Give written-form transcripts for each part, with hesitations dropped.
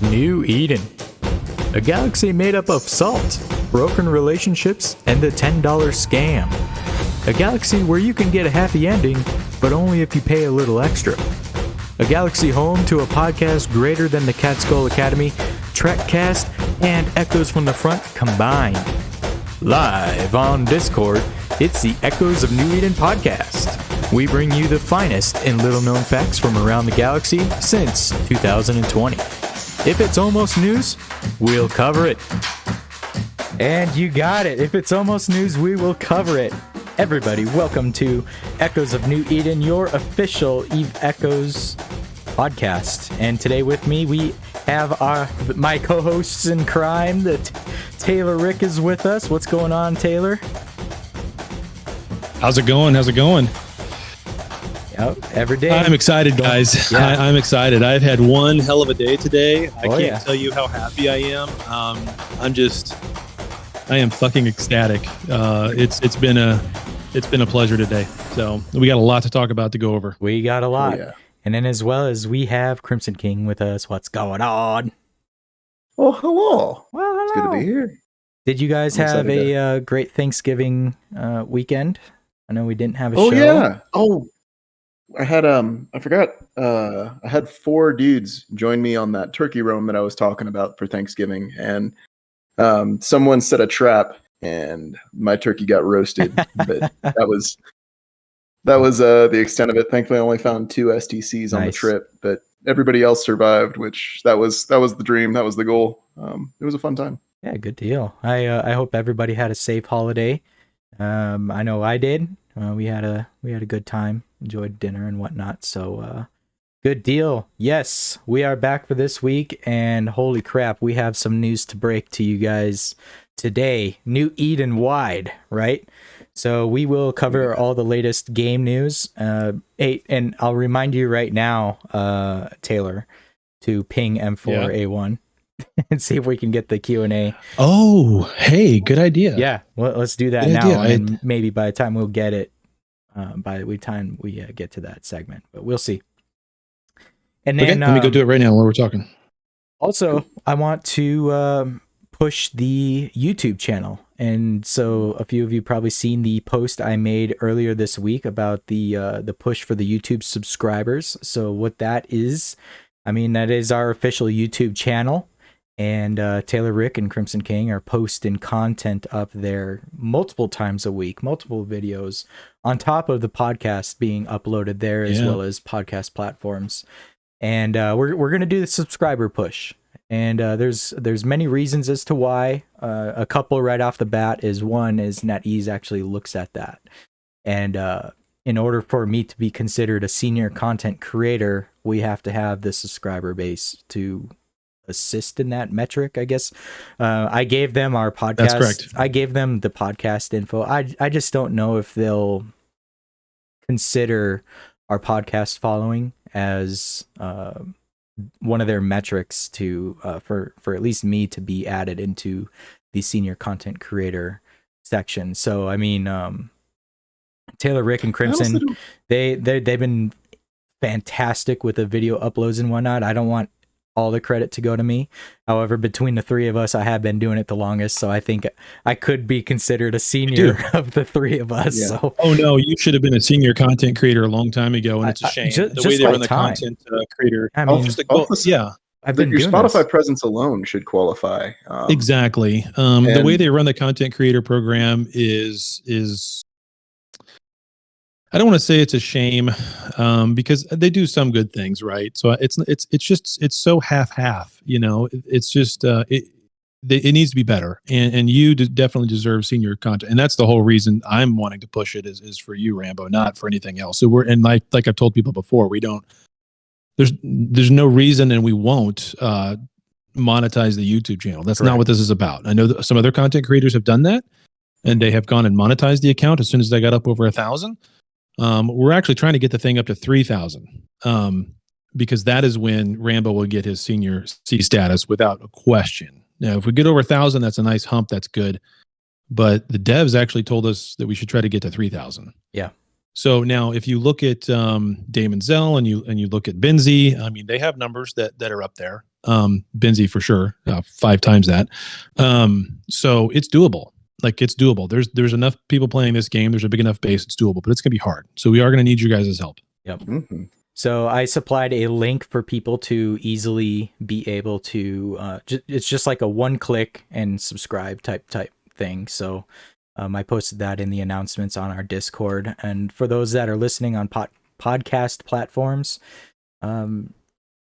New Eden, a galaxy made up of salt, broken relationships, and the $10 scam. A galaxy where you can get a happy ending, but only if you pay a little extra. A galaxy home to a podcast greater than the Catskull Academy, Trekcast, and Echoes from the Front combined. Live on Discord, it's the Echoes of New Eden podcast. We bring you the finest in little-known facts from around the galaxy since 2020. If it's almost news, we'll cover it. And you got it. If it's almost news, we will cover it. Everybody, welcome to Echoes of New Eden, your official Eve Echoes podcast. And today with me, we have my co-hosts in crime. Taylor Rick is with us. What's going on, Taylor? How's it going? Yep, every day. I'm excited, guys. Yeah. I'm excited. I've had one hell of a day today. I can't tell you how happy I am. I am fucking ecstatic. It's been a pleasure today. So we got a lot to talk about to go over. We got a lot. Oh, yeah. And then as well as we have Krymsonkyng with us. What's going on? Oh, hello. Well, hello. It's good to be here. Did you guys have a great Thanksgiving weekend? I know we didn't have a show. Oh, yeah. Oh, I had, I forgot, I had 4 dudes join me on that turkey roam that I was talking about for Thanksgiving. And someone set a trap and my turkey got roasted. But that was the extent of it. Thankfully, I only found 2 STCs on the trip, but everybody else survived, which that was the dream. That was the goal. It was a fun time. Yeah, good deal. I hope everybody had a safe holiday. I know I did. We had a good time, enjoyed dinner and whatnot. So good deal. Yes, we are back for this week, and holy crap, we have some news to break to you guys today. New Eden wide, right? So we will cover all the latest game news. Hey, and I'll remind you right now, Taylor, to ping M4A1 and see if we can get the Q&A. Oh, hey, good idea. Yeah, well, let's do that now, and maybe by the time we'll get it, we get to that segment, but we'll see. And then let me go do it right now while we're talking. Also, I want to push the YouTube channel. And so a few of you probably seen the post I made earlier this week about the push for the YouTube subscribers. So what that is, that is our official YouTube channel. And Taylor, Rick, and Krymsonkyng are posting content up there multiple times a week, multiple videos on top of the podcast being uploaded there, as well as podcast platforms. And we're going to do the subscriber push. And there's many reasons as to why. A couple right off the bat is NetEase actually looks at that. And in order for me to be considered a senior content creator, we have to have the subscriber base to assist in that metric, I guess. I gave them our podcast. That's correct. I gave them the podcast info. I just don't know if they'll consider our podcast following as one of their metrics to for at least me to be added into the senior content creator section. So Taylor, Rick, and Krymson, they've been fantastic with the video uploads and whatnot. I don't want all the credit to go to me. However, between the 3 of us, I have been doing it the longest, so I think I could be considered a senior of the 3 of us. Yeah. So. Oh no, you should have been a senior content creator a long time ago, and it's a shame the way they run the content creator. I've been your Spotify presence alone should qualify. Exactly. The way they run the content creator program is I don't want to say it's a shame, because they do some good things, right? So it's so half. It's just it needs to be better, and you definitely deserve senior content, and that's the whole reason I'm wanting to push it is for you, Rambo, not for anything else. So like I've told people before, we don't. There's no reason, and we won't monetize the YouTube channel. That's not what this is about. I know that some other content creators have done that, and they have gone and monetized the account as soon as they got up over 1,000. We're actually trying to get the thing up to 3,000. because that is when Rambo will get his senior C status without a question. Now, if we get over 1,000, that's a nice hump. That's good. But the devs actually told us that we should try to get to 3,000. Yeah. So now, if you look at Damon Zell and you look at Benzie, I mean, they have numbers that are up there. Benzie for sure, 5 times that. So it's doable. Like, it's doable. There's enough people playing this game. There's a big enough base. It's doable, but it's gonna be hard. So we are gonna need your guys' help. Yep. Mm-hmm. So I supplied a link for people to easily be able to. It's just like a one-click and subscribe type thing. So I posted that in the announcements on our Discord. And for those that are listening on podcast platforms,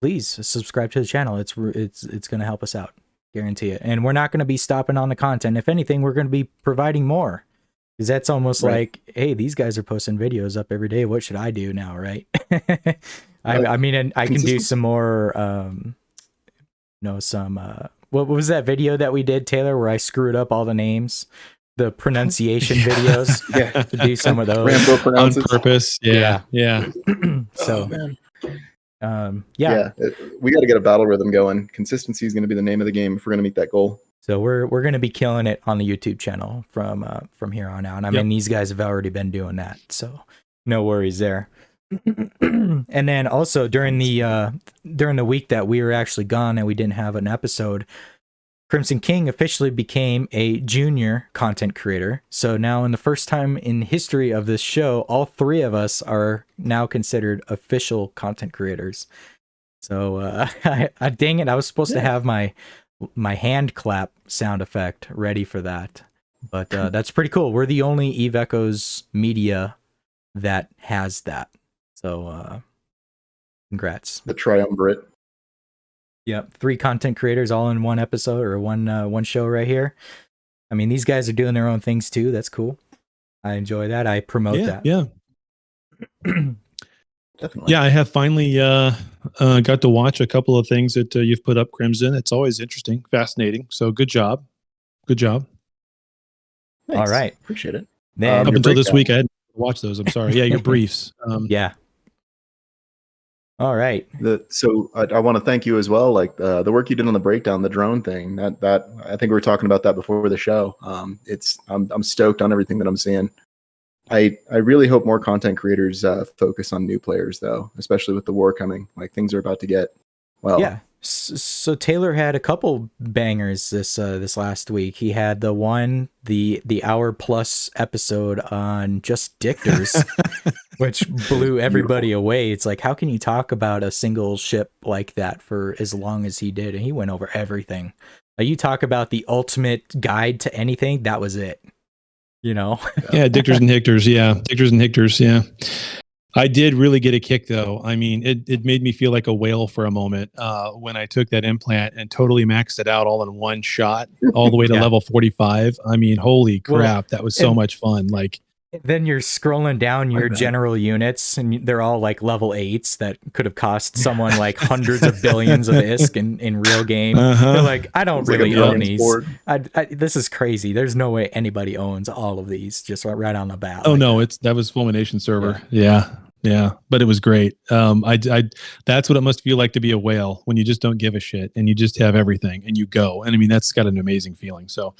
please subscribe to the channel. It's going to help us out, guarantee it. And we're not going to be stopping on the content. If anything, we're going to be providing more, because that's almost like, hey, these guys are posting videos up every day. What should I do now, right? I mean, and I can do some more. What was that video that we did, Taylor, where I screwed up all the names, the pronunciation videos? Yeah, to do some of those Rambo pronounces On purpose. Yeah. So, oh, man. We got to get a battle rhythm going. Consistency is going to be the name of the game if we're going to meet that goal. So we're going to be killing it on the YouTube channel from here on out. And I mean, these guys have already been doing that, so no worries there. And then also during the week that we were actually gone and we didn't have an episode, Krymsonkyng officially became a junior content creator. So now, in the first time in history of this show, all 3 of us are now considered official content creators. So dang it, I was supposed to have my hand clap sound effect ready for that, but that's pretty cool. We're the only Eve Echoes media that has that. So congrats. The triumvirate. Yep, 3 content creators all in one episode or one show right here. I mean, these guys are doing their own things too. That's cool. I enjoy that. I promote that. Yeah. Definitely. Yeah, I have finally got to watch a couple of things that you've put up, Crimson. It's always interesting, fascinating. So good job. Thanks. All right. Appreciate it. Then Up until this week, I hadn't watched those. I'm sorry. Yeah, your briefs. yeah. All right. So I want to thank you as well. Like the work you did on the breakdown, the drone thing. That I think we were talking about that before the show. I'm stoked on everything that I'm seeing. I really hope more content creators focus on new players, though, especially with the war coming. Like, things are about to get well. Yeah. So Taylor had a couple bangers this last week. He had the hour plus episode on just dictors, which blew everybody away. It's like, how can you talk about a single ship like that for as long as he did? And he went over everything. You talk about the ultimate guide to anything. That was it. You know? Yeah, dictors and hictors. Yeah, dictors and hictors. Yeah. I did really get a kick, though. I mean, it made me feel like a whale for a moment when I took that implant and totally maxed it out all in one shot, all the way to level 45. I mean, holy crap, that was so much fun. Like, then you're scrolling down your general units, and they're all like level 8s that could have cost someone like hundreds of billions of ISK in real game. They're like, I don't really own these. This is crazy. There's no way anybody owns all of these just right on the bat. Oh, no, that was Fulmination server. Yeah, but it was great. That's what it must feel like to be a whale, when you just don't give a shit and you just have everything and you go. And I mean, that's got an amazing feeling. So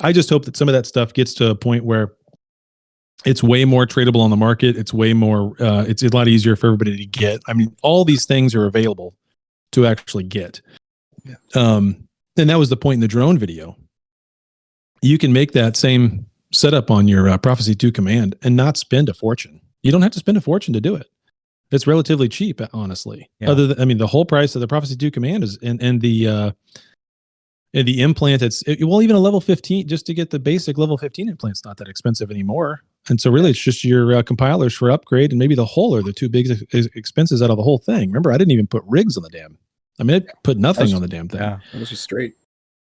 I just hope that some of that stuff gets to a point where it's way more tradable on the market. It's way more, it's a lot easier for everybody to get. I mean, all these things are available to actually get. Yeah. And that was the point in the drone video. You can make that same setup on your Prophecy 2 command and not spend a fortune. You don't have to spend a fortune to do it. It's relatively cheap, honestly. Yeah. Other than, I mean, the whole price of the Prophecy 2 command is, and the implant, even a level 15, just to get the basic level 15 implant's not that expensive anymore. And so really it's just your compilers for upgrade, and maybe the whole are the two big expenses out of the whole thing. Remember, I didn't even put rigs on the damn. I mean, I put nothing on the damn thing. Yeah. It was just straight.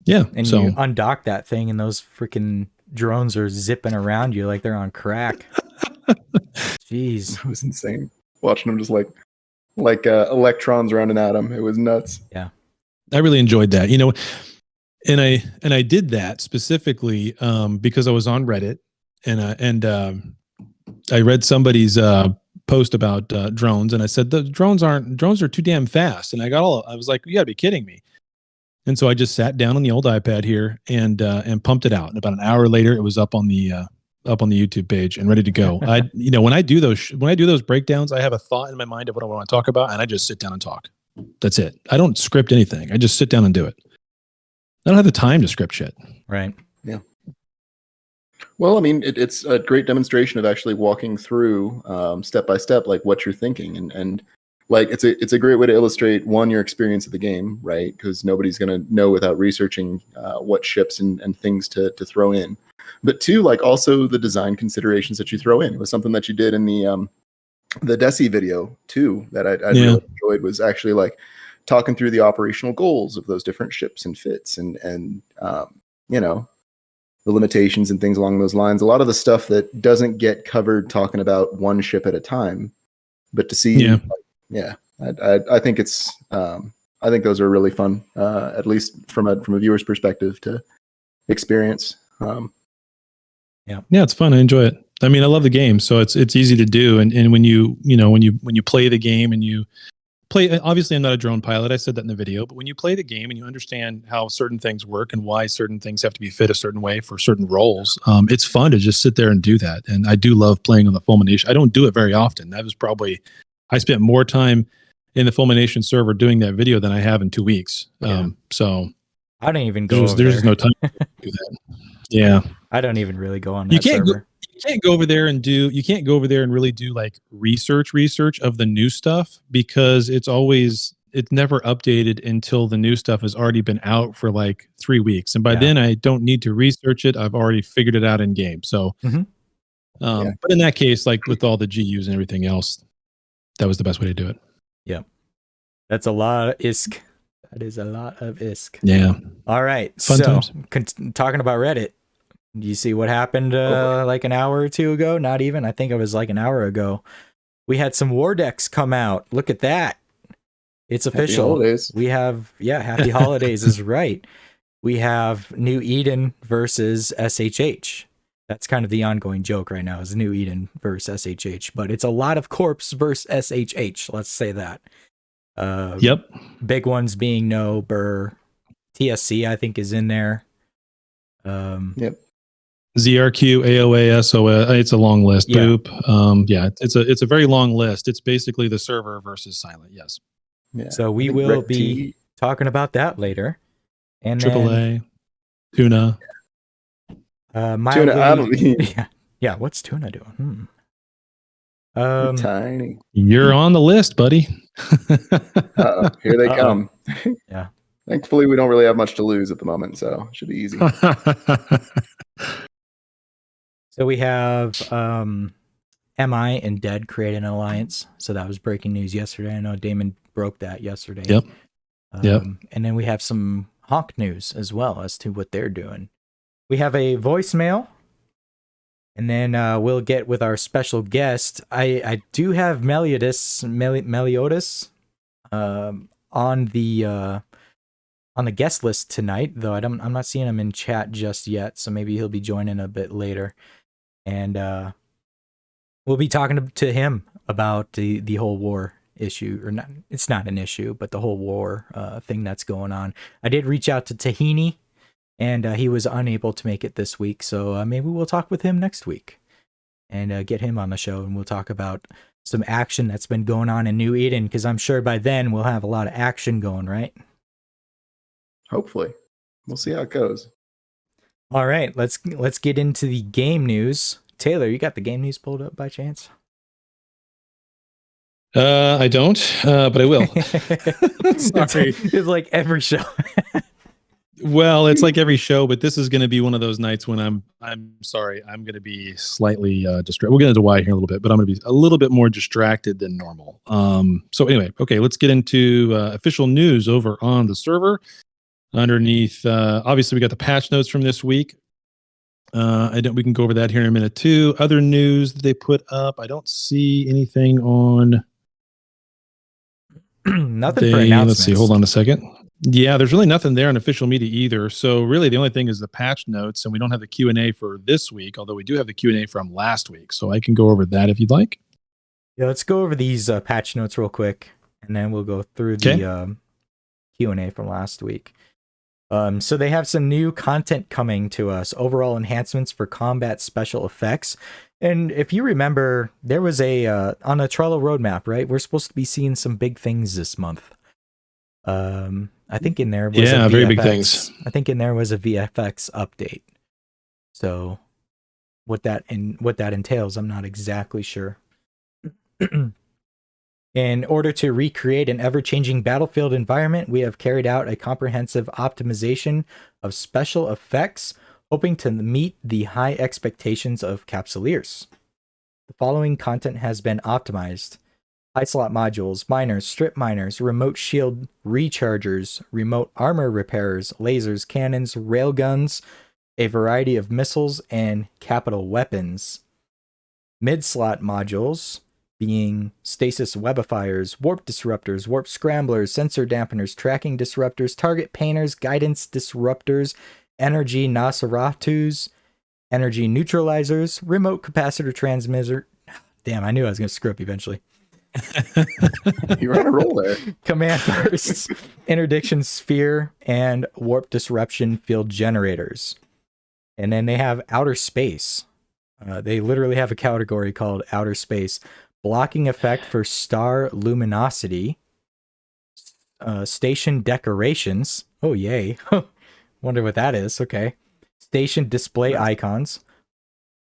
Yeah. And so you undock that thing and those freaking drones are zipping around you like they're on crack. Jeez. It was insane. Watching them just like electrons around an atom. It was nuts. Yeah. I really enjoyed that, and I did that specifically because I was on Reddit and I read somebody's post about drones, and I said the drones are too damn fast, and I was like, you gotta be kidding me. And so I just sat down on the old iPad here and pumped it out. And about an hour later, it was up on the YouTube page and ready to go. When I do those breakdowns, I have a thought in my mind of what I want to talk about, and I just sit down and talk. That's it. I don't script anything. I just sit down and do it. I don't have the time to script shit. Right. Yeah. Well, I mean, it's a great demonstration of actually walking through step by step, like what you're thinking, and like it's a great way to illustrate one, your experience of the game, right? Because nobody's going to know without researching what ships and things to throw in. But two, like also the design considerations that you throw in. It was something that you did in the Desi video too that I really enjoyed, was actually like talking through the operational goals of those different ships and fits and the limitations and things along those lines. A lot of the stuff that doesn't get covered talking about one ship at a time, but to see, I think it's, I think those are really fun, at least from a viewer's perspective to experience. Yeah, it's fun. I enjoy it. I mean, I love the game, so it's easy to do. And when you play the game and you play, obviously I'm not a drone pilot. I said that in the video, but when you play the game and you understand how certain things work and why certain things have to be fit a certain way for certain roles, it's fun to just sit there and do that. And I do love playing on the Fulmination. I don't do it very often. I spent more time in the Fulmination server doing that video than I have in 2 weeks. So I don't even go. There's no time to do that. Yeah, I don't even really go on that server. You can't go over there and really do like research of the new stuff, because it's never updated until the new stuff has already been out for like 3 weeks. And by then I don't need to research it. I've already figured it out in game. So, but in that case, like with all the GUs and everything else, that was the best way to do it. Yeah. That's a lot of ISK. That is a lot of ISK. Yeah. All right. Fun times. Talking about Reddit, do you see what happened like an hour or two ago? Not even. I think it was like an hour ago. We had some war decks come out. Look at that. It's official. Happy holidays. We have, happy holidays is right. We have New Eden versus SHH. That's kind of the ongoing joke right now, is New Eden versus SHH. But it's a lot of corpse versus SHH. Let's say that. Yep. Big ones being No, Burr, TSC, I think, is in there. Yep. ZRQ, AOA, SOA. It's a long list. Yeah. Boop. It's a very long list. It's basically the server versus silent. Yes. Yeah. So we will be talking about that later. And AAA, Tuna. Tuna. Yeah. What's Tuna doing? Tiny. You're on the list, buddy. Here they come. Yeah. Thankfully, we don't really have much to lose at the moment, so it should be easy. So we have MI and Dead created an alliance. So that was breaking news yesterday. I know Damon broke that yesterday. Yep. And then we have some Honk news as well as to what they're doing. We have a voicemail. And then we'll get with our special guest. I do have Meliodas on the guest list tonight, though I'm not seeing him in chat just yet. So maybe he'll be joining a bit later, and we'll be talking to him about the whole war issue, or not. It's not an issue, but the whole war thing that's going on. I did reach out to Tahini. And he was unable to make it this week, so maybe we'll talk with him next week and get him on the show, and we'll talk about some action that's been going on in New Eden, because I'm sure by then we'll have a lot of action going, right? Hopefully. We'll see how it goes. All right, let's get into the game news. Taylor, you got the game news pulled up by chance? I don't, but I will. Sorry. It's like every show. Well, it's like every show, but this is going to be one of those nights when I'm sorry, I'm going to be slightly distracted. We'll get into why here in a little bit, but I'm going to be a little bit more distracted than normal. So anyway, okay, let's get into official news over on the server. Underneath, obviously, we got the patch notes from this week. We can go over that here in a minute too. Other news that they put up, I don't see anything on. Nothing for announcements. Let's see. Hold on a second. Yeah, there's really nothing there on official media either. So really the only thing is the patch notes, and we don't have the Q&A for this week, although we do have the Q&A from last week. So I can go over that if you'd like. Yeah, let's go over these patch notes real quick, and then we'll go through the Q&A from last week. So they have some new content coming to us, overall enhancements for combat special effects. And if you remember, there was on a Trello roadmap, right? We're supposed to be seeing some big things this month. I think in there was a VFX, very big things. I think in there was a VFX update. So what that entails, I'm not exactly sure. In order to recreate an ever-changing battlefield environment, we have carried out a comprehensive optimization of special effects, hoping to meet the high expectations of capsuleers. The following content has been optimized: high slot modules, miners, strip miners, remote shield rechargers, remote armor repairers, lasers, cannons, railguns, a variety of missiles, and capital weapons. Mid slot modules being stasis webifiers, warp disruptors, warp scramblers, sensor dampeners, tracking disruptors, target painters, guidance disruptors, energy Nosferatus, energy neutralizers, remote capacitor transmitter. Damn, I knew I was going to screw up eventually. You were on a roll there. Command bursts, interdiction sphere, and warp disruption field generators. And then they have outer space. They literally have a category called outer space. Blocking effect for star luminosity. Station decorations. Oh, yay. Wonder what that is. Okay. Station display icons.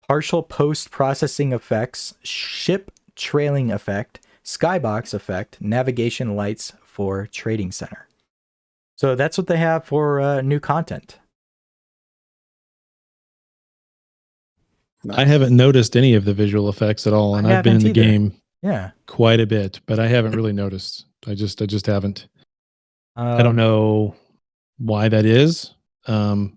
Partial post-processing effects. Ship trailing effect. Skybox effect. Navigation lights for trading center. So that's what they have for new content. I haven't noticed any of the visual effects at all, and I've been in the game quite a bit, but I haven't really noticed. I just haven't. I don't know why that is, but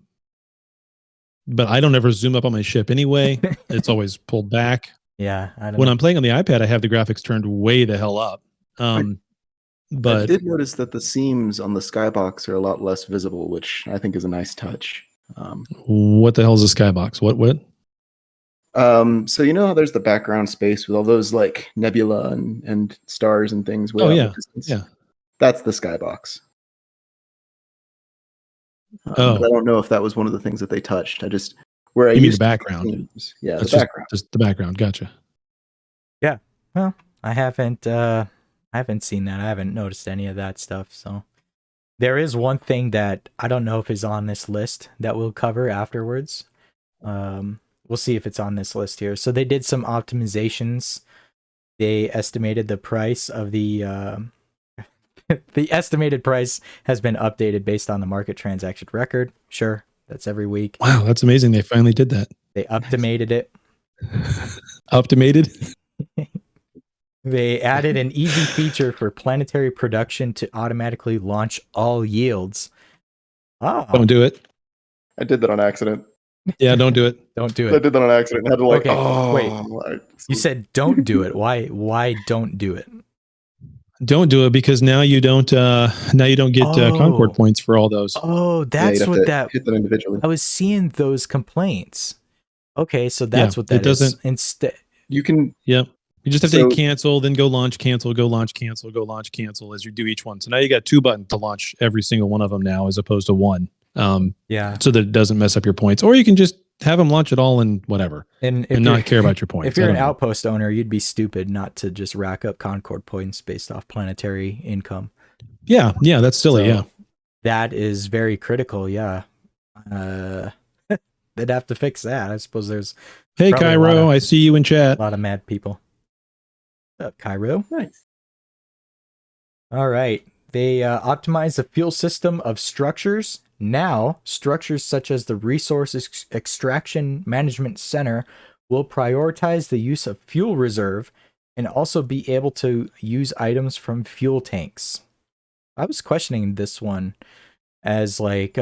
I don't ever zoom up on my ship anyway. It's always pulled back. Yeah, when I'm playing on the iPad, I have the graphics turned way the hell up. But I did notice that the seams on the skybox are a lot less visible, which I think is a nice touch. What the hell is a skybox? What? So you know how there's the background space with all those like nebula and stars and things way out in the distance? Yeah. That's the skybox. But I don't know if that was one of the things that they touched. I just where I you mean used the background. Yeah, that's the background. Just the background. Gotcha. Yeah. Well, I haven't seen that. I haven't noticed any of that stuff. So there is one thing that I don't know if is on this list that we'll cover afterwards. We'll see if it's on this list here. So they did some optimizations. They estimated the price of the the estimated price has been updated based on the market transaction record. Sure, that's every week. Wow, that's amazing. They finally did that. They optimated it. Optimated? They added an easy feature for planetary production to automatically launch all yields. Oh. Don't do it. I did that on accident. Yeah, don't do it. Don't do it. I did that on accident. I had to like, wait. You said don't do it. Why don't do it? Don't do it because now you don't get Concord points for all those. Oh, that's what that hit them individually. I was seeing those complaints. Okay, so that's what that is. Instead, you can. Yep. You just have to hit cancel, then go launch, cancel, go launch, cancel, go launch, cancel as you do each one. So now you got 2 buttons to launch every single one of them now, as opposed to 1. So that it doesn't mess up your points, or you can just have them launch it all and whatever, and not care about your points. If you're an outpost owner, you'd be stupid not to just rack up Concord points based off planetary income. Yeah, that's silly. So that is very critical. Yeah, they'd have to fix that. I suppose there's. Hey, Cairo, I see you in chat. A lot of mad people. What's up, Cairo? Nice. All right. They optimize the fuel system of structures. Now, structures such as the Resource Extraction Management Center will prioritize the use of fuel reserve and also be able to use items from fuel tanks. I was questioning this one as like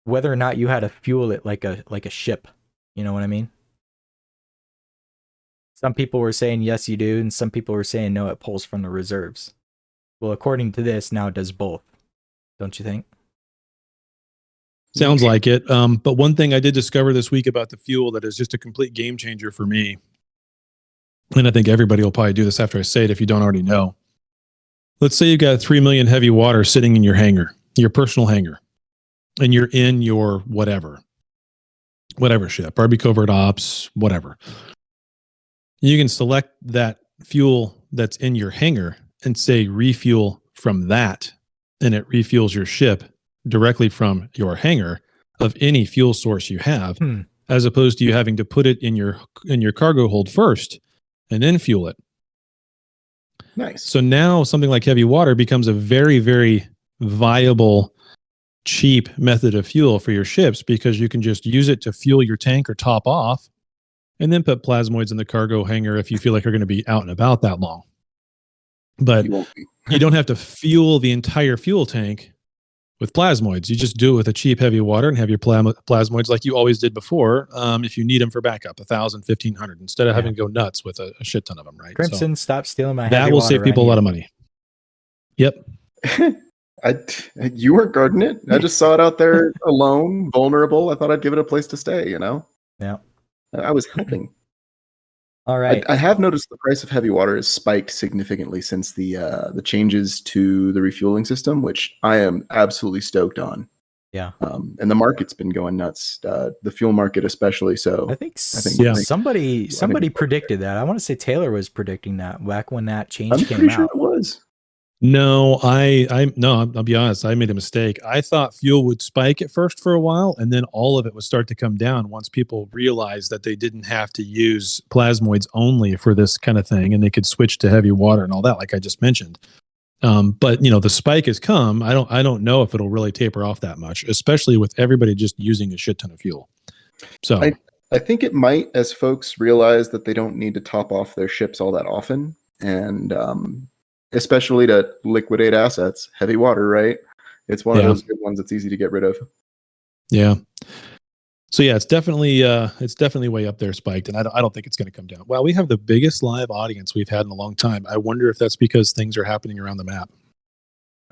whether or not you had to fuel it like a ship. You know what I mean? Some people were saying yes, you do, and some people were saying no, it pulls from the reserves. Well, according to this, now it does both. Don't you think? Sounds like it. But one thing I did discover this week about the fuel that is just a complete game changer for me and I think everybody will probably do this after I say it if you don't already know. Let's say you've got 3 million heavy water sitting in your hangar, your personal hangar, and you're in your whatever ship, Army Covert Ops, whatever. You can select that fuel that's in your hangar and say refuel from that, and it refuels your ship directly from your hangar of any fuel source you have, as opposed to you having to put it in your cargo hold first and then fuel it. Nice. So now something like heavy water becomes a very, very viable, cheap method of fuel for your ships, because you can just use it to fuel your tank or top off, and then put plasmoids in the cargo hangar if you feel like you're going to be out and about that long. But you don't have to fuel the entire fuel tank with plasmoids. You just do it with a cheap heavy water and have your plasmoids like you always did before. If you need them for backup, 1,000, 1,500, instead of having to go nuts with a shit ton of them, right? Krymson, stop stealing my heavy that will water save people a lot of money. Yep. You weren't guarding it. I just saw it out there alone, vulnerable. I thought I'd give it a place to stay, Yeah. I was helping. All right. I have noticed the price of heavy water has spiked significantly since the changes to the refueling system, which I am absolutely stoked on. Yeah. And the market's been going nuts, the fuel market especially. So I think yeah. somebody predicted that. I want to say Taylor was predicting that back when that change I'm came pretty sure out. it was. No, I'll be honest. I made a mistake. I thought fuel would spike at first for a while, and then all of it would start to come down once people realized that they didn't have to use plasmoids only for this kind of thing, and they could switch to heavy water and all that, like I just mentioned. But the spike has come. I don't know if it'll really taper off that much, especially with everybody just using a shit ton of fuel. So I think it might, as folks realize that they don't need to top off their ships all that often, and especially to liquidate assets. Heavy water, right? It's one of those good ones that's easy to get rid of. Yeah. So yeah, it's definitely way up there, spiked, and I don't think it's going to come down. Well, we have the biggest live audience we've had in a long time. I wonder if that's because things are happening around the map.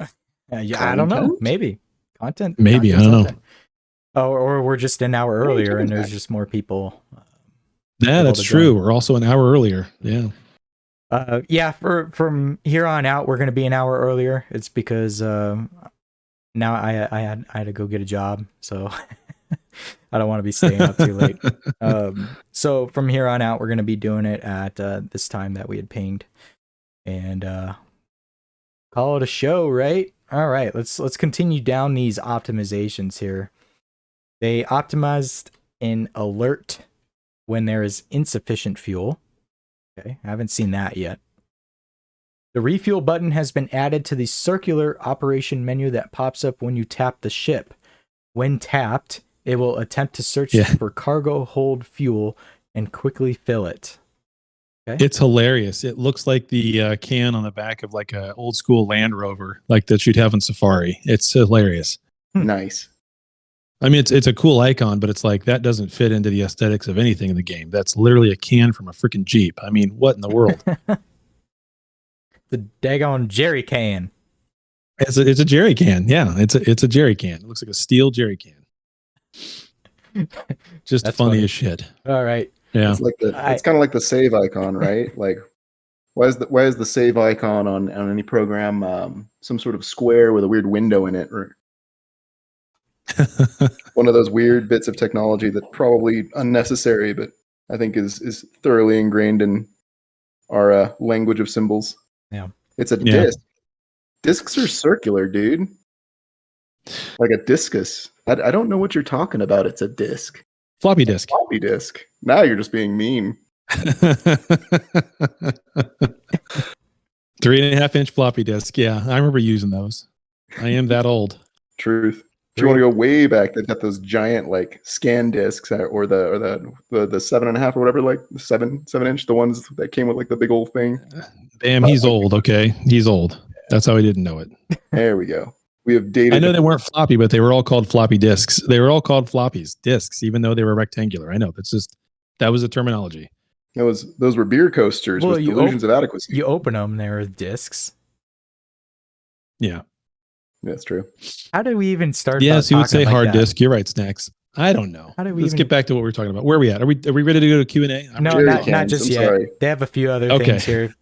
I don't know. Maybe content. Maybe, I don't know. Oh, or we're just an hour earlier, and there's just more people. Yeah, that's true. We're also an hour earlier. Yeah. From here on out, we're going to be an hour earlier. It's because now I had to go get a job, so I don't want to be staying up too late. So from here on out, we're going to be doing it at this time that we had pinged, and call it a show, right? All right, let's continue down these optimizations here. They optimized an alert when there is insufficient fuel. Okay, I haven't seen that yet. The refuel button has been added to the circular operation menu that pops up when you tap the ship. When tapped, it will attempt to search for cargo hold fuel and quickly fill it. Okay? It's hilarious. It looks like the can on the back of like a old school Land Rover, like that you'd have in Safari. It's hilarious. Nice. I mean, it's a cool icon, but it's like that doesn't fit into the aesthetics of anything in the game. That's literally a can from a freaking Jeep. I mean, what in the world? The daggone jerry can. It's a jerry can. Yeah, it's a jerry can. It looks like a steel jerry can. Just funny as shit. All right. Yeah. It's like it's kind of like the save icon, right? Like, why is the save icon on any program some sort of square with a weird window in it, or one of those weird bits of technology that probably unnecessary, but I think is thoroughly ingrained in our language of symbols. Yeah. It's a disc. Discs are circular, dude. Like a discus. I don't know what you're talking about. It's a disc. Floppy disk. Floppy disk. Now you're just being mean. 3.5-inch floppy disk. Yeah, I remember using those. I am that old. Truth. If you want to go way back, they've got those giant like scan discs, or the 7.5 or whatever, like the 7-inch, the ones that came with like the big old thing. Damn, he's old. Okay, he's old. That's how he didn't know it. There we go. We have dated. I know they weren't floppy, but they were all called floppy disks. They were all called floppies, disks, even though they were rectangular. I know. That was the terminology. Those were beer coasters with delusions of adequacy. You open them, there are discs. Yeah. That's true. How did we even start? Yes, you would say like hard that? disk. You're right, Snacks. I don't know. How do we Let's even- get back to what we were talking about. Where are we at? Are we ready to go to Q&A? No, Jerry not cans, just I'm yet. sorry. They have a few other Okay. things here.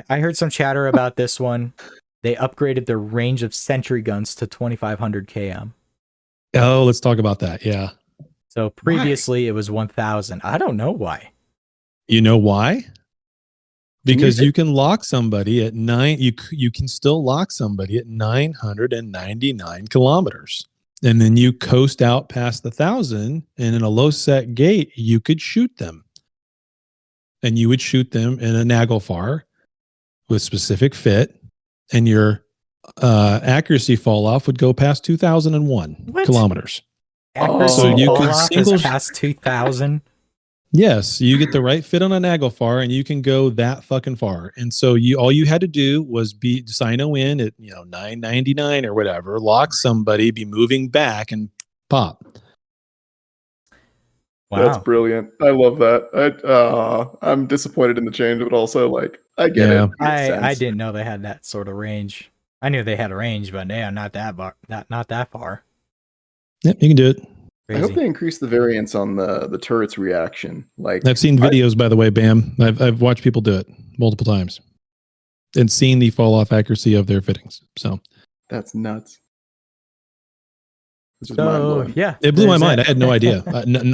I heard some chatter about this one. They upgraded the range of sentry guns to 2,500 km. Oh, let's talk about that. Yeah. So previously it was 1,000. I don't know why. You know why? Can Because you- you can lock somebody at you can still lock somebody at 999 kilometers. And then you coast out past 1,000, and in a low set gate, you could shoot them. And you would shoot them in a nagelfar with specific fit, and your accuracy fall off would go past 2001 What? kilometers. Accuracy So you pull could off single- is past 2,000. Yes, you get the right fit on a nagelfar, and you can go that fucking far. And so all you had to do was be Sino in at 999 or whatever, lock somebody, be moving back, and pop. That's Wow. brilliant. I love that. I'm disappointed in the change, but also like I get Yeah. it. Makes I sense. didn't know they had that sort of range. I knew they had a range, but yeah, not that far. Yep, you can do it. I hope Crazy. they increase the variance on the turret's reaction. Like I've seen videos, by the way, Bam. I've watched people do it multiple times and seen the fall off accuracy of their fittings. So that's nuts. This is So mind-blowing. yeah, it blew my there's mind. that. I had no idea.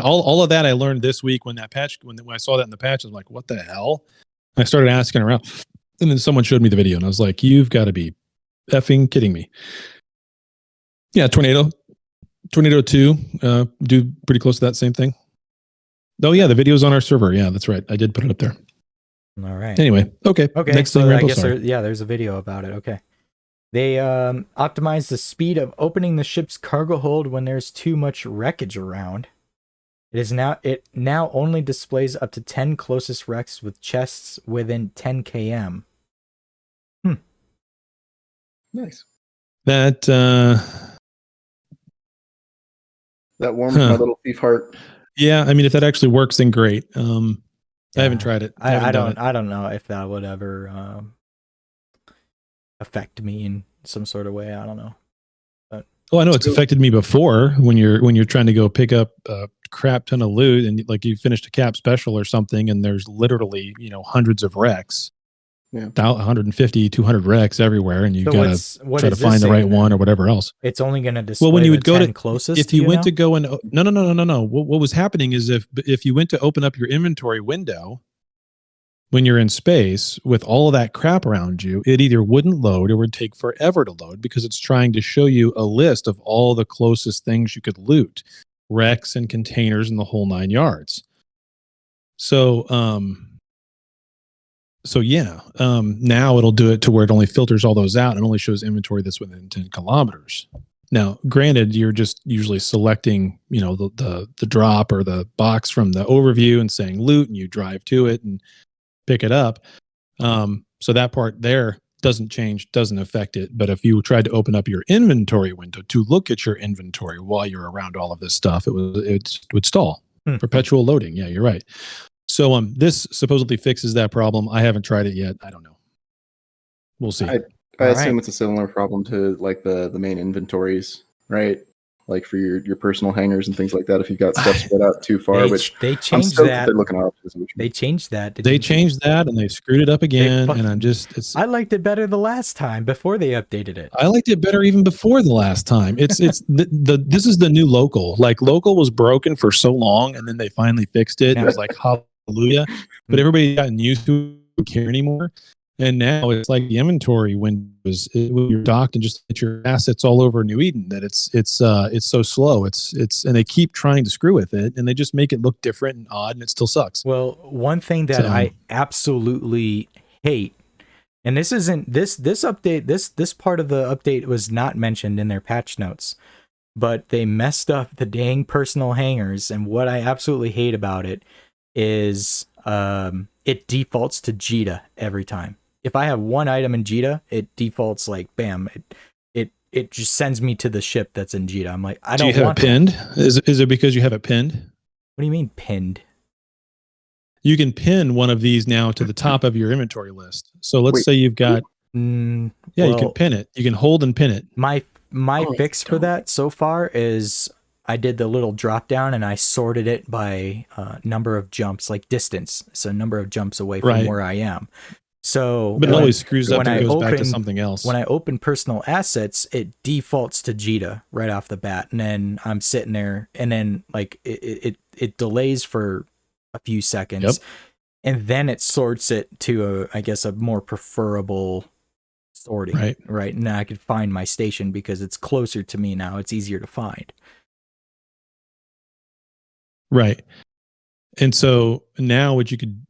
All of that I learned this week when that patch, when I saw that in the patch, I was like, what the hell? I started asking around, and then someone showed me the video, and I was like, you've got to be effing kidding me. Yeah, Tornado 2 do pretty close to that same thing. Oh yeah, the video's on our server. Yeah, that's right. I did put it up there. All right. Anyway, okay. Okay, Next so thing, I Rambo, guess sorry. there's a video about it. Okay. They optimize the speed of opening the ship's cargo hold when there's too much wreckage around. It now only displays up to 10 closest wrecks with chests within 10 km. Nice. That That warms my little thief heart. yeah, I mean, if that actually works, then great. I haven't tried it. I don't know if that would ever affect me in some sort of way. I don't know. Oh, I know it's affected me before when you're trying to go pick up a crap ton of loot and like you finished a cap special or something and there's literally, hundreds of wrecks. Yeah. 150, 200 wrecks everywhere and you So gotta what try to is this find the right saying one then? or whatever else. It's only going to display Well, when you would the go 10 to closest. if you went to go and no. What was happening is if you went to open up your inventory window when you're in space with all of that crap around you, it either wouldn't load or would take forever to load because it's trying to show you a list of all the closest things you could loot, wrecks and containers and the whole 9 yards. So, now it'll do it to where it only filters all those out and only shows inventory that's within 10 kilometers. Now, granted, you're just usually selecting, the drop or the box from the overview and saying loot, and you drive to it and pick it up. So that part there doesn't change, doesn't affect it. But if you tried to open up your inventory window to look at your inventory while you're around all of this stuff, it would stall. Perpetual loading. Yeah, you're right. So this supposedly fixes that problem. I haven't tried it yet. I don't know. We'll see. I assume it's a similar problem to like the main inventories, right? Like for your personal hangers and things like that. If you've got stuff spread out too far, they I'm changed stoked that. they're looking at options. They changed that. They changed that and they screwed it up again. fucking- And I'm just, I liked it better the last time before they updated it. I liked it better even before the last time. It's this is the new local. Like local was broken for so long and then they finally fixed it. It was like hallelujah. But everybody gotten used to it, don't care anymore. And now it's like the inventory when you're docked and just get your assets all over New Eden that it's so slow. It's and they keep trying to screw with it and they just make it look different and odd and it still sucks. Well, one thing that I absolutely hate, and this isn't this update, this part of the update was not mentioned in their patch notes, but they messed up the dang personal hangers. And what I absolutely hate about it is it defaults to Jita every time. If I have one item in Jita, it defaults like bam. It just sends me to the ship that's in Jita. I'm like, I don't want. Do you have it pinned? Is it because you have it pinned? What do you mean pinned? You can pin one of these now to the top of your inventory list. So let's say you've got you can pin it. You can hold and pin it. My fix for that so far is I did the little drop down and I sorted it by number of jumps, like distance, so number of jumps away from where I am. So, but it always screws up and goes back to something else. When I open personal assets, it defaults to Jita right off the bat, and then I'm sitting there, and then like it delays for a few seconds, and then it sorts it to a more preferable sorting, right? And I could find my station because it's closer to me now. It's easier to find. Right. And so now what you could,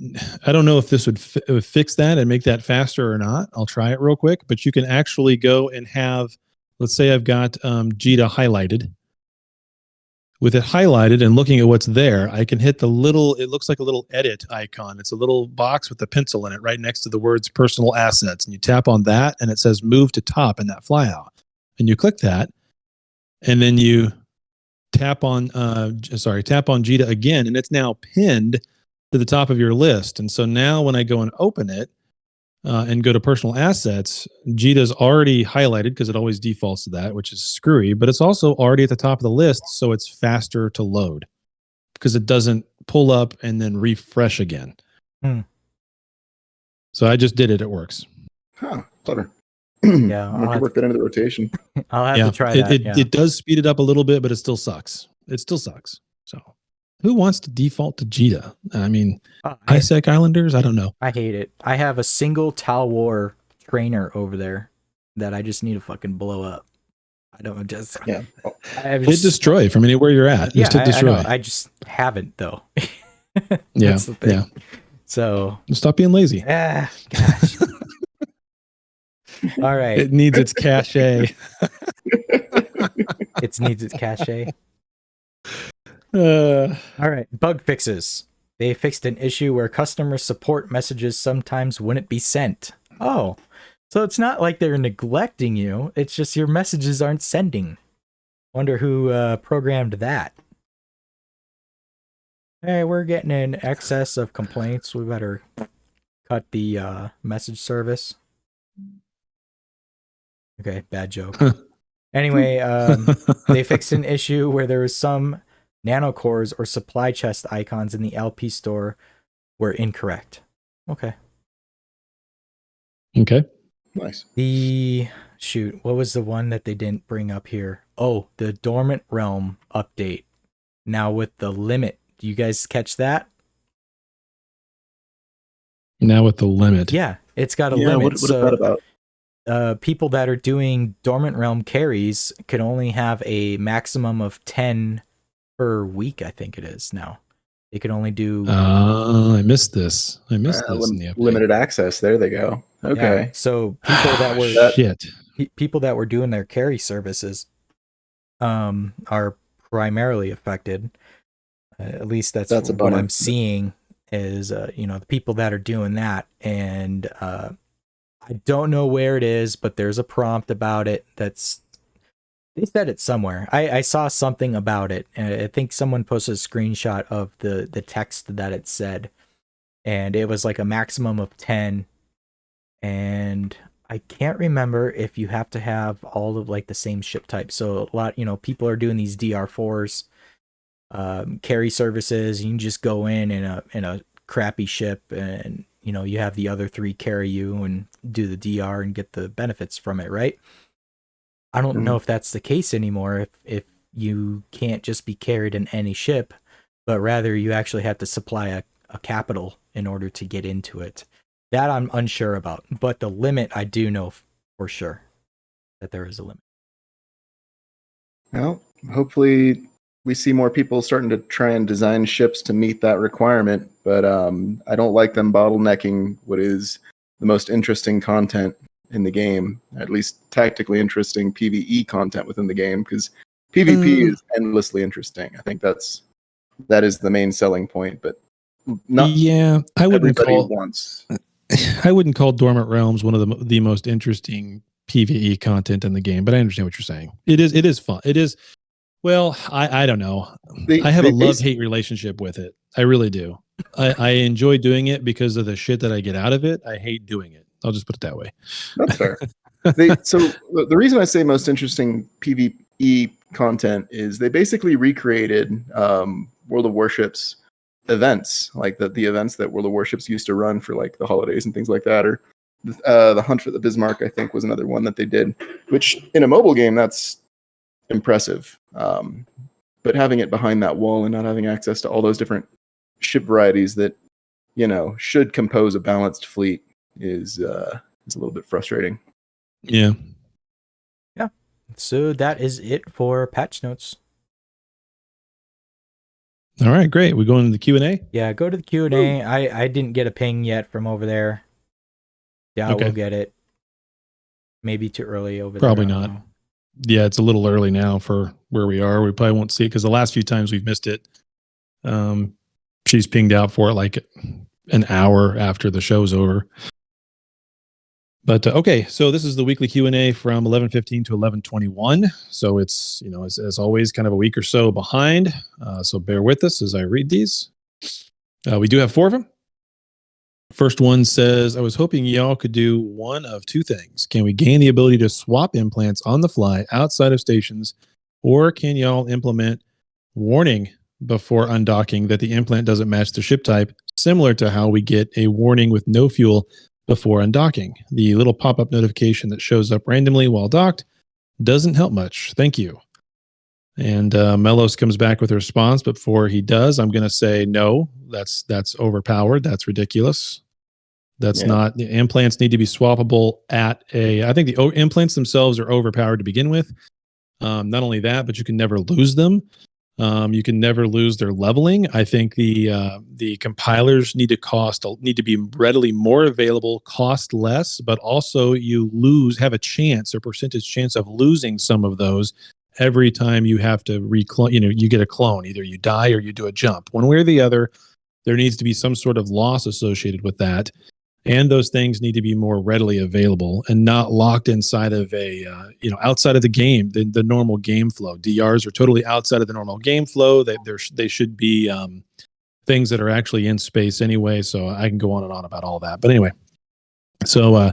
I don't know if this would fix that and make that faster or not. I'll try it real quick, but you can actually go and have, let's say I've got Jita highlighted. With it highlighted and looking at what's there, I can hit the little, it looks like a little edit icon. It's a little box with a pencil in it right next to the words personal assets. And you tap on that and it says move to top in that flyout. And you click that and then you tap on Jita again, and it's now pinned to the top of your list. And so now when I go and open it and go to personal assets, Jita's already highlighted because it always defaults to that, which is screwy, but it's also already at the top of the list, so it's faster to load because it doesn't pull up and then refresh again. So I just did it. It works. Huh, clever. Yeah, I'll work that into the rotation. I'll have to try that. It does speed it up a little bit, but it still sucks. So who wants to default to Jita? I mean, ISEC Islanders? I don't know. I hate it. I have a single Tal War trainer over there that I just need to fucking blow up. I don't just... Yeah. Hit destroy from anywhere you're at. Yeah, just hit destroy. I just haven't, though. Yeah. That's the thing. Yeah. So... Stop being lazy. Gosh. All right. It needs its cachet. It needs its cachet. All right. Bug fixes. They fixed an issue where customer support messages sometimes wouldn't be sent. Oh, so it's not like they're neglecting you. It's just your messages aren't sending. Wonder who programmed that. Hey, we're getting in excess of complaints. We better cut the message service. Okay, bad joke. Anyway, they fixed an issue where there was some nanocores or supply chest icons in the LP store were incorrect. Okay. Nice. What was the one that they didn't bring up here? Oh, the Dormant Realm update. Now with the limit. Do you guys catch that? Now with the limit. Yeah, it's got a limit. What is that about? People that are doing Dormant Realm carries can only have a maximum of 10 per week, I think it is now. They can only do... I missed this. In the update. Limited access. There they go. Okay. Yeah, so people that were... People that were doing their carry services are primarily affected. At least that's what I'm seeing is, the people that are doing that. And I don't know where it is, but there's a prompt about it. They said it somewhere. I saw something about it. I think someone posted a screenshot of the text that it said. And it was like a maximum of 10. And I can't remember if you have to have all of like the same ship type. So a lot, people are doing these DR4s, carry services. You can just go in a crappy ship and you have the other 3 carry you and do the DR and get the benefits from it, right? I don't know if that's the case anymore. If you can't just be carried in any ship, but rather you actually have to supply a capital in order to get into it. That I'm unsure about. But the limit, I do know for sure that there is a limit. Well, hopefully we see more people starting to try and design ships to meet that requirement, but I don't like them bottlenecking what is the most interesting content in the game, at least tactically interesting PvE content within the game, because PvP is endlessly interesting. I think that is the main selling point, but not I wouldn't call Dormant Realms one of the most interesting PvE content in the game, but I understand what you're saying. It is fun. It is. Well, I don't know. I have a love-hate relationship with it. I really do. I enjoy doing it because of the shit that I get out of it. I hate doing it. I'll just put it that way. That's fair. So the reason I say most interesting PvE content is they basically recreated World of Warship's events, like the events that World of Warships used to run for like the holidays and things like that, or the Hunt for the Bismarck, I think, was another one that they did, which in a mobile game, that's impressive. But having it behind that wall and not having access to all those different ship varieties that, you know, should compose a balanced fleet is a little bit frustrating. Yeah. Yeah. So that is it for patch notes. All right, great. We going to the Q&A? Yeah, go to the Q&A. I didn't get a ping yet from over there. Yeah, Okay. we'll get it. Maybe too early over Probably there. I not. don't know. Yeah, it's a little early now for where we are. We probably won't see it because the last few times we've missed it, she's pinged out for it like an hour after the show's over. But okay, so this is the weekly Q&A from 11:15 to 11:21. So it's, you know, as always, kind of a week or so behind. So bear with us as I read these. We do have 4 of them. First one says, I was hoping y'all could do one of 2 things. Can we gain the ability to swap implants on the fly outside of stations, or can y'all implement warning before undocking that the implant doesn't match the ship type, similar to how we get a warning with no fuel before undocking? The little pop-up notification that shows up randomly while docked doesn't help much. Thank you. And Melos comes back with a response, but before he does, I'm going to say no. That's overpowered. That's ridiculous. That's not. The implants need to be swappable at a. I think the implants themselves are overpowered to begin with. Not only that, but you can never lose them. You can never lose their leveling. I think the compilers need to be readily more available, cost less, but also you have a chance or percentage chance of losing some of those every time you have to reclone. You know, you get a clone. Either you die or you do a jump. One way or the other, there needs to be some sort of loss associated with that. And those things need to be more readily available and not locked inside of outside of the game, the normal game flow. DRs are totally outside of the normal game flow. They should be things that are actually in space anyway. So I can go on and on about all that. But anyway, so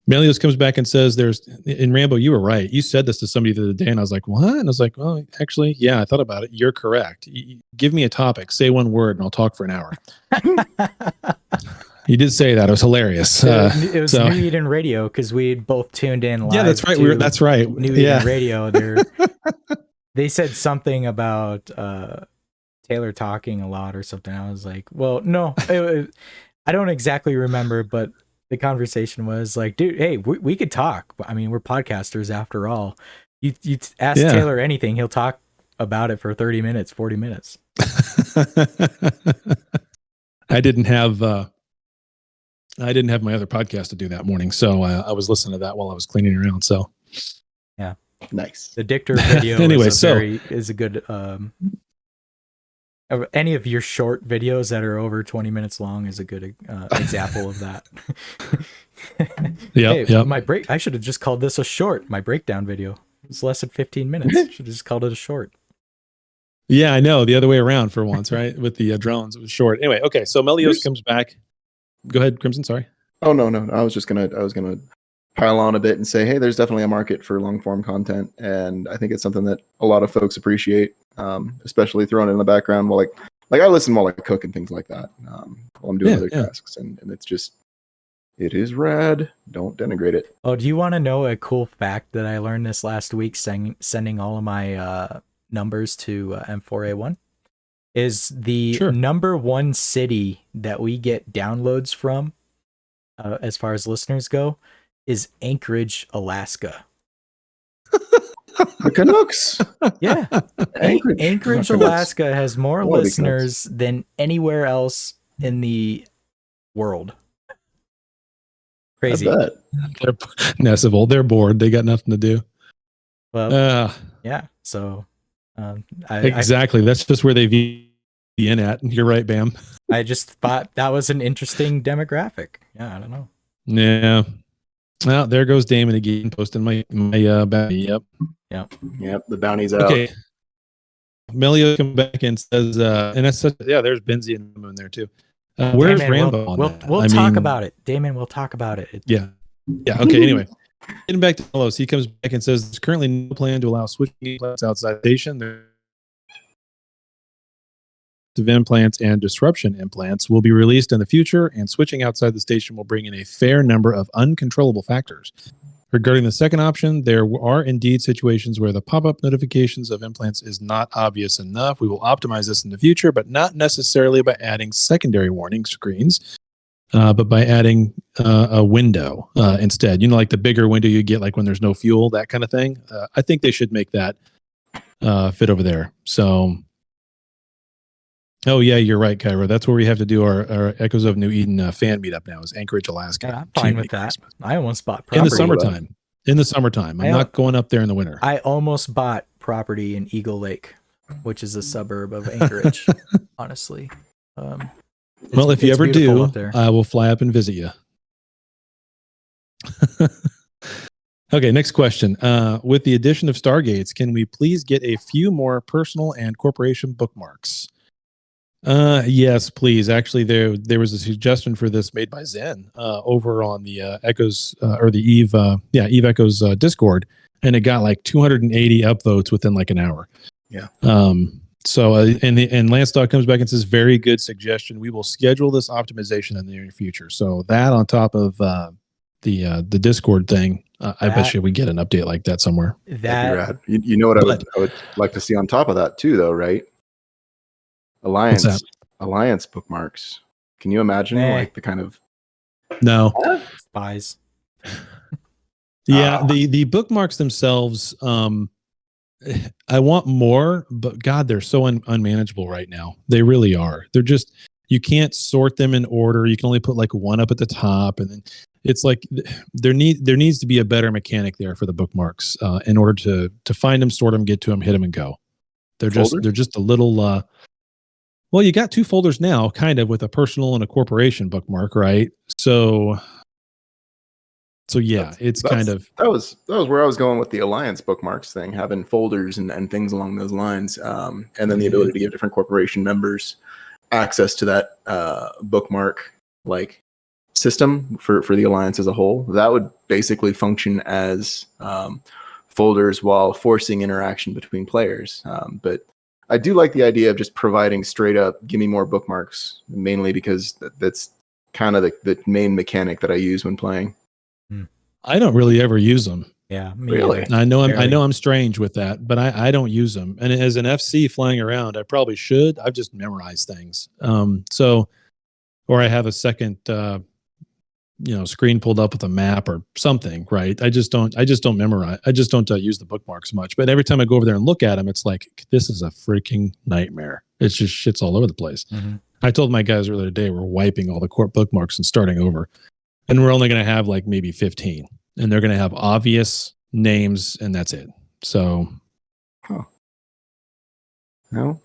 Meliodas comes back and says, in Rambo, you were right. You said this to somebody the other day, and I was like, what? And I was like, well, actually, yeah, I thought about it. You're correct. Give me a topic. Say one word, and I'll talk for an hour. You did say that. It was hilarious. It was New Eden Radio because we both tuned in live. Yeah, that's right. That's right. New Eden Radio. They said something about Taylor talking a lot or something. I was like, well, no, I don't exactly remember, but the conversation was like, dude, hey, we could talk. I mean, we're podcasters after all. You ask Taylor anything, he'll talk about it for 30 minutes, 40 minutes. I didn't have my other podcast to do that morning, so I was listening to that while I was cleaning around. So, yeah, nice. The Dictor video anyway, is a good. Any of your short videos that are over 20 minutes long is a good example of that. Yeah. I should have just called this a short. My breakdown video. It's less than 15 minutes. Should have just called it a short. Yeah, I know. The other way around for once, right? With the drones, it was short. Anyway, okay. So Meliodas comes back. Go ahead, Krymson. Sorry. Oh no. I was gonna pile on a bit and say, hey, there's definitely a market for long form content, and I think it's something that a lot of folks appreciate, especially throwing it in the background while like I listen while I cook and things like that, while I'm doing other tasks, and it's just, it is rad. Don't denigrate it. Oh, do you want to know a cool fact that I learned this last week? Sending all of my numbers to M4A1. Is the number one city that we get downloads from, as far as listeners go, is Anchorage, Alaska. The Canucks. Yeah. Anchorage, Alaska has more listeners than anywhere else in the world. Crazy. I bet. They're bored. They got nothing to do. Well, yeah. So exactly. That's just where they VN at. You're right, Bam. I just thought that was an interesting demographic. Yeah, I don't know. Yeah. Well, there goes Damon again, posting my bounty. Yep. The bounty's out. Okay. Melio comes back and says, and that's there's Benzie and Moon there too. Where's Damon, Rambo? We'll talk about it. Damon, we'll talk about it. Yeah. Okay. Anyway, Getting back to Meliodas, he comes back and says there's currently no plan to allow switching implants outside the station. The implants and disruption implants will be released in the future, and switching outside the station will bring in a fair number of uncontrollable factors. Regarding the second option, there are indeed situations where the pop-up notifications of implants is not obvious enough. We will optimize this in the future, but not necessarily by adding secondary warning screens, but by adding a window instead. You know, like the bigger window you get, like when there's no fuel, that kind of thing. I think they should make that fit over there. So, oh yeah, you're right, Kyra. That's where we have to do our Echoes of New Eden fan meetup now. Is Anchorage, Alaska. Yeah, I'm fine with that. Christmas. I almost bought In property. the summertime. In the summertime. I'm not going up there in the winter. I almost bought property in Eagle Lake, which is a suburb of Anchorage. Honestly, well, if you ever do, I will fly up and visit you. Okay, next question. With the addition of Stargates, can we please get a few more personal and corporation bookmarks? Yes, please. Actually, there was a suggestion for this made by Zen over on the Echoes or the Eve Echoes Discord, and it got like 280 upvotes within like an hour. Yeah. So and Lance Dog comes back and says, very good suggestion. We will schedule this optimization in the near future. So that on top of the Discord thing, I bet you we get an update like that somewhere. That'd be rad. You know what I would like to see on top of that too, though, right? Alliance bookmarks. Can you imagine like the kind of spies? Yeah, the bookmarks themselves. I want more, but God, they're so unmanageable right now. They really are. They're just, you can't sort them in order. You can only put like one up at the top, and then it's like there needs to be a better mechanic there for the bookmarks in order to find them, sort them, get to them, hit them, and go. They're just a little. Well, you got two folders now, kind of, with a personal and a corporation bookmark, right? So yeah, that was where I was going with the Alliance bookmarks thing, having folders and things along those lines, and then the ability to give different corporation members access to that bookmark like system for the Alliance as a whole. That would basically function as folders while forcing interaction between players. But I do like the idea of just providing straight up, give me more bookmarks, mainly because that's kind of the main mechanic that I use when playing. I don't really ever use them. Yeah, really. I know I'm strange with that, but I don't use them. And as an FC flying around, I probably should. I've just memorized things. Or I have a second, screen pulled up with a map or something, right? I just don't memorize. I just don't use the bookmarks much. But every time I go over there and look at them, it's like, this is a freaking nightmare. It's just shit's all over the place. Mm-hmm. I told my guys earlier today, we're wiping all the core bookmarks and starting over. And we're only going to have like maybe 15. And they're going to have obvious names, and that's it. So, no,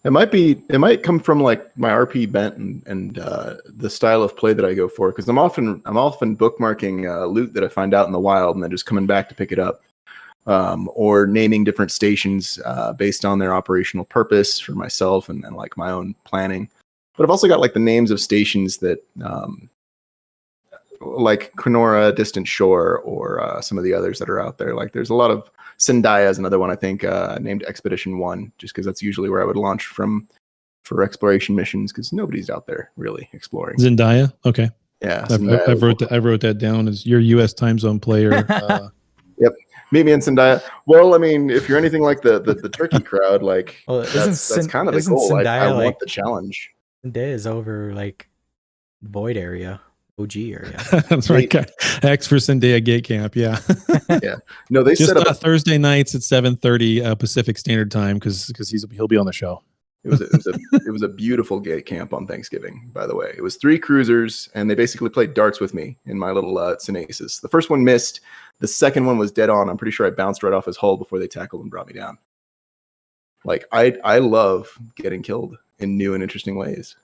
it might come from like my RP bent and the style of play that I go for, because I'm often bookmarking loot that I find out in the wild and then just coming back to pick it up, or naming different stations based on their operational purpose for myself and like my own planning. But I've also got like the names of stations that. Like Kenora, Distant Shore, or some of the others that are out there. Like there's a lot of Zendaya is another one I think named Expedition 1, just because that's usually where I would launch from for exploration missions, because nobody's out there really exploring. Zendaya, okay, yeah, I wrote that down as your U.S. time zone player. Yep, meet me in Zendaya. Well, I mean, if you're anything like the Turkey crowd, like that's kind of the goal. I want the challenge. Zendaya is over like Void area. OG area. That's right. X for Zendaya Gate Camp. Yeah. Yeah. No, they just set up Thursday nights at 7:30 Pacific Standard Time because he'll be on the show. It was a beautiful gate camp on Thanksgiving, by the way. It was 3 cruisers, and they basically played darts with me in my little Synesis. The first one missed. The second one was dead on. I'm pretty sure I bounced right off his hull before they tackled and brought me down. Like I love getting killed in new and interesting ways.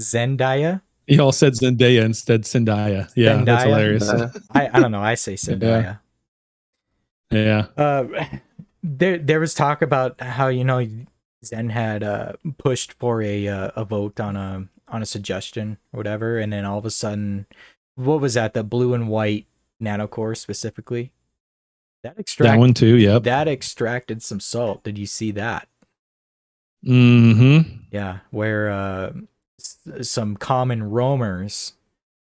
Zendaya? He all said Zendaya instead Zendaya. Yeah, Zendaya? That's hilarious. I don't know. I say Zendaya. Yeah. There was talk about how Zen had pushed for a vote on a suggestion or whatever, and then all of a sudden what was that? The blue and white nanocore specifically. That one too. Yep. That extracted some salt. Did you see that? Mm-hmm. Yeah, where some common roamers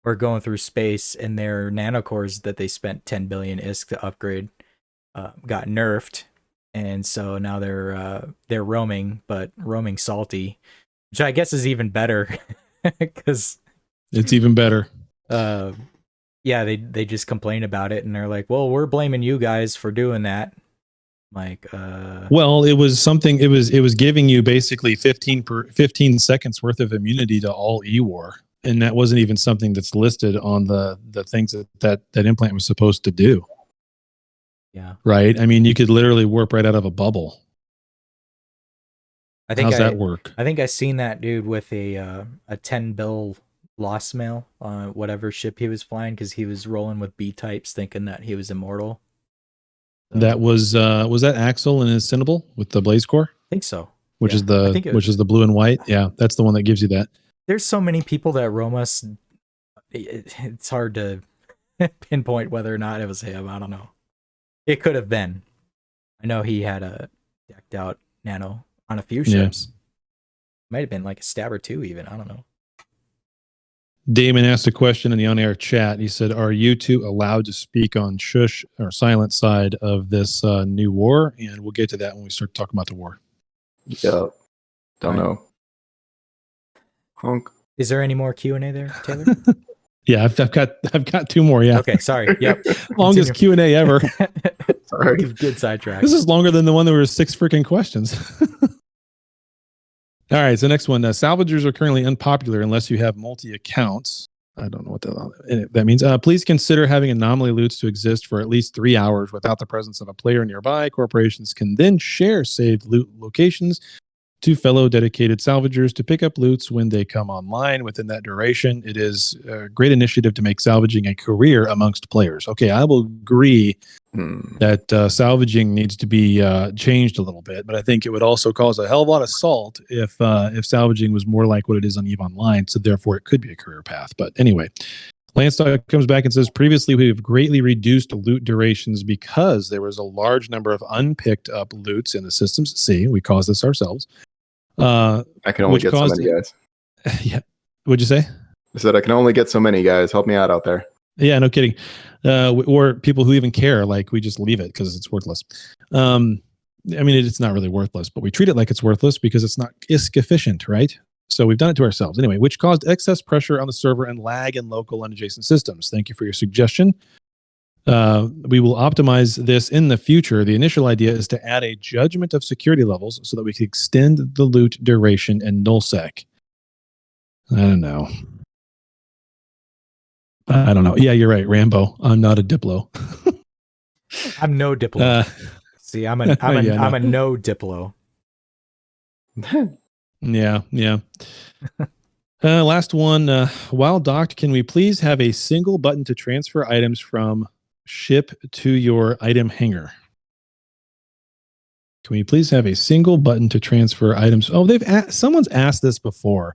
were going through space, and their nanocores that they spent 10 billion ISK to upgrade got nerfed, and so now they're roaming, but roaming salty, which I guess is even better because it's even better. Yeah, they just complain about it, and they're like, well, we're blaming you guys for doing that. Like, well, it was something. It was giving you basically 15 seconds worth of immunity to all E-War, and that wasn't even something that's listed on the things that implant was supposed to do. Yeah. Right. I mean, you could literally warp right out of a bubble. How's that work? I think I seen that dude with a 10 bill lost mail on whatever ship he was flying, because he was rolling with B types, thinking that he was immortal. That was that Axel and his Cinnable with the Blaze Core? I think so. Which is the blue and white. Yeah, that's the one that gives you that. There's so many people that roam us. It's hard to pinpoint whether or not it was him. I don't know. It could have been. I know he had a decked out nano on a few ships. Yeah. Might have been like a stab or two even. I don't know. Damon asked a question in the on-air chat. He said, are you two allowed to speak on shush or silent side of this new war? And we'll get to that when we start talking about the war. Yeah. Don't know. Honk. Is there any more Q&A there, Taylor? Yeah, I've got two more. Yeah. Okay, sorry. Yep. Longest Q&A ever. Sorry. Good sidetrack. This is longer than the one that were 6 freaking questions. All right, so next one. Salvagers are currently unpopular unless you have multi-accounts. I don't know what that means. Please consider having anomaly loots to exist for at least 3 hours without the presence of a player nearby. Corporations can then share saved loot locations to fellow dedicated salvagers to pick up loots when they come online. Within that duration, it is a great initiative to make salvaging a career amongst players. Okay, I will agree that salvaging needs to be changed a little bit, but I think it would also cause a hell of a lot of salt if salvaging was more like what it is on EVE Online, so therefore it could be a career path. But anyway, Lanstock comes back and says, previously we have greatly reduced loot durations because there was a large number of unpicked up loots in the systems. See, we caused this ourselves. I can only get so many guys. Yeah. What'd you say? I said I can only get so many guys. Help me out there. Yeah, no kidding. Or people who even care, like we just leave it because it's worthless. I mean, it's not really worthless, but we treat it like it's worthless because it's not ISK efficient, right? So we've done it to ourselves. Anyway, which caused excess pressure on the server and lag in local and adjacent systems. Thank you for your suggestion. We will optimize this in the future. The initial idea is to add a judgment of security levels so that we can extend the loot duration and nullsec. I don't know. Yeah, you're right, Rambo. I'm not a Diplo. I'm no Diplo. See, I'm a no Diplo. Yeah. Last one. While docked, can we please have a single button to transfer items from ship to your item hangar? Can we please have a single button to transfer items? Oh, someone's asked this before.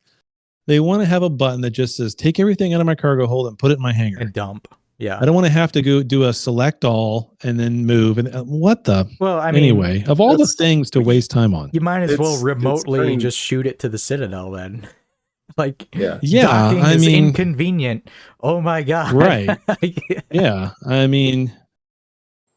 They want to have a button that just says, take everything out of my cargo hold and put it in my hangar. And dump. Yeah. I don't want to have to go do a select all and then move. And what the? Well, I mean, anyway, of all the things to waste time on. You might as well remotely just shoot it to the Citadel then. Like, yeah, docking is inconvenient. Oh my God. Right. Yeah. I mean,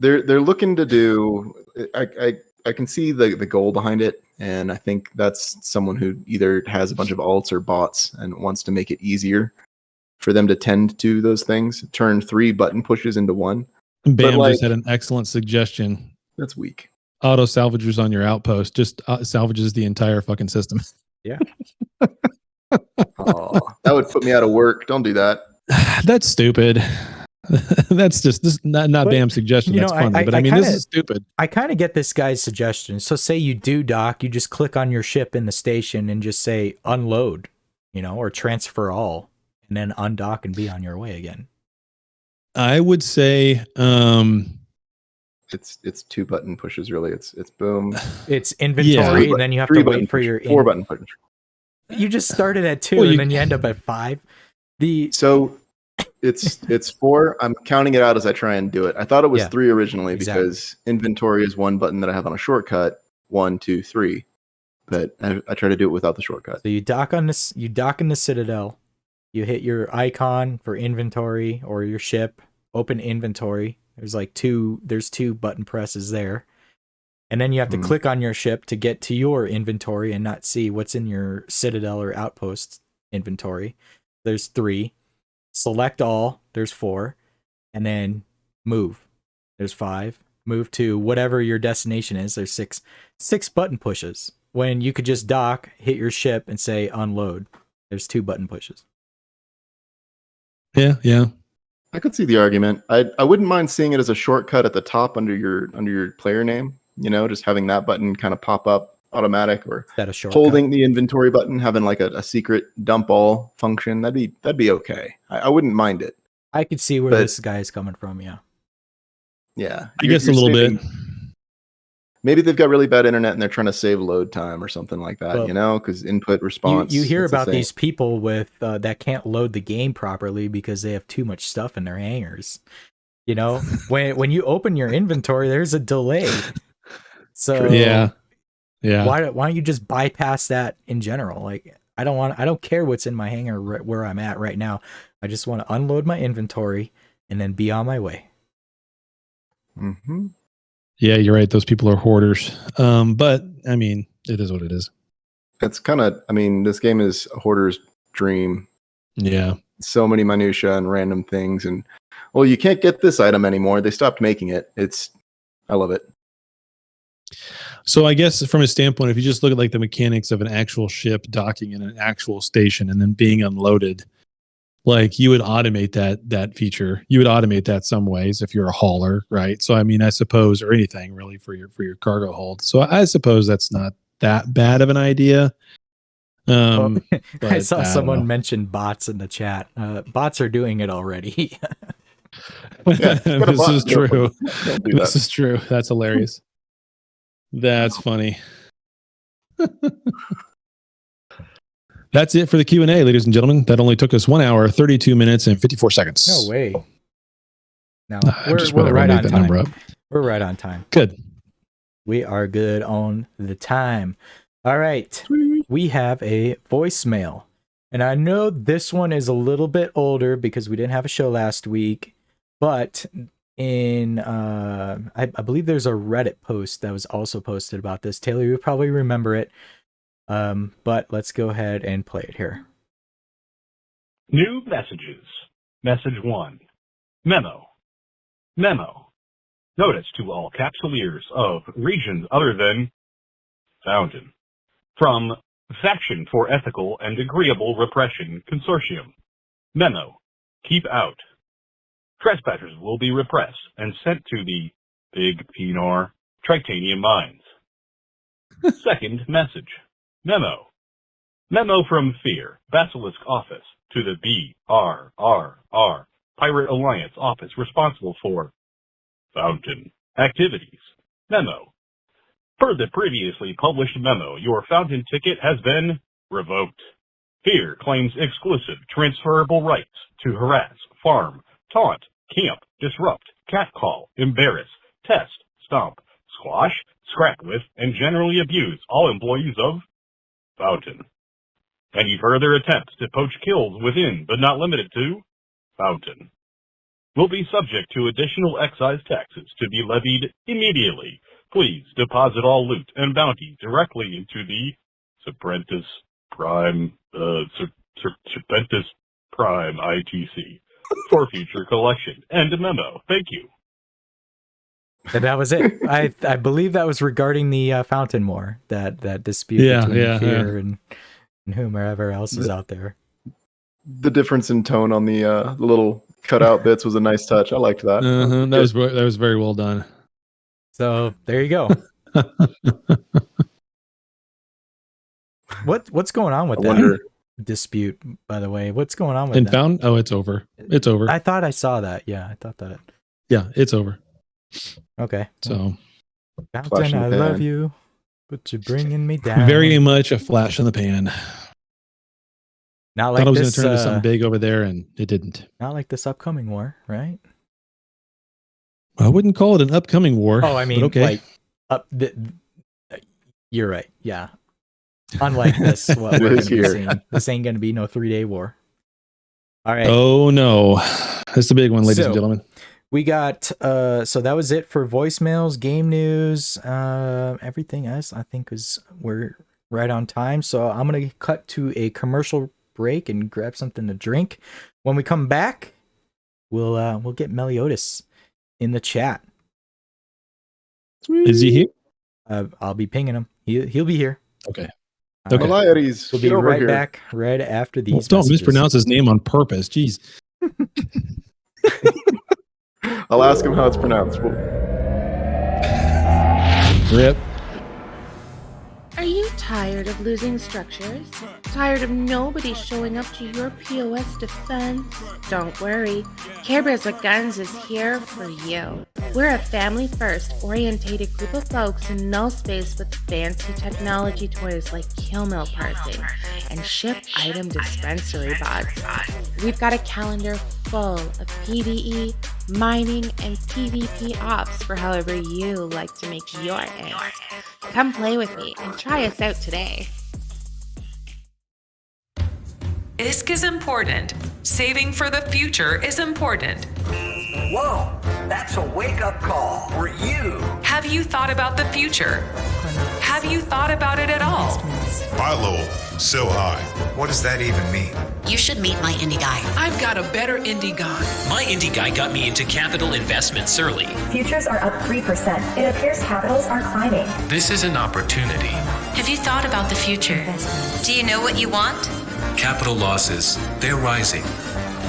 they're looking to do, I can see the goal behind it. And I think that's someone who either has a bunch of alts or bots and wants to make it easier for them to tend to those things. Turn 3 button pushes into 1. Bam just had an excellent suggestion. That's weak. Auto salvagers on your outpost just salvages the entire fucking system. Yeah. Oh, that would put me out of work. Don't do that. That's stupid. That's just this not Bam's suggestion. That's funny, but I mean, this is stupid. I kind of get this guy's suggestion. So say you do dock, you just click on your ship in the station and just say unload, or transfer all, and then undock and be on your way again. I would say it's 2 button pushes really. It's boom. It's inventory, and then you have to wait for your 4 button push. You just started at 2 and then you end up at 5. So It's 4. I'm counting it out as I try and do it. I thought it was Yeah, 3 originally exactly. because inventory is one button that I have on a shortcut. 1, 2, 3. But I try to do it without the shortcut. So you dock on this. You dock in the Citadel. You hit your icon for inventory or your ship. Open inventory. There's like 2. There's 2 button presses there, and then you have to click on your ship to get to your inventory and not see what's in your Citadel or Outpost inventory. There's 3. Select all. There's 4, and then move. There's 5. Move to whatever your destination is. There's 6. 6 button pushes. When you could just dock, hit your ship, and say unload. There's 2 button pushes. Yeah. I could see the argument. I wouldn't mind seeing it as a shortcut at the top under your player name. Just having that button kind of pop up automatic, or Is that a shortcut? holding the inventory button, having like a secret dump all function. That'd be okay. I wouldn't mind it. I could see where this guy is coming from. Yeah. Yeah, I guess a little bit. Maybe they've got really bad internet and they're trying to save load time or something like that. Well, because input response. You hear it's a about thing. these people with that can't load the game properly because they have too much stuff in their hangars. When you open your inventory, there's a delay. So yeah. Why don't you just bypass that in general? Like I don't care what's in my hangar where I'm at right now. I just want to unload my inventory and then be on my way. Mm-hmm. Yeah, you're right. Those people are hoarders. But I mean, it is what it is. It's kind of. This game is a hoarder's dream. Yeah. So many minutia and random things, and you can't get this item anymore. They stopped making it. I love it. So I guess from a standpoint, if you just look at like the mechanics of an actual ship docking in an actual station and then being unloaded, like you would automate that feature. You would automate that some ways if you're a hauler, right? So I suppose, or anything really for your cargo hold. So I suppose that's not that bad of an idea. I saw someone mention bots in the chat. Bots are doing it already. This is true. This is true. That's hilarious. That's funny. That's it for the Q&A, ladies and gentlemen. That only took us 1 hour, 32 minutes, and 54 seconds. No way. No, we're right on time. We're right on time. Good. We are good on the time. All right. We have a voicemail. And I know this one is a little bit older because we didn't have a show last week. But I believe there's a Reddit post that was also posted about this. Taylor, you probably remember it. But let's go ahead and play it here. New messages. Message 1. Memo. Notice to all capsuleers of regions other than Fountain. From Faction for Ethical and Agreeable Repression Consortium. Memo. Keep out. Trespassers will be repressed and sent to the Big Pinar Tritanium Mines. Second message. Memo from Fear, Basilisk Office, to the BRRR, Pirate Alliance Office responsible for Fountain activities. Memo. Per the previously published memo, your Fountain ticket has been revoked. Fear claims exclusive transferable rights to harass, farm, taunt, camp, disrupt, catcall, embarrass, test, stomp, squash, scrap with, and generally abuse all employees of Fountain. Any further attempts to poach kills within, but not limited to, Fountain, will be subject to additional excise taxes to be levied immediately. Please deposit all loot and bounty directly into the Serpentis Prime, Serpentis Prime ITC for future collection. End memo. Thank you. And that was it. I believe that was regarding the Fountain War, that dispute between Fear and whomever else is out there. The difference in tone on the little cutout bits was a nice touch. I liked that. That was very well done. So there you go. What's going on with that dispute, by the way? What's going on with that? Oh, it's over. It's over. I thought I saw that. Yeah, I thought that. Yeah, it's over. Okay. So, Fountain, I love you, but you're bringing me down. Very much a flash in the pan. Not Thought like it was going this. to turn into something big over there, and it didn't. Not like this upcoming war, right? I wouldn't call it an upcoming war. Oh, I mean, but okay. like you're right. Yeah. Unlike this, what It we're is going to be here. seeing. This ain't going to be no 3-day war. All right. Oh no, that's the big one, ladies and gentlemen. We got so that was it for voicemails, game news, everything else I think we're right on time. So I'm gonna cut to a commercial break and grab something to drink. When we come back, we'll get Meliodas in the chat. Is he here? I'll be pinging him. He'll be here. Okay. All Okay. right. Meliodas, We'll get be over right here. back right after these. Don't messages. mispronounce his name on purpose. Jeez. I'll ask him how it's pronounced. Rip. Are you tired of losing structures? Tired of nobody showing up to your POS defense? Don't worry, Care Bears with Guns is here for you. We're a family-first orientated group of folks in null space with fancy technology toys like kill mill parsing and ship item dispensary bots. We've got a calendar full of PvE, mining, and PvP ops for however you like to make your eggs. Come play with me and try us out today. ISK is important. Saving for the future is important. Whoa, that's a wake-up call for you. Have you thought about the future? Have you thought about it at all? Buy low, sell high. What does that even mean? You should meet my indie guy. I've got a better indie guy. My indie guy got me into capital investments early. Futures are up 3%. It appears capitals are climbing. This is an opportunity. Have you thought about the future? Do you know what you want? Capital losses, they're rising.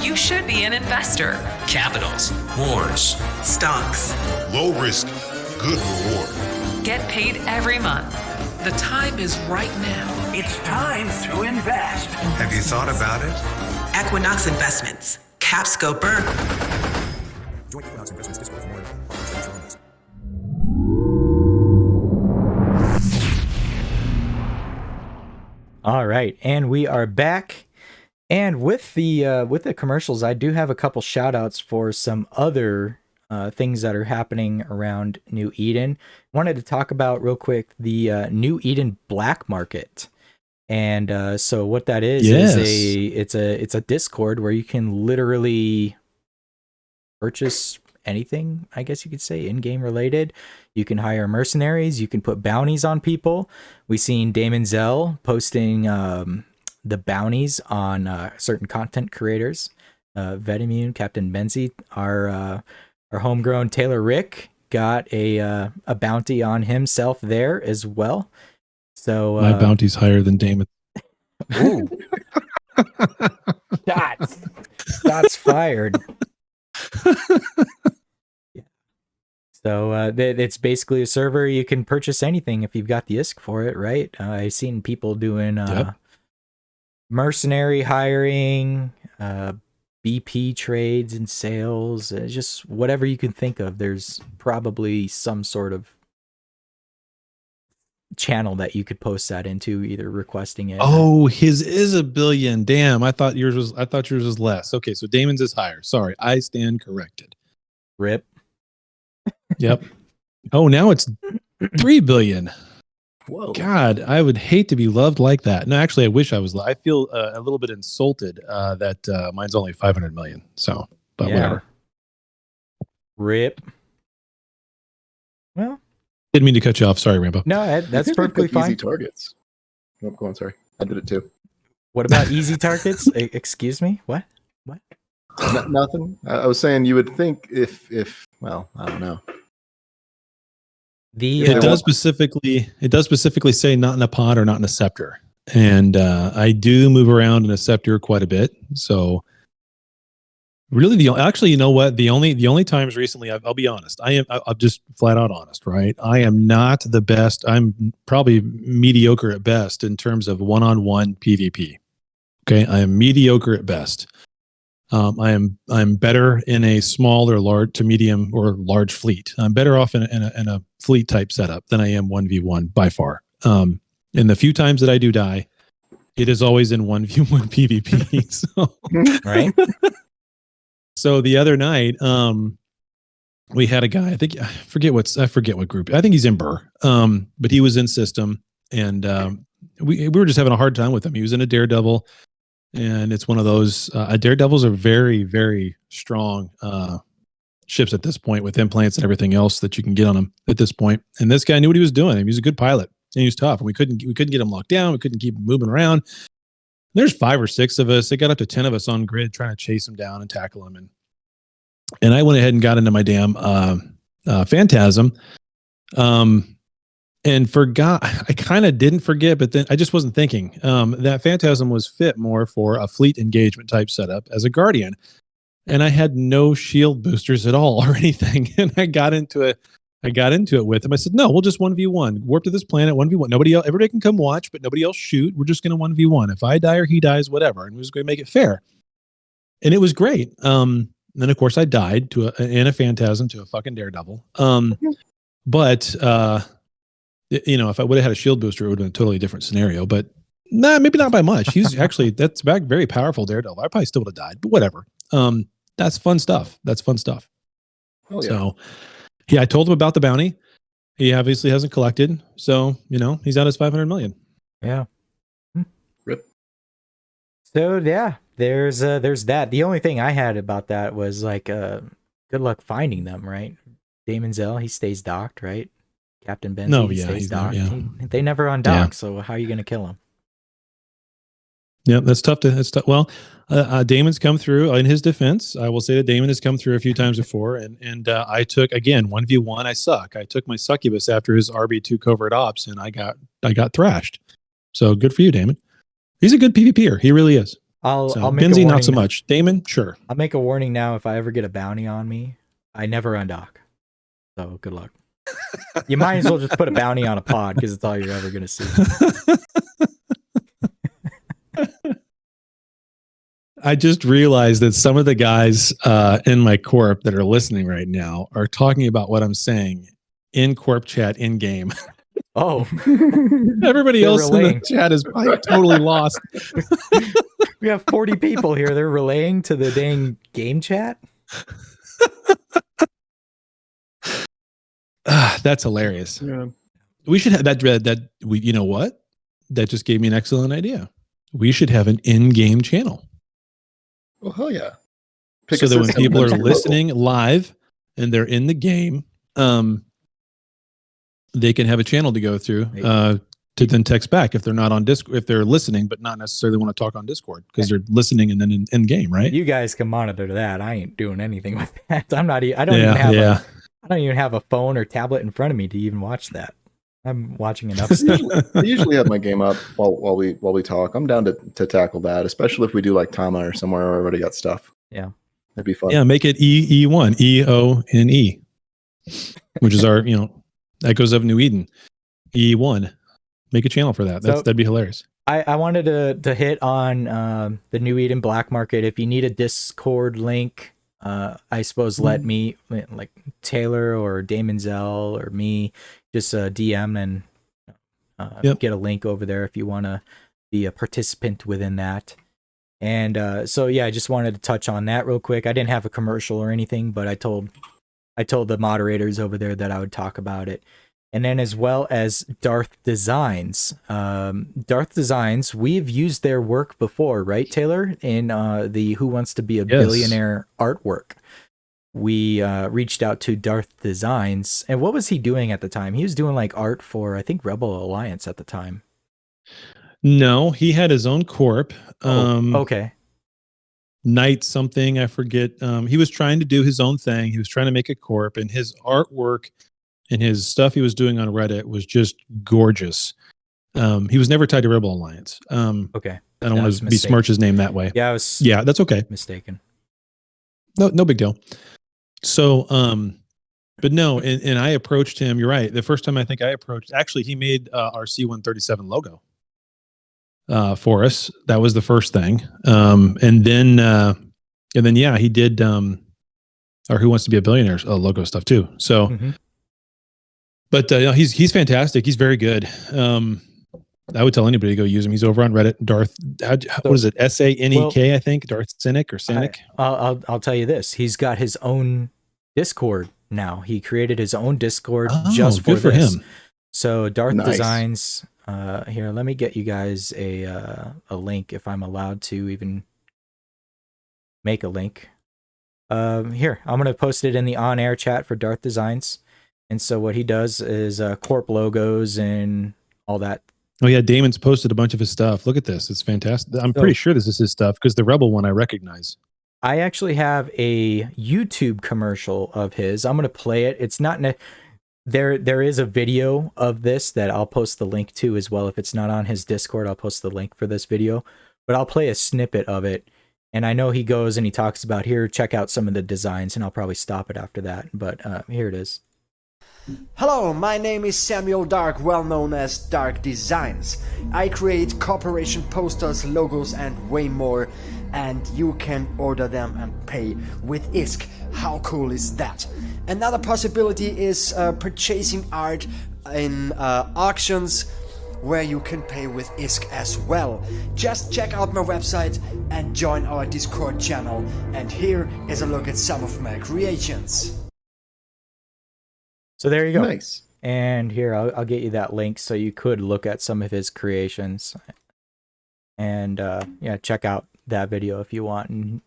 You should be an investor. Capitals, wars, stocks. Low risk, good reward. Get paid every month. The time is right now. It's time to invest. Have you thought about it? Equinox Investments. Capscoper. Join Equinox Investments Discord for more information. All right, and we are back. And with the commercials, I do have a couple shout outs for some other things that are happening around New Eden. Wanted to talk about real quick the New Eden black market. And so what that is it's a Discord where you can literally purchase anything, I guess you could say, in-game related. You can hire mercenaries, you can put bounties on people. We've seen Damon Zell posting the bounties on certain content creators. Vetemune, Captain Benzie, our homegrown Taylor Rick got a bounty on himself there as well. So my bounty's higher than Damon. Ooh. Shots fired. Yeah. So it's basically a server you can purchase anything if you've got the ISK for it, right? I've seen people doing mercenary hiring, BP trades and sales, just whatever you can think of. There's probably some sort of channel that you could post that into, either requesting it. Oh, his is 1 billion. Damn, I thought yours was less. Okay, so Damon's is higher. Sorry, I stand corrected. Rip. Yep. Oh, now it's 3 billion. Whoa. God, I would hate to be loved like that. No, actually, I wish I was. I feel a little bit insulted that mine's only 500 million. So, but whatever. Rip. Well, didn't mean to cut you off. Sorry, Rambo. No, that's perfectly fine. Easy targets. Oh, go on. Sorry, I did it too. What about easy targets? Excuse me. What? Nothing. I was saying you would think if well, I don't know. It does specifically say not in a pod or not in a scepter, and I do move around in a scepter quite a bit. So really, you know what? The only times recently, I'll be honest. I'm just flat out honest, right? I am not the best. I'm probably mediocre at best in terms of one-on-one PvP. Okay, I am mediocre at best. I'm better in a small or large to medium or large fleet. I'm better off in a fleet type setup than I am 1v1 by far. In the few times that I do die, it is always in 1v1 PvP. So, right. So the other night, we had a guy. I forget what group. I think he's in Burr. But he was in system, and we were just having a hard time with him. He was in a Daredevil, and it's one of those. Daredevils are very, very strong ships at this point, with implants and everything else that you can get on them at this point. And this guy knew what he was doing. He was a good pilot, and he was tough. And we couldn't get him locked down. We couldn't keep him moving around. There's 5 or 6 of us. It got up to 10 of us on grid trying to chase him down and tackle him. And I went ahead and got into my damn Phantasm, and forgot. I kind of didn't forget, but then I just wasn't thinking. That Phantasm was fit more for a fleet engagement type setup as a Guardian, and I had no shield boosters at all or anything. And I got into it with him. I said, "No, we'll just 1v1. Warp to this planet, 1v1. Nobody else. Everybody can come watch, but nobody else shoot. We're just going to 1v1. If I die or he dies, whatever. And we're just going to make it fair." And it was great. Then of course I died in a Phantasm to a fucking Daredevil. But if I would have had a shield booster, it would have been a totally different scenario. But maybe not by much. He's actually very powerful Daredevil. I probably still would have died, but whatever. That's fun stuff. Oh, yeah. So I told him about the bounty. He obviously hasn't collected, so he's out his 500 million. Yeah. Rip. So yeah. There's that. The only thing I had about that was like, good luck finding them, right? Damon Zell, he stays docked, right? Captain Benzie, stays docked. They never undock, Yeah. so how are you going to kill him? Yeah, that's tough. Well, Damon's come through. In his defense, I will say that Damon has come through a few times before, and I took, again, 1v1. I suck. I took my succubus after his RB2 covert ops, and I got thrashed. So good for you, Damon. He's a good PvPer. He really is. I'll make Benzie, a not so warning much. Damon, sure. I'll make a warning now. If I ever get a bounty on me, I never undock. So good luck. You might as well just put a bounty on a pod, because it's all you're ever going to see. I just realized that some of the guys in my corp that are listening right now are talking about what I'm saying in corp chat in game. Oh, everybody else in the chat is probably totally lost. We have 40 people here. They're relaying to the dang game chat. That's hilarious. Yeah. We should have that. You know what? That just gave me an excellent idea. We should have an in-game channel. Well, hell yeah. So that when people are listening live and they're in the game, they can have a channel to go through to then text back if they're not on Discord, if they're listening but not necessarily want to talk on Discord because they're listening and then in game, right? You guys can monitor that. I ain't doing anything with that. I don't even have a phone or tablet in front of me to even watch that. I'm watching enough stuff. I usually have my game up while we talk. I'm down to tackle that, especially if we do like Tama or somewhere where I already got stuff. Yeah. That'd be fun. Yeah, make it E1, EONE, which is our, Echoes of New Eden. E1. Make a channel for that. That'd be hilarious. I wanted to hit on the New Eden black market. If you need a Discord link, I suppose let me, like Taylor or Damon Zell or me, just DM and get a link over there if you want to be a participant within that. And so yeah, I just wanted to touch on that real quick. I didn't have a commercial or anything, but I told the moderators over there that I would talk about it. And then as well as Darth Designs. Darth Designs, we've used their work before, right, Taylor? In the Who Wants to Be a Billionaire artwork. We reached out to Darth Designs. And what was he doing at the time? He was doing like art for, I think, Rebel Alliance at the time. No, he had his own corp. Okay. Knight something, I forget. He was trying to do his own thing. He was trying to make a corp, and his artwork and his stuff he was doing on Reddit was just gorgeous. He was never tied to Rebel Alliance. Okay. I don't want to besmirch his name that way. Yeah, that's okay. Mistaken. No big deal. So, but no, and I approached him. You're right. The first time I think I approached, actually, he made our C-137 logo for us. That was the first thing. And then yeah, he did our Who Wants to Be a Billionaire logo stuff too. So, but he's fantastic. He's very good. I would tell anybody to go use him. He's over on Reddit. Darth, what is it? SANEK, I think. Darth Cynic or Cynic. I'll tell you this. He's got his own Discord now. He created his own Discord just for good for this. him. So Darth Nice. Designs. Here, let me get you guys a link if I'm allowed to even make a link. Here, I'm gonna post it in the on-air chat for Darth Designs. And so what he does is corp logos and all that. Oh yeah, Damon's posted a bunch of his stuff. Look at this; it's fantastic. I'm pretty sure this is his stuff because the Rebel one I recognize. I actually have a YouTube commercial of his. I'm gonna play it. It's not there is a video of this that I'll post the link to as well. If it's not on his Discord, I'll post the link for this video. But I'll play a snippet of it. And I know he goes and he talks about here, check out some of the designs, and I'll probably stop it after that. But here it is. Hello, my name is Samuel Dark, well known as Dark Designs. I create corporation posters, logos, and way more, and you can order them and pay with ISK. How cool is that? Another possibility is purchasing art in auctions where you can pay with ISK as well. Just check out my website and join our Discord channel. And here is a look at some of my creations. So there you go. Nice. And here, I'll get you that link so you could look at some of his creations. And yeah, check out that video if you want. And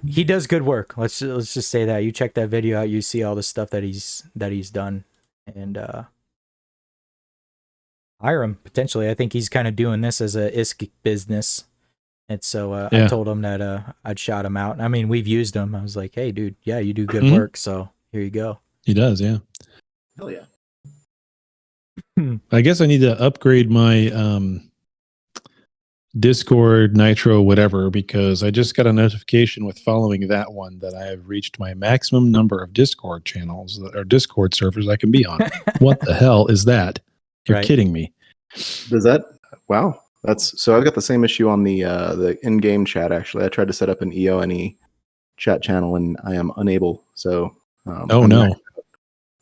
he does good work. Let's just say that. You check that video out, you see all the stuff that he's done. And hire him potentially. I think he's kind of doing this as a ISK business. And so I told him that I'd shout him out. I mean, we've used him. I was like, hey, dude, yeah, you do good work. So here you go. He does, yeah. Hell yeah. I guess I need to upgrade my Discord, Nitro, whatever, because I just got a notification with following that one that I have reached my maximum number of Discord channels or Discord servers I can be on. What the hell is that? You're kidding me. Does that? Wow. That's so. I've got the same issue on the in-game chat. Actually, I tried to set up an EONE chat channel and I am unable. So.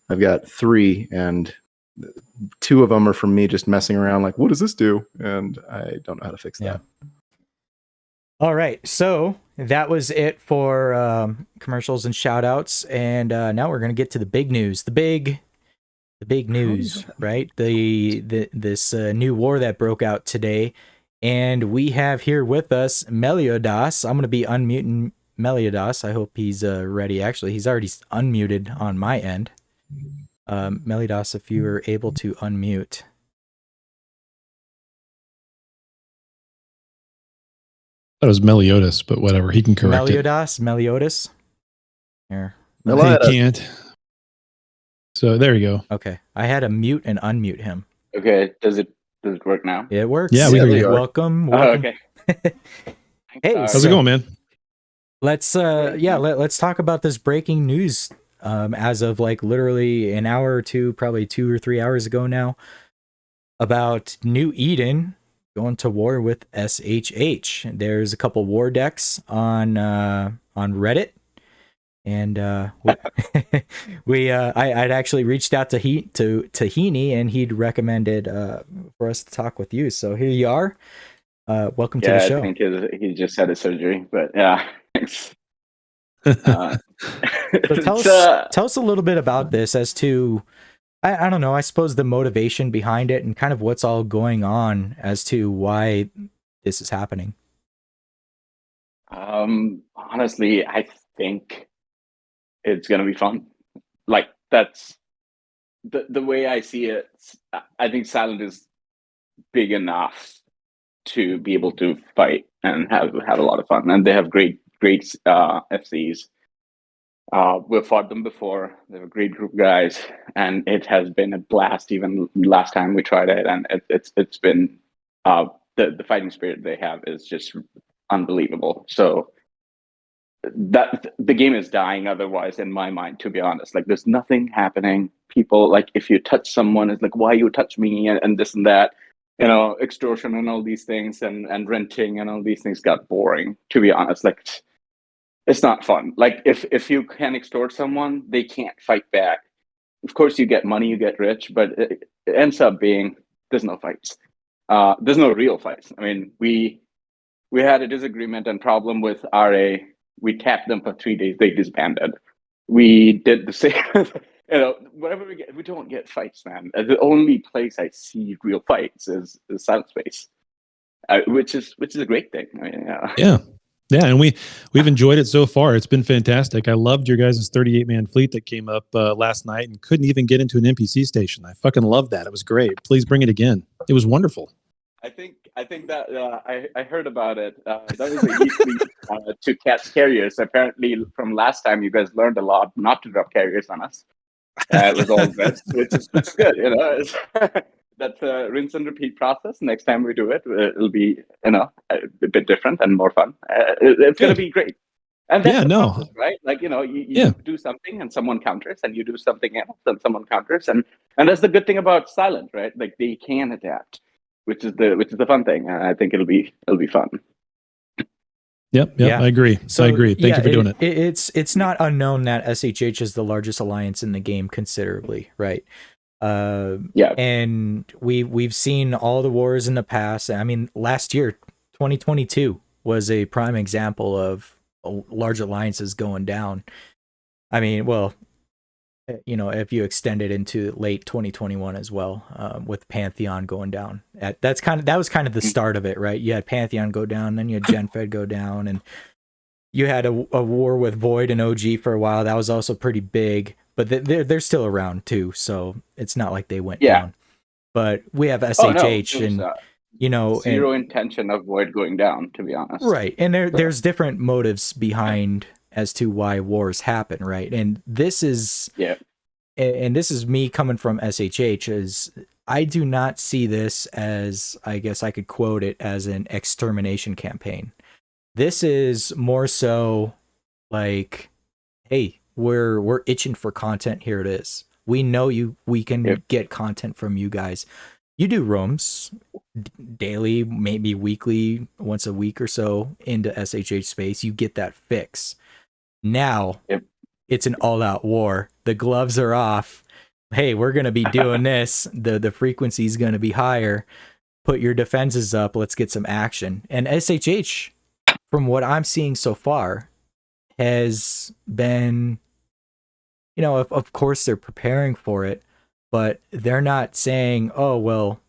I've got 3, and 2 of them are from me just messing around. Like, what does this do? And I don't know how to fix that. All right, so that was it for commercials and shout outs, and now we're gonna get to the big news. The big news, right? This new war that broke out today, and we have here with us Meliodas. I'm gonna be unmuting Meliodas. I hope he's ready. Actually, he's already unmuted on my end. Meliodas, if you are able to unmute. That was Meliodas, but whatever. He can correct Meliodas. Here. He can't. So there you go. Okay. I had to mute and unmute him. Okay. Does it work now? It works. Yeah, we hear you. Welcome. Oh, okay. Hey, how's it going, man? Let's let's talk about this breaking news. As of like literally an hour or two, probably 2 or 3 hours ago now, about New Eden going to war with SHH. There's a couple war decks on Reddit, and I'd actually reached out to Heaney, and he'd recommended for us to talk with you. So here you are. Welcome to the show. I think he just had a surgery, but yeah. So tell us a little bit about this as to, I don't know, I suppose the motivation behind it and kind of what's all going on as to why this is happening. Honestly, I think it's going to be fun. Like, that's the way I see it. I think Silent is big enough to be able to fight and have a lot of fun. And they have great FCs. We've fought them before. They're a great group of guys, and it has been a blast. Even last time we tried it, and it's been the fighting spirit they have is just unbelievable. So that the game is dying otherwise, in my mind, to be honest. Like, there's nothing happening. People, like, if you touch someone, it's like, why you touch me, and this and that. You know, extortion and all these things, and renting and all these things got boring, to be honest. Like, it's not fun. Like, if you can extort someone, they can't fight back. Of course, you get money, you get rich, but it ends up being there's no fights. there's no real fights. I mean, we had a disagreement and problem with RA. We tapped them for 3 days. They disbanded. We did the same. Whenever we don't get fights, man. The only place I see real fights is Silent Space, which is a great thing. I mean, yeah, and we've enjoyed it so far. It's been fantastic. I loved your guys' 38-man fleet that came up last night and couldn't even get into an NPC station. I fucking loved that. It was great. Please bring it again. It was wonderful. I think that I heard about it. That was a easy to catch carriers. Apparently, from last time, you guys learned a lot not to drop carriers on us. It was all good, which is good. That's a rinse and repeat process. Next time we do it, it'll be a bit different and more fun. It's going to be great. And that's process, right? Like you do something and someone counters, and you do something else and someone counters, and that's the good thing about Silent, right? Like they can adapt. Which is the fun thing. I think it'll be fun. Yep, I agree. I agree. Thank you for doing it. It's not unknown that SHH is the largest alliance in the game considerably, right? And we've seen all the wars in the past. I mean, last year, 2022 was a prime example of large alliances going down. I mean, well, if you extend it into late 2021 as well, with Pantheon going down, that was kind of the start of it, right? You had Pantheon go down, then you had GenFed go down, and you had a war with Void and OG for a while. That was also pretty big, but they're still around too, so it's not like they went down. But we have SHH and zero intention of Void going down, to be honest. Right, and there's different motives behind as to why wars happen, right? And this is me coming from SHH, is I do not see this as, I guess I could quote it as, an extermination campaign. This is more so like, hey, we're itching for content. Here it is. We know we can get content from you guys. You do roams daily, maybe weekly, once a week or so into SHH space. You get that fix. Now it's an all-out war. The gloves are off. Hey, we're going to be doing this. The frequency is going to be higher. Put your defenses up. Let's get some action. And SHH, from what I'm seeing so far, has been, of course they're preparing for it, but they're not saying, oh, well,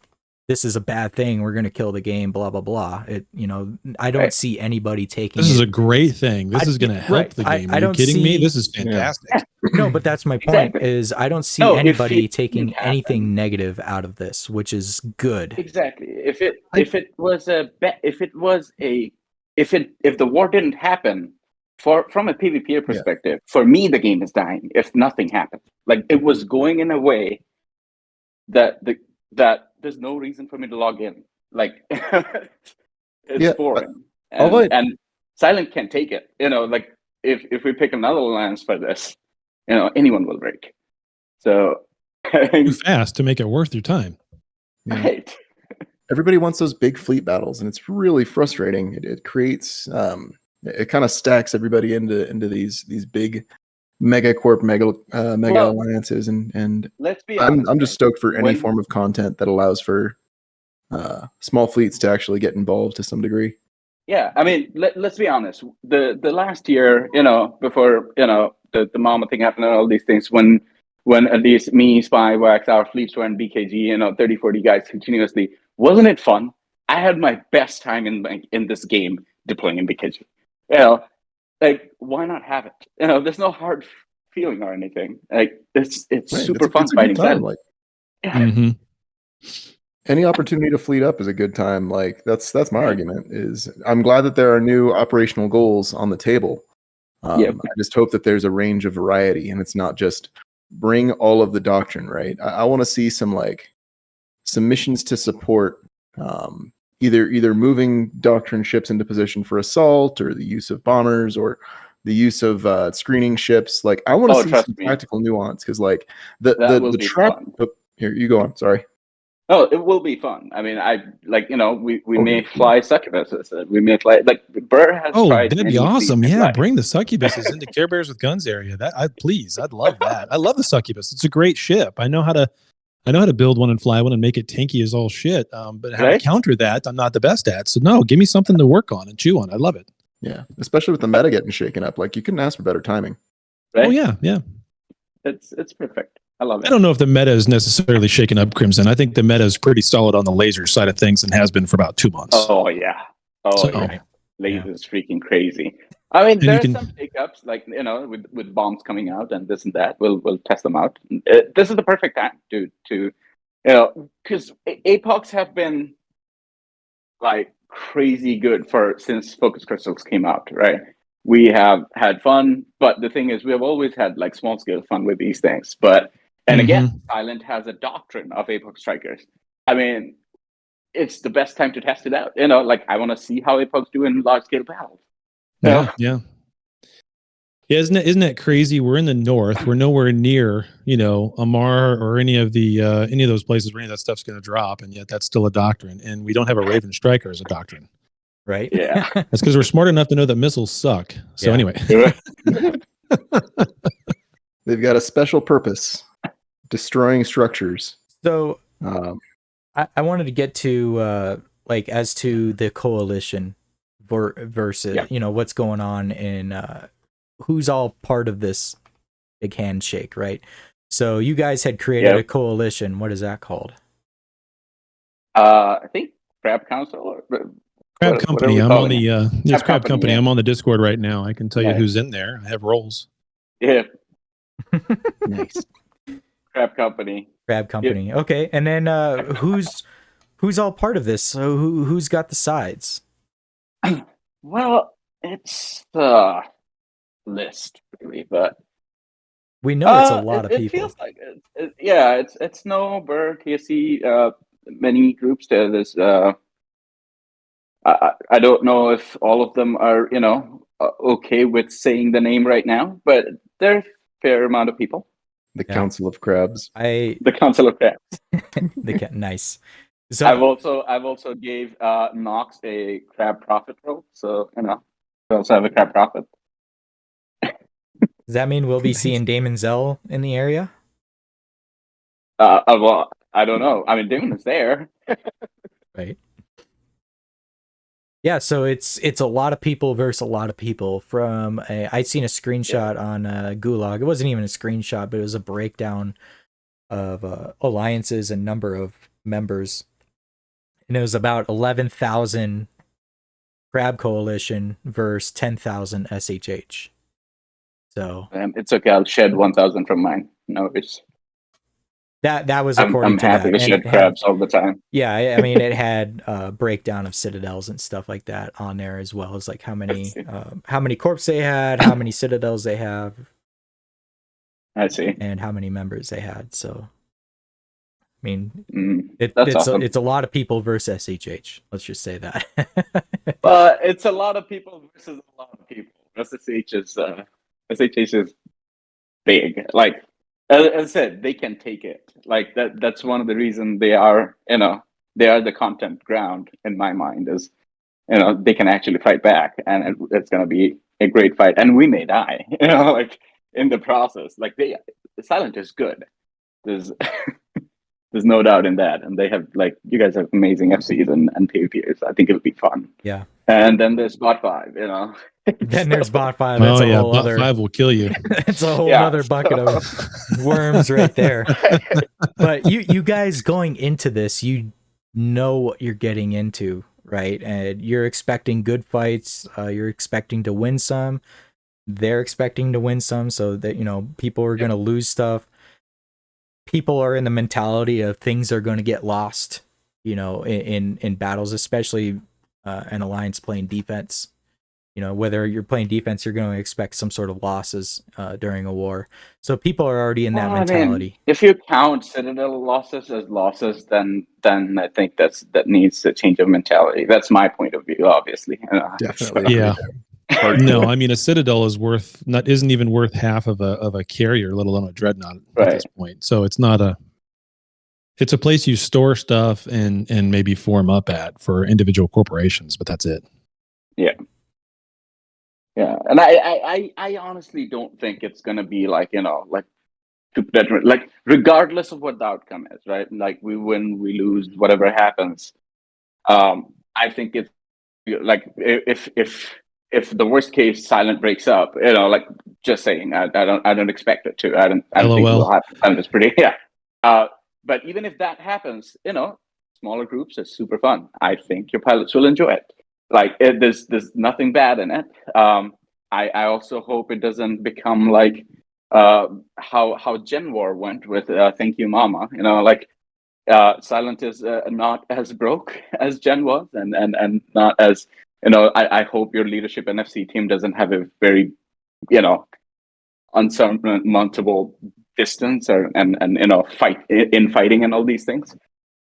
this is a bad thing, we're going to kill the game, blah, blah, blah. I don't see anybody taking this is a great thing. This is going to help the game. Are you kidding me? This is fantastic. No, but that's my point, is I don't see anybody taking anything negative out of this, which is good. Exactly. If the war didn't happen, from a PvP perspective, for me the game is dying if nothing happened. Like, it was going in a way that there's no reason for me to log in. Like, it's boring. And Silent can't take it. Like, if we pick another alliance for this, anyone will break. So too fast to make it worth your time. Right. Everybody wants those big fleet battles, and it's really frustrating. It creates it kind of stacks everybody into these big megacorp mega alliances, and let's be honest, I'm just stoked for any form of content that allows for small fleets to actually get involved to some degree. Yeah, I mean, let's be honest. The last year, before the Mama thing happened and all these things, when at least me, Spy, Wax, our fleets were in BKG, 30, 40 guys continuously, wasn't it fun? I had my best time in this game deploying in BKG. Like, why not have it? There's no hard feeling or anything. Like, it's super fun fighting time. Like, any opportunity to fleet up is a good time. Like, that's my argument. Is I'm glad that there are new operational goals on the table. I just hope that there's a range of variety, and it's not just bring all of the doctrine. Right. I want to see some missions to support. Either moving doctrine ships into position for assault, or the use of bombers, or the use of screening ships. Like, I want to see some practical nuance, because like the trap. Here, you go on. Sorry. Oh, it will be fun. I mean, we may fly succubuses. We may fly, like, Burr has tried. That'd be awesome. Yeah, bring the succubuses into Care Bears with Guns area. I'd love that. I love the succubus. It's a great ship. I know how I know how to build one and fly one and make it tanky as all shit. But how to counter that, I'm not the best at. So no, give me something to work on and chew on. I love it. Yeah, especially with the meta getting shaken up. Like, you couldn't ask for better timing. Oh yeah. It's perfect. I love it. I don't know if the meta is necessarily shaken up, Crimson. I think the meta is pretty solid on the laser side of things and has been for about 2 months. Oh yeah. So, yeah. Laser's freaking crazy. I mean, And there's you some hiccups, like, you know, with bombs coming out and this and that. We'll test them out. This is the perfect time to you know, because APOCs have been like crazy good since Focus Crystals came out, right? We have had fun, but the thing is, we have always had like small scale fun with these things. And again, Silent has a doctrine of APOC strikers. I mean, it's the best time to test it out. You know, like, I want to see how APOCs do in large scale battles. Yeah. Isn't that crazy? We're in the north. We're nowhere near, you know, Amar or any of those places where any of that stuff's going to drop, and yet that's still a doctrine. And we don't have a Raven Striker as a doctrine, right? Yeah, that's because we're smart enough to know that missiles suck. So anyway, they've got a special purpose: destroying structures. So I wanted to get to like as to the coalition versus you know what's going on in. Who's all part of this big handshake, right? So you guys had created a coalition. What is that called? I think Crab Council or Crab Company. I'm on the Crab Crab Company. yeah. I'm on the Discord right now. I can tell you who's in there. I have roles. Yeah. Nice. Crab Company. Crab Company. Yeah. Okay, and then who's all part of this? So who's got the sides? Well, it's the list really, but we know it's a lot of people. It feels like it's no Berg, TSC, many groups there. There's I don't know if all of them are, you know, okay with saying the name right now, but there's a fair amount of people. The Council of Crabs. The Council of Crabs. Nice. So I've also gave Nox a crab prophet role, so you know, we also have a crab prophet. Does that mean we'll be seeing Damon Zell in the area? Well, I don't know. I mean, Damon is there. Right. Yeah, so it's a lot of people versus a lot of people. I'd seen a screenshot on Gulag. It wasn't even a screenshot, but it was a breakdown of alliances and number of members. And it was about 11,000 Crab Coalition versus 10,000 SHH. So it's okay. I'll shed 1,000 from mine. No, it's that was according to that. I'm happy to shed crabs all the time. Yeah, I mean, it had breakdown of citadels and stuff like that on there, as well as like how many corps they had, how many citadels they have. I see. And how many members they had. So, I mean, it's awesome. It's a lot of people versus SHH. Let's just say that. But it's a lot of people versus a lot of people. SHH is big. Like, as I said, they can take it. Like that's one of the reasons they are, you know, they are the content ground in my mind, is, you know, they can actually fight back, and it's going to be a great fight. And we may die, you know, like in the process. Like Silent is good. There's no doubt in that. And they have, like, you guys have amazing FCs and PvPers. I think it'll be fun. Yeah. And then there's Bot 5, you know. Then there's Bot 5. That's a whole Bot other 5 will kill you. It's a whole other bucket of worms right there. But you guys going into this, you know what you're getting into, right? And you're expecting good fights. You're expecting to win some. They're expecting to win some, so that, you know, people are going to lose stuff. People are in the mentality of things are going to get lost, you know, in battles, especially an alliance playing defense. You know, whether you're playing defense, you're going to expect some sort of losses during a war. So people are already in that mentality. I mean, if you count Citadel losses as losses, then I think that needs a change of mentality. That's my point of view, obviously. Definitely. Yeah. No, I mean, a Citadel isn't even worth half of a carrier, let alone a dreadnought at this point. So it's a place you store stuff and maybe form up at for individual corporations, but that's it. Yeah. Yeah, and I honestly don't think it's gonna be like, you know, like like regardless of what the outcome is, right? Like we win, we lose, whatever happens. I think it's like if the worst case Silent breaks up, like just saying, I don't expect it to. I don't think it will happen. I'm just pretty but even if that happens, smaller groups are super fun. I think your pilots will enjoy it. Like there's nothing bad in it. I also hope it doesn't become like how Gen War went with Thank You Mama. Like Silent is not as broke as Gen was, and not as I hope your leadership NFC team doesn't have a very unsurmountable distance and fighting and all these things.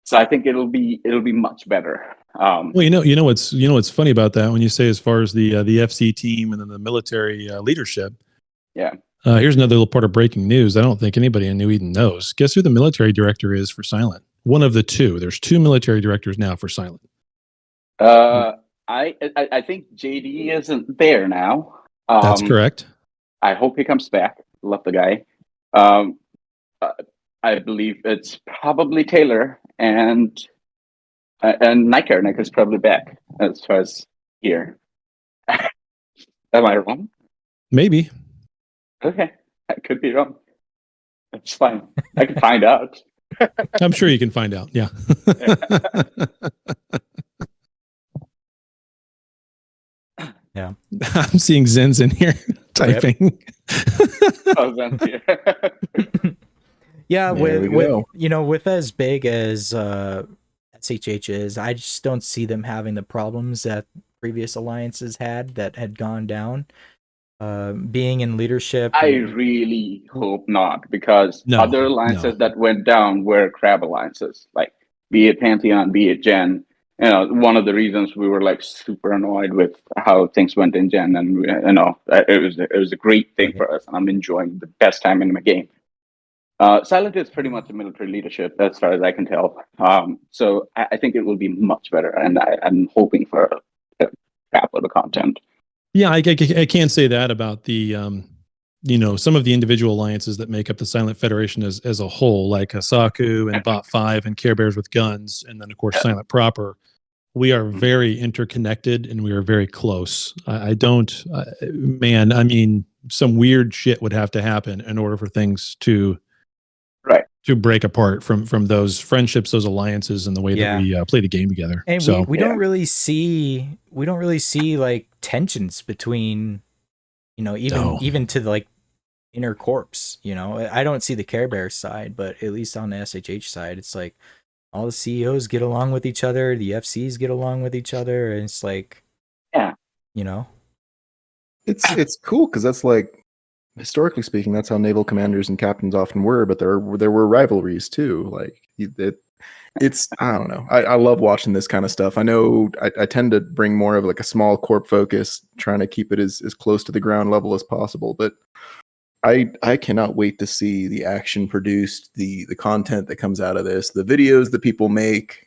So I think it'll be much better. Well, you know what's funny about that when you say as far as the FC team and then the military leadership. Yeah. Here's another little part of breaking news. I don't think anybody in New Eden knows. Guess who the military director is for Silent? One of the two. There's two military directors now for Silent. I think JD isn't there now. That's correct. I hope he comes back. Love the guy. I believe it's probably Taylor and Niker. Niker's probably back as far as here. Am I wrong? Maybe. Okay, I could be wrong. That's fine. I can find out. I'm sure you can find out. Yeah. Yeah. I'm seeing Zen's in here typing. Oh, Zen's here. Yeah, with as big as SHH is, I just don't see them having the problems that previous alliances had that had gone down. Being in leadership, I really hope not, because other alliances that went down were crab alliances, like be it Pantheon, be it Gen. One of the reasons we were like super annoyed with how things went in Gen, and it was a great thing for us, and I'm enjoying the best time in my game. Silent is pretty much a military leadership, as far as I can tell. So I think it will be much better, and I'm hoping for a crap load of content. Yeah, I can't say that about the, some of the individual alliances that make up the Silent Federation as a whole, like Hasaku and Bot 5 and Care Bears with Guns, and then, of course, Silent proper. We are very interconnected, and we are very close. I mean, some weird shit would have to happen in order for things to break apart from those friendships, those alliances, and the way that we play the game together. And we don't really see like tensions between, even to like inner corps. I don't see the Care Bears side, but at least on the SHH side, it's like all the CEOs get along with each other, the FCs get along with each other, and it's like, it's cool because that's like, historically speaking, that's how naval commanders and captains often were, but there were rivalries too. Like it's I don't know. I love watching this kind of stuff. I know I tend to bring more of like a small corp focus, trying to keep it as close to the ground level as possible. But I cannot wait to see the action produced, the content that comes out of this, the videos that people make,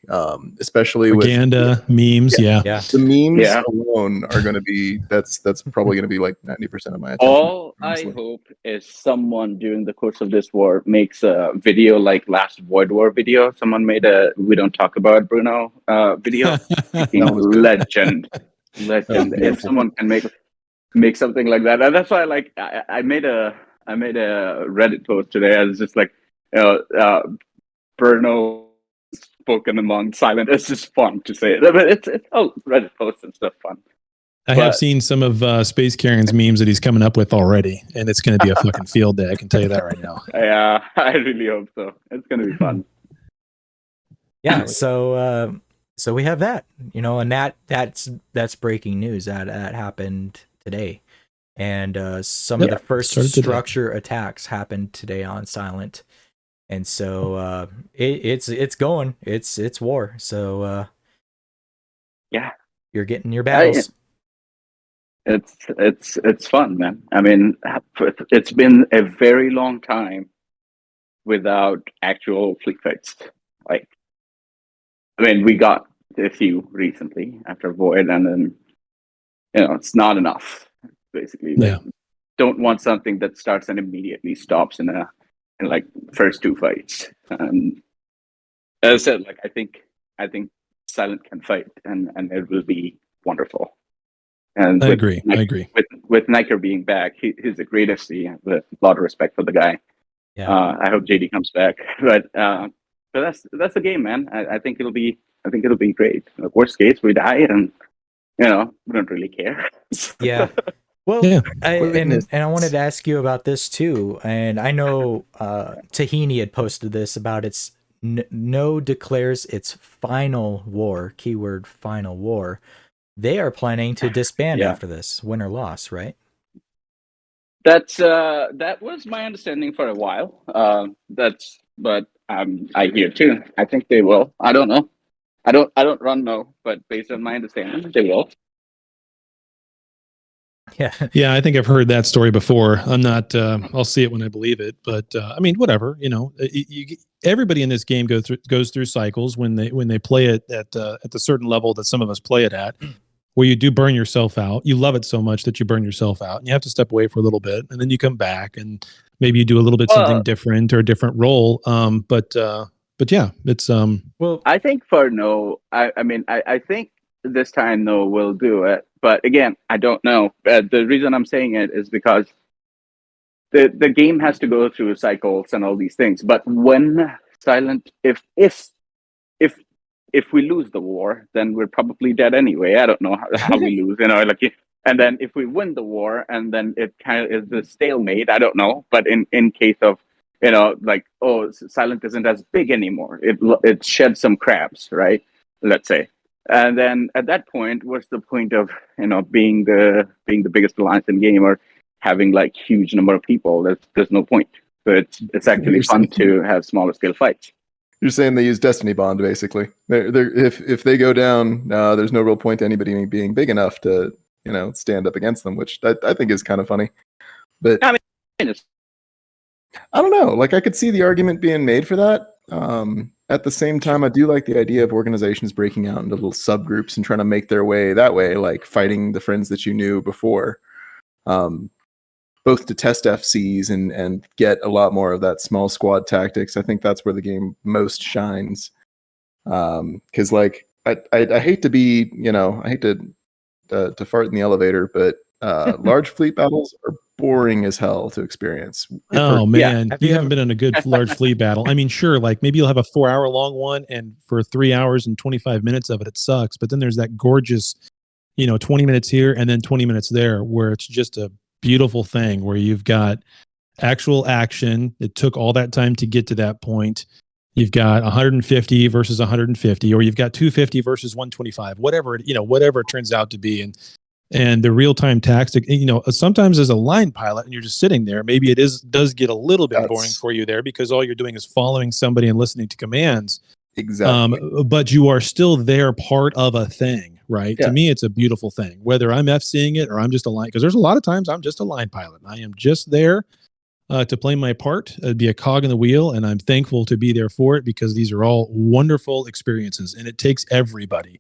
especially propaganda, memes. Yeah. The memes alone are going to be that's probably going to be like 90% of my attention. All honestly. I hope is someone during the course of this war makes a video like last Void War video. Someone made a "We Don't Talk About Bruno" video. Legend. If someone can make something like that, and that's why I made a Reddit post today. I was just like, Bruno spoken among Silent. It's just fun to say it. It's all Reddit posts and stuff fun. I have seen some of Space Karen's memes that he's coming up with already, and it's going to be a fucking field day. I can tell you that right now. Yeah, I really hope so. It's going to be fun. Yeah. So we have that, and that's breaking news that happened today. And some of the first structure attacks happened today on Silent, and so it's going, it's war. So you're getting your battles. It's fun, man. I mean, it's been a very long time without actual fleet fights. Like, I mean, we got a few recently after Void, and then it's not enough. Basically, don't want something that starts and immediately stops in a in like first two fights. As I said, like I think Silent can fight, and it will be wonderful. And I agree. With Niker being back, he's the greatest. He has a lot of respect for the guy. Yeah. I hope JD comes back, but that's the game, man. I think it'll be great. Like, worst case, we die, and we don't really care. Yeah. Well, Yeah. and I wanted to ask you about this too. And I know Tahini had posted this about its no declares its final war, keyword final war. They are planning to disband after this, win or loss, right? That was my understanding for a while. But I hear too. I think they will. I don't know. I don't run no, but based on my understanding, they will. Yeah, I think I've heard that story before. I'm not. I'll see it when I believe it. But I mean, whatever. Everybody in this game goes through cycles when they play it at the certain level that some of us play it at, where you do burn yourself out. You love it so much that you burn yourself out, and you have to step away for a little bit, and then you come back, and maybe you do a little bit something different or a different role. But yeah, it's Well, I think for no, I think this time no will do it. But again, I don't know. The reason I'm saying it is because the game has to go through cycles and all these things. But when Silent, if we lose the war, then we're probably dead anyway. I don't know how we lose, and then if we win the war, and then it kind of is the stalemate. I don't know. But in case of Silent isn't as big anymore. It sheds some crabs, right? Let's say. And then at that point, what's the point of being the biggest alliance in game or having like huge number of people? There's no point. So it's actually fun to have smaller scale fights. You're saying they use Destiny Bond, basically. If they go down, there's no real point to anybody being big enough to stand up against them, which I think is kind of funny. But I don't know. Like I could see the argument being made for that. At the same time, I do like the idea of organizations breaking out into little subgroups and trying to make their way that way, like fighting the friends that you knew before, both to test FCs and get a lot more of that small squad tactics. I think that's where the game most shines. Because like I hate to be, I hate to fart in the elevator, but large fleet battles are boring as hell to experience. Oh man, you haven't been in a good large fleet battle. I mean, sure, like maybe you'll have a 4-hour-long one, and for 3 hours and 25 minutes of it sucks. But then there's that gorgeous, 20 minutes here and then 20 minutes there, where it's just a beautiful thing where you've got actual action. It took all that time to get to that point. You've got 150 versus 150, or you've got 250 versus 125, whatever it turns out to be, and the real-time tactic, sometimes as a line pilot and you're just sitting there, maybe it does get a little bit boring for you there because all you're doing is following somebody and listening to commands. Exactly. But you are still there, part of a thing, right? Yeah. To me, it's a beautiful thing, whether I'm FCing it or I'm just a line, because there's a lot of times I'm just a line pilot. I am just there to play my part, be a cog in the wheel, and I'm thankful to be there for it because these are all wonderful experiences, and it takes everybody.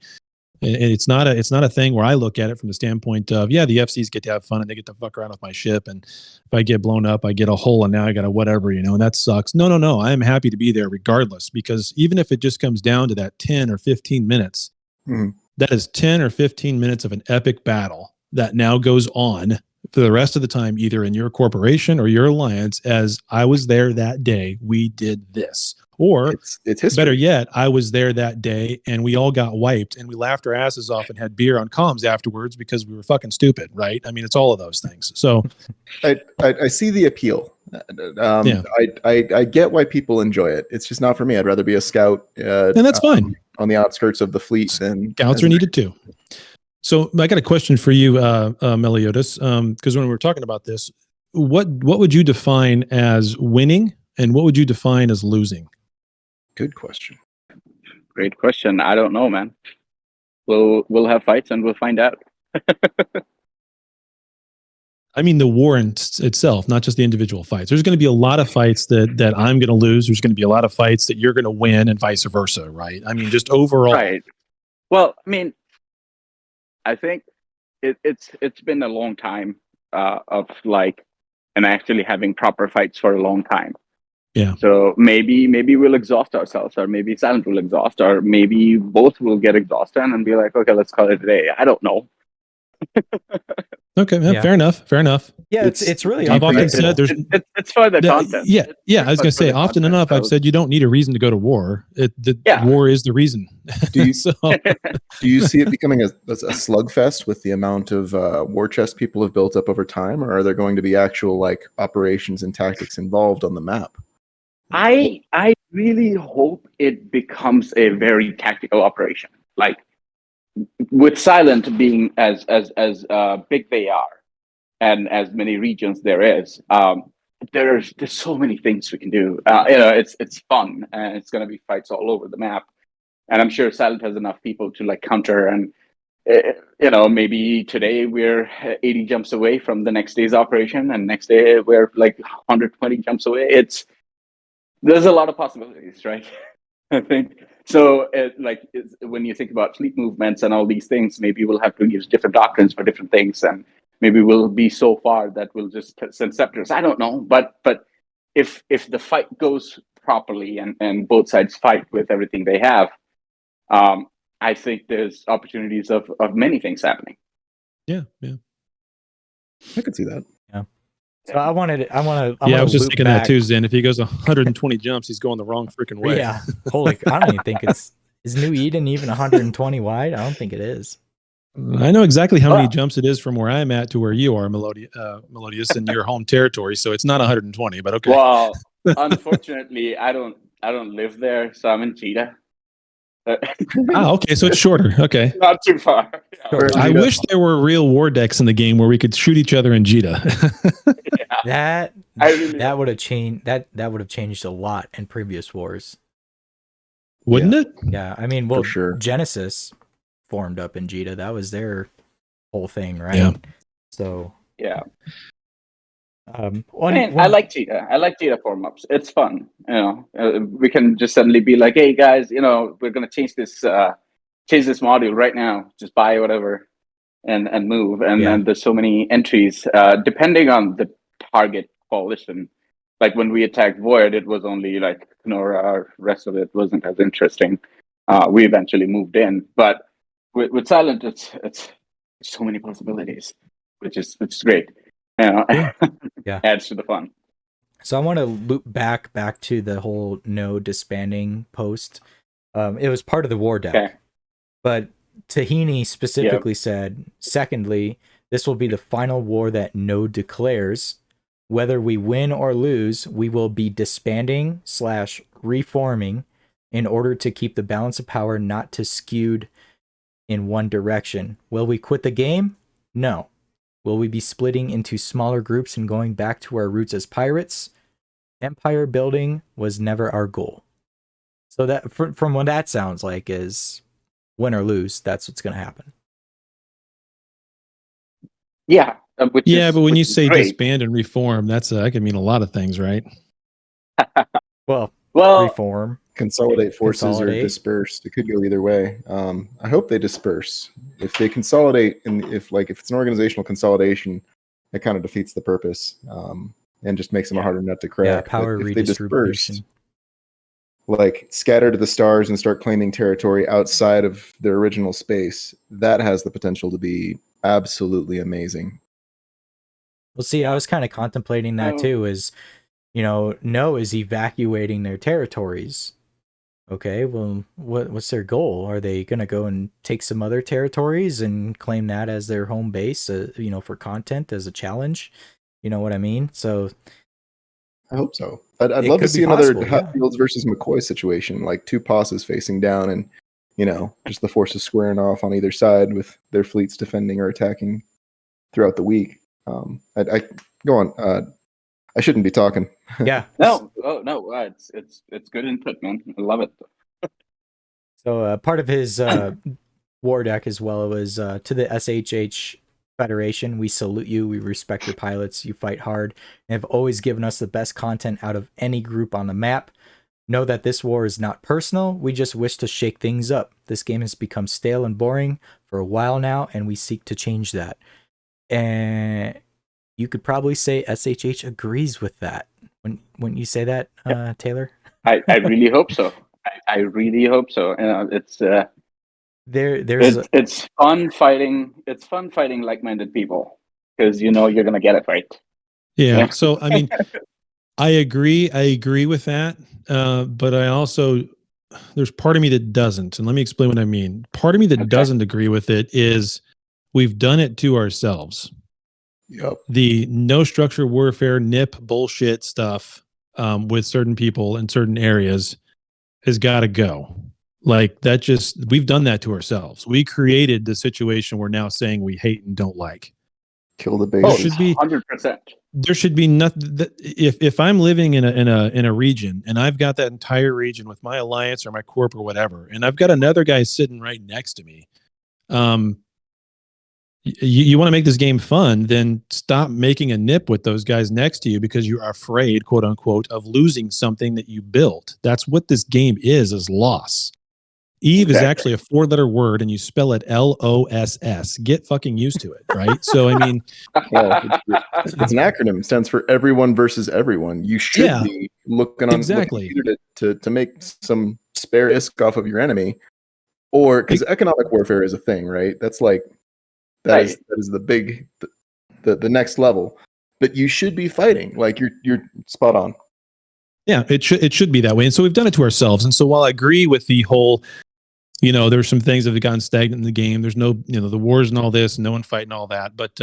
And it's not a thing where I look at it from the standpoint of, yeah, the FCs get to have fun and they get to fuck around with my ship. And if I get blown up, I get a hole and now I got a whatever, and that sucks. No. I am happy to be there regardless, because even if it just comes down to that 10 or 15 minutes, that is 10 or 15 minutes of an epic battle that now goes on for the rest of the time, either in your corporation or your alliance, as I was there that day, we did this. Or it's history. Better yet, I was there that day and we all got wiped and we laughed our asses off and had beer on comms afterwards because we were fucking stupid, right? I mean, it's all of those things. So I see the appeal. I get why people enjoy it. It's just not for me. I'd rather be a scout. And that's fine. On the outskirts of the fleet than scouts are needed too. So I got a question for you, Meliodas, because when we were talking about this, what would you define as winning and what would you define as losing? Good question. Great question. I don't know, man. We'll have fights and we'll find out. I mean, the war itself, not just the individual fights. There's going to be a lot of fights that I'm going to lose. There's going to be a lot of fights that you're going to win, and vice versa, right? I mean, just overall. Right. Well, I mean, I think it's been a long time of like, and actually having proper fights for a long time. Yeah. So maybe we'll exhaust ourselves, or maybe Silent will exhaust, or maybe both will get exhausted and be like, okay, let's call it a day. I don't know. Okay, yeah. Fair enough. Fair enough. Yeah, it's really. I've often said there's. It's for the content. Yeah, I was going to say often enough. I've said you don't need a reason to go to war. War is the reason. Do you, so, do you see it becoming a slugfest with the amount of war chest people have built up over time, or are there going to be actual like operations and tactics involved on the map? I really hope it becomes a very tactical operation. Like with Silent being as big they are, and as many regions there is, there's so many things we can do. It's fun, and it's going to be fights all over the map. And I'm sure Silent has enough people to like counter. And maybe today we're 80 jumps away from the next day's operation, and next day we're like 120 jumps away. There's a lot of possibilities, right? I think so. When you think about fleet movements and all these things, maybe we'll have to use different doctrines for different things, and maybe we'll be so far that we'll just send scepters. I don't know, but if the fight goes properly and both sides fight with everything they have, I think there's opportunities of many things happening. Yeah. I could see that. Yeah. So I was just thinking that too, Zen. If he goes 120 jumps, he's going the wrong freaking way. Yeah. Holy, I don't even think is New Eden even 120 wide? I don't think it is. I know exactly how many jumps it is from where I'm at to where you are, Melodious, in your home territory. So it's not 120, but okay. Well, unfortunately, I don't live there, so I'm in Cheetah. Okay, so it's shorter. Okay, not too far. Yeah. I wish there were real war decks in the game where we could shoot each other in Jita. That would have changed. That would have changed a lot in previous wars, wouldn't it? Yeah, I mean, well, sure. Genesis formed up in Jita. That was their whole thing, right? Yeah. So yeah. I like Jita. I like Jita form ups. It's fun. We can just suddenly be like, "Hey guys, we're gonna change this module right now. Just buy whatever, and move." And there's so many entries depending on the target coalition. Like when we attacked Void, it was only like Kenora. Rest of it wasn't as interesting. We eventually moved in, but with Silent, it's so many possibilities, which is great. Yeah, adds to the fun. So I want to loop back to the whole no disbanding post. It was part of the war deck, but Tahini specifically said, secondly, this will be the final war that no declares. Whether we win or lose, we will be disbanding / reforming in order to keep the balance of power not to skewed in one direction. Will we quit the game? No. Will we be splitting into smaller groups and going back to our roots as pirates? Empire building was never our goal. So that from what that sounds like is win or lose, that's what's going to happen. Yeah. But when you say disband and reform, that can mean a lot of things, right? well, reform, consolidate forces, or disperse. It could go either way. I hope they disperse. If they consolidate, and if it's an organizational consolidation, it kind of defeats the purpose and just makes them a harder nut to crack. Yeah, power redistribution. Like scatter to the stars and start claiming territory outside of their original space, that has the potential to be absolutely amazing. Well, see, I was kind of contemplating that too, is, No is evacuating their territories. Okay, well, what's their goal? Are they going to go and take some other territories and claim that as their home base, for content as a challenge? You know what I mean? So I hope so. I'd love to see another Hatfields versus McCoy situation, like two posses facing down and, just the forces squaring off on either side with their fleets defending or attacking throughout the week. I go on. I shouldn't be talking. Yeah. No. It's good input, man. I love it. So part of his war deck as well was to the SHH Federation. We salute you. We respect your pilots. You fight hard and have always given us the best content out of any group on the map. Know that this war is not personal. We just wish to shake things up. This game has become stale and boring for a while now, and we seek to change that. And you could probably say SHH agrees with that. When you say that, Taylor? I really hope so. I really hope so. It's it's fun fighting. It's fun fighting like-minded people because you're gonna get it right. Yeah. So I mean, I agree. I agree with that. But I also there's part of me that doesn't, and let me explain what I mean. Part of me that doesn't agree with it is we've done it to ourselves. Yep. The no structure warfare nip bullshit stuff with certain people in certain areas has got to go. Like that we've done that to ourselves. We created the situation we're now saying we hate and don't like. Kill the base. Oh, should be 100%. There should be nothing that if I'm living in a region and I've got that entire region with my alliance or my corp or whatever, and I've got another guy sitting right next to me, you want to make this game fun, then stop making a nip with those guys next to you because you're afraid, quote unquote, of losing something that you built. That's what this game is loss. Eve is actually a 4-letter word and you spell it LOSS. Get fucking used to it, right? So, I mean... Well, it's an acronym. It stands for everyone versus everyone. You should be looking on the computer to make some spare ISK off of your enemy. Or, because economic warfare is a thing, right? That's like... That is the big... The next level. But you should be fighting. Like, you're spot on. Yeah, it should be that way. And so we've done it to ourselves. And so while I agree with the whole... there's some things that have gotten stagnant in the game. There's no, the wars and all this, no one fighting all that. But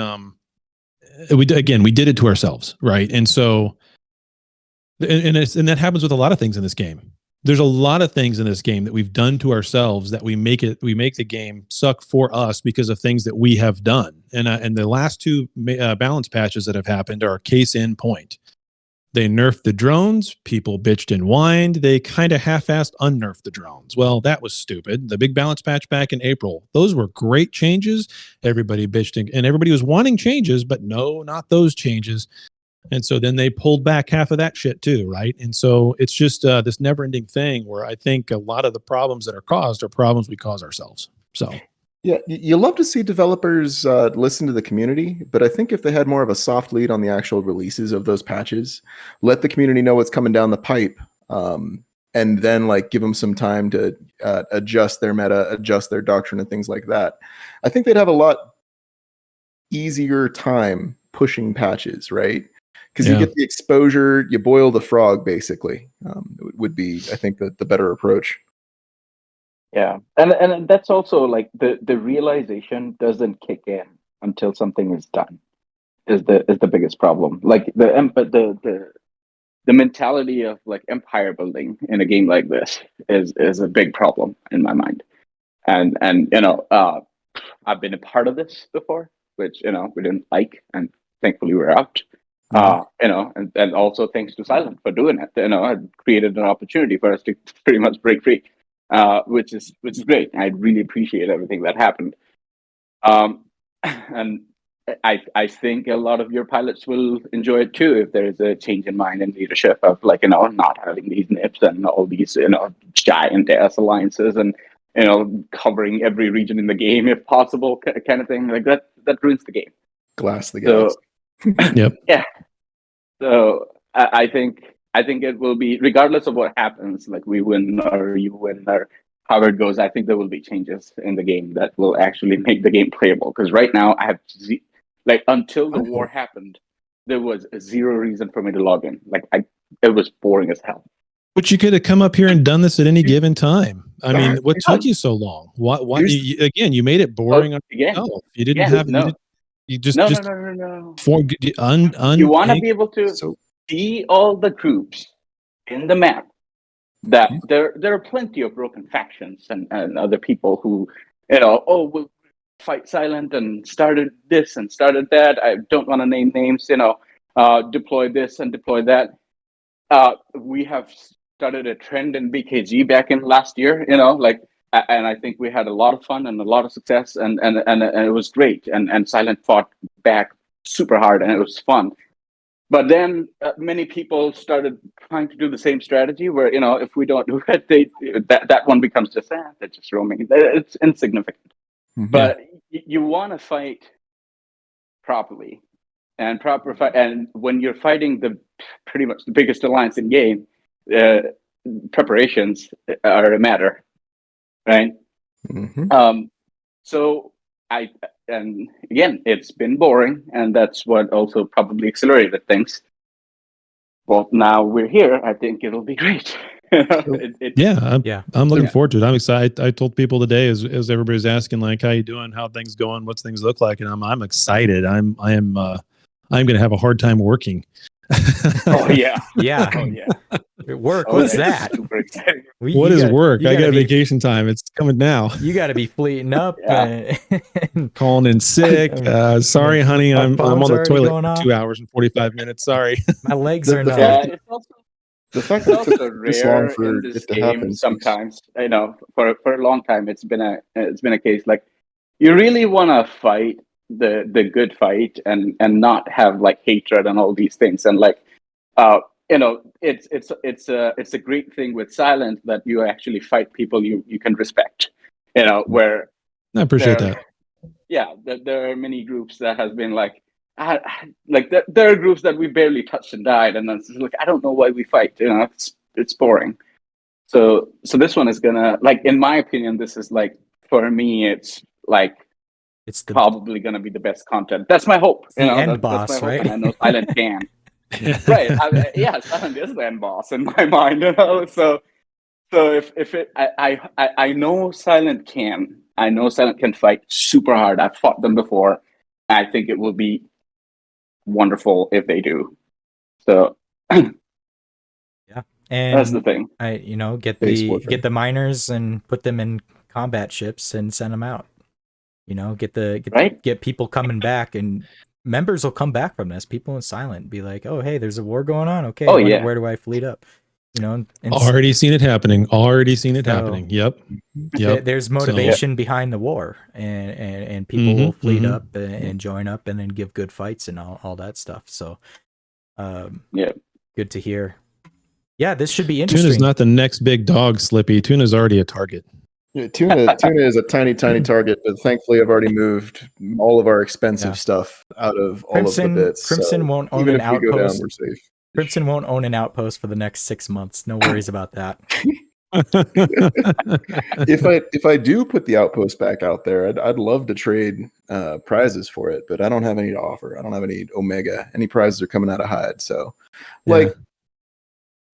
we did it to ourselves, right? And so, and that happens with a lot of things in this game. There's a lot of things in this game that we've done to ourselves that we make the game suck for us because of things that we have done. And the last two balance patches that have happened are case in point. They nerfed the drones. People bitched and whined. They kind of half-assed unnerfed the drones. Well, that was stupid. The big balance patch back in April, those were great changes. Everybody bitched and everybody was wanting changes, but no, not those changes. And so then they pulled back half of that shit too, right? And so it's just this never-ending thing where I think a lot of the problems that are caused are problems we cause ourselves. So. Yeah, you love to see developers listen to the community, but I think if they had more of a soft lead on the actual releases of those patches, let the community know what's coming down the pipe, and then give them some time to adjust their meta, adjust their doctrine, and things like that. I think they'd have a lot easier time pushing patches, right? Because you get the exposure, you boil the frog, basically. It would be, I think, the better approach. Yeah, and that's also the realization doesn't kick in until something is done. Is the biggest problem. The mentality of empire building in a game like this is a big problem in my mind. And I've been a part of this before, which we didn't like, and thankfully we're out. And also thanks to Silent for doing it. It created an opportunity for us to pretty much break free. Which is great. I really appreciate everything that happened. And I think a lot of your pilots will enjoy it too if there is a change in mind and leadership of not having these nips and all these giant ass alliances and covering every region in the game if possible, kind of thing. That ruins the game. Glass the galaxy. Yep. Yeah. So I think it will be, regardless of what happens, we win or you win or however it goes, I think there will be changes in the game that will actually make the game playable. Because right now, I have, until the war happened, there was zero reason for me to log in. It was boring as hell. But you could have come up here and done this at any given time. I mean, what took you so long? Why again, you made it boring on yourself. You didn't have... No. You just... No. You want to be able to... see all the groups in the map. That there are plenty of broken factions and other people who, will fight Silent and started this and started that. I don't want to name names, deploy this and deploy that. We have started a trend in BKG back in last year, and I think we had a lot of fun and a lot of success and it was great. And Silent fought back super hard and it was fun. But then many people started trying to do the same strategy where, if we don't do it, that one becomes just, they're just roaming. It's insignificant. Mm-hmm. But you want to fight properly and when you're fighting the pretty much the biggest alliance in game, preparations are a matter, right? Mm-hmm. So and again, it's been boring, and that's what also probably accelerated things. Well, now we're here. I think it'll be great. I'm looking forward to it. I'm excited. I told people today as everybody's asking, like, how you doing, how things going, what's things look like, and I'm excited. I'm going to have a hard time working. Oh yeah. Yeah. Oh yeah. Work. What's that? Super exciting. What is work? I got vacation time. It's coming now. You got to be fleeting up. Calling in sick. Sorry, honey. I'm on the toilet for 2 hours and 45 minutes. Sorry. My legs are not. The fact that it's also this long rare for in this it to game. happen. Sometimes, I know, for a long time, it's been a case like you really want to fight the good fight and not have like hatred and all these things, and like it's a great thing with Silent that you actually fight people you can respect, where I appreciate that. Yeah, there are many groups that has been like there are groups that we barely touched and died, and then it's like, I don't know why we fight, it's boring. So this one is gonna, like, in my opinion, this is like, for me, it's like, it's probably gonna be the best content. That's my hope. The end boss, that's my right? hope, and I know Silent can. Right. Silent is the end boss in my mind, So if it, I know Silent can. I know Silent can fight super hard. I've fought them before. I think it will be wonderful if they do. So yeah, and that's the thing. Get the miners and put them in combat ships and send them out. Get people coming back, and members will come back from this. People in Silent be like, "Oh, hey, there's a war going on. Okay, where do I fleet up?" Already seen it happening. Yep. There's motivation behind the war, and people will fleet up and join up and then give good fights and all that stuff. So, good to hear. Yeah, this should be interesting. Tuna's not the next big dog, Slippy. Tuna's already a target. Yeah, Tuna is a tiny target, but thankfully I've already moved all of our expensive stuff out of all of the bits. Crimson won't own an outpost. Even if we go down, we're safe. Crimson won't own an outpost for the next 6 months. No worries about that. If I do put the outpost back out there, I'd love to trade prizes for it, but I don't have any to offer. I don't have any Omega. Any prizes are coming out of Hyde. So, I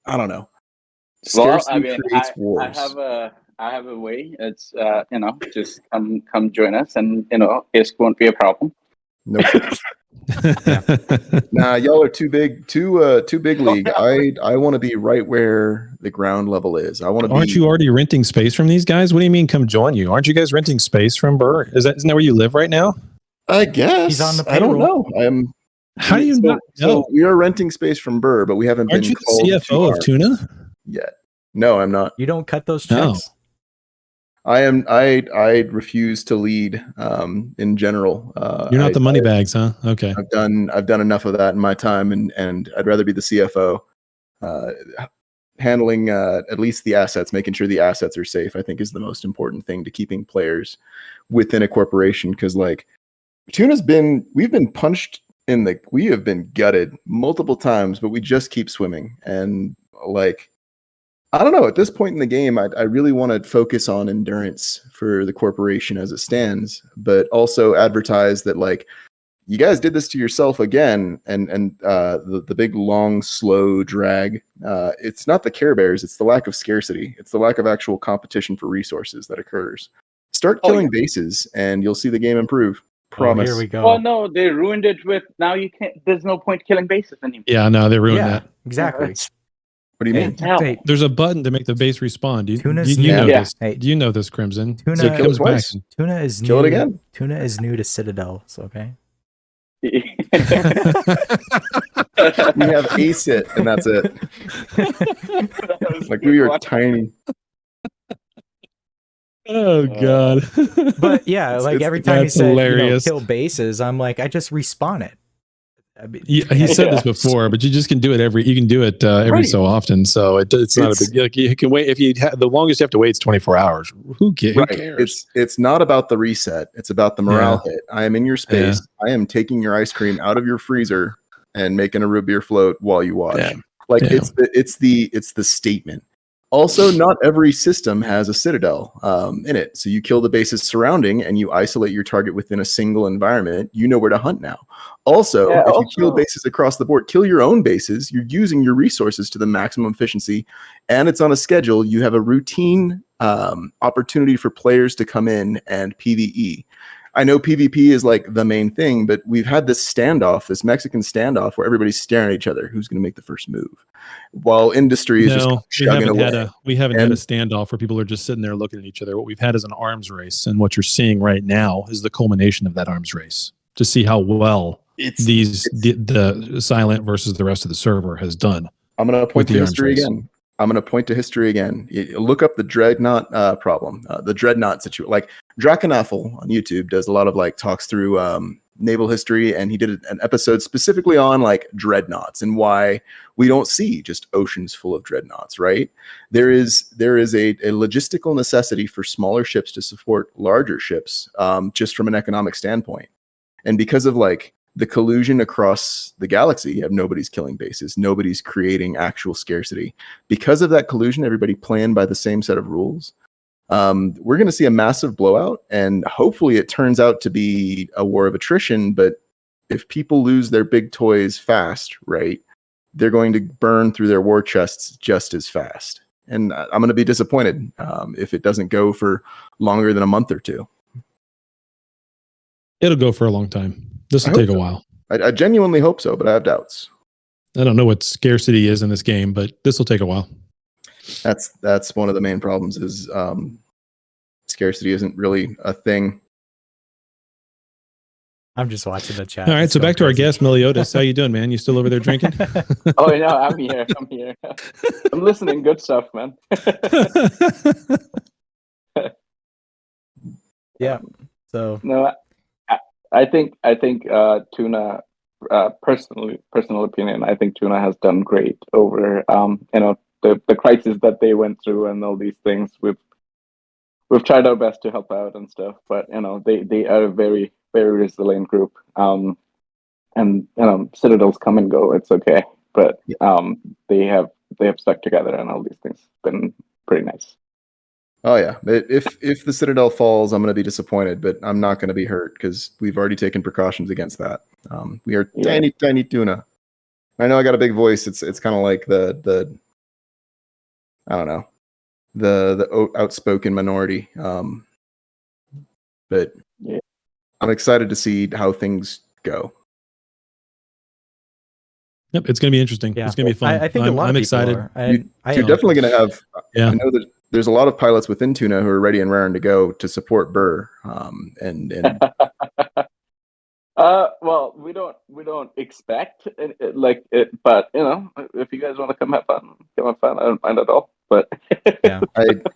don't know. Scarcity creates wars. I have a way. It's just come join us, and ISK won't be a problem. Nope. Nah, y'all are too big league. I want to be right where the ground level is. I want to be. Aren't you already renting space from these guys? What do you mean come join you? Aren't you guys renting space from Burr? Isn't that where you live right now? I guess. He's on the I don't know. How do you not know? So we are renting space from Burr, but we haven't been Aren't you called the CFO of Tuna yet. No, I'm not. You don't cut those checks. No. I am. I refuse to lead. In general, you're not the money bags, huh? Okay. I've done enough of that in my time, and I'd rather be the CFO, handling at least the assets, making sure the assets are safe. I think is the most important thing to keeping players within a corporation. Because like we've been punched we have been gutted multiple times, but we just keep swimming. And like, I don't know, at this point in the game, I really want to focus on endurance for the corporation as it stands, but also advertise that like, you guys did this to yourself again. And the big, long, slow drag, it's not the Care Bears, it's the lack of scarcity. It's the lack of actual competition for resources that occurs. Start killing bases and you'll see the game improve. Promise. Here we go. Well, no, they ruined it with, now you can't, there's no point killing bases anymore. Yeah, no, they ruined that. Exactly. What do you mean? There's a button to make the base respawn. You know this. Do you know this, Crimson? Tuna, so kill it twice. Tuna is kill new. It again. Tuna is new to Citadel, so okay. We have ACIT, and that's it. Like we are tiny. Oh god. But yeah, like every time he said kill bases, I'm like, I just respawn it. I mean, he said this before, but you just can do it every so often. So it's not a big deal. Like you can wait the longest you have to wait is 24 hours. Who cares? It's not about the reset. It's about the morale hit. I am in your space. I am taking your ice cream out of your freezer and making a root beer float while you watch. Like it's the statement. Also, not every system has a citadel in it. So you kill the bases surrounding and you isolate your target within a single environment. You know where to hunt now. Also, if you kill bases across the board, kill your own bases. You're using your resources to the maximum efficiency, and it's on a schedule. You have a routine opportunity for players to come in and PvE. I know PvP is like the main thing, but we've had this standoff, this Mexican standoff, where everybody's staring at each other. Who's going to make the first move? While industry is just chugging away. We haven't had a standoff where people are just sitting there looking at each other. What we've had is an arms race, and what you're seeing right now is the culmination of that arms race to see how well the Silent versus the rest of the server has done. I'm going to point to history again. Look up the Dreadnought problem, the Dreadnought situation. Like Draconaffle on YouTube does a lot of like talks through naval history, and he did an episode specifically on like dreadnoughts and why we don't see just oceans full of dreadnoughts. Right? There is a logistical necessity for smaller ships to support larger ships, just from an economic standpoint, and because of like the collusion across the galaxy, nobody's killing bases, nobody's creating actual scarcity. Because of that collusion, everybody playing by the same set of rules. We're going to see a massive blowout, and hopefully it turns out to be a war of attrition. But if people lose their big toys fast, right, they're going to burn through their war chests just as fast. And I'm going to be disappointed if it doesn't go for longer than a month or two. It'll go for a long time. This will take a while. I genuinely hope so, but I have doubts. I don't know what scarcity is in this game, but this will take a while. That's one of the main problems is scarcity isn't really a thing. I'm just watching the chat. All right, so back to our guest, Meliodas. How you doing, man? You still over there drinking? Oh, no, I'm here. I'm listening. Good stuff, man. Yeah. So no, I think Tuna, personal opinion, I think Tuna has done great over the crisis that they went through and all these things. We've tried our best to help out and stuff, but they are a very, very resilient group. And citadels come and go. It's okay, but they have stuck together and all these things. Been pretty nice. Oh yeah, if the Citadel falls, I'm going to be disappointed, but I'm not going to be hurt because we've already taken precautions against that. We are tiny Tuna. I know I got a big voice. It's kind of like the I don't know, the outspoken minority. But I'm excited to see how things go. Yep, it's going to be interesting. Yeah. It's going to be fun. I think I'm excited. You're definitely going to have. Yeah. I know that there's a lot of pilots within Tuna who are ready and raring to go to support Burr. And well, we don't expect it, but if you guys want to come have fun, I don't mind at all. But yeah,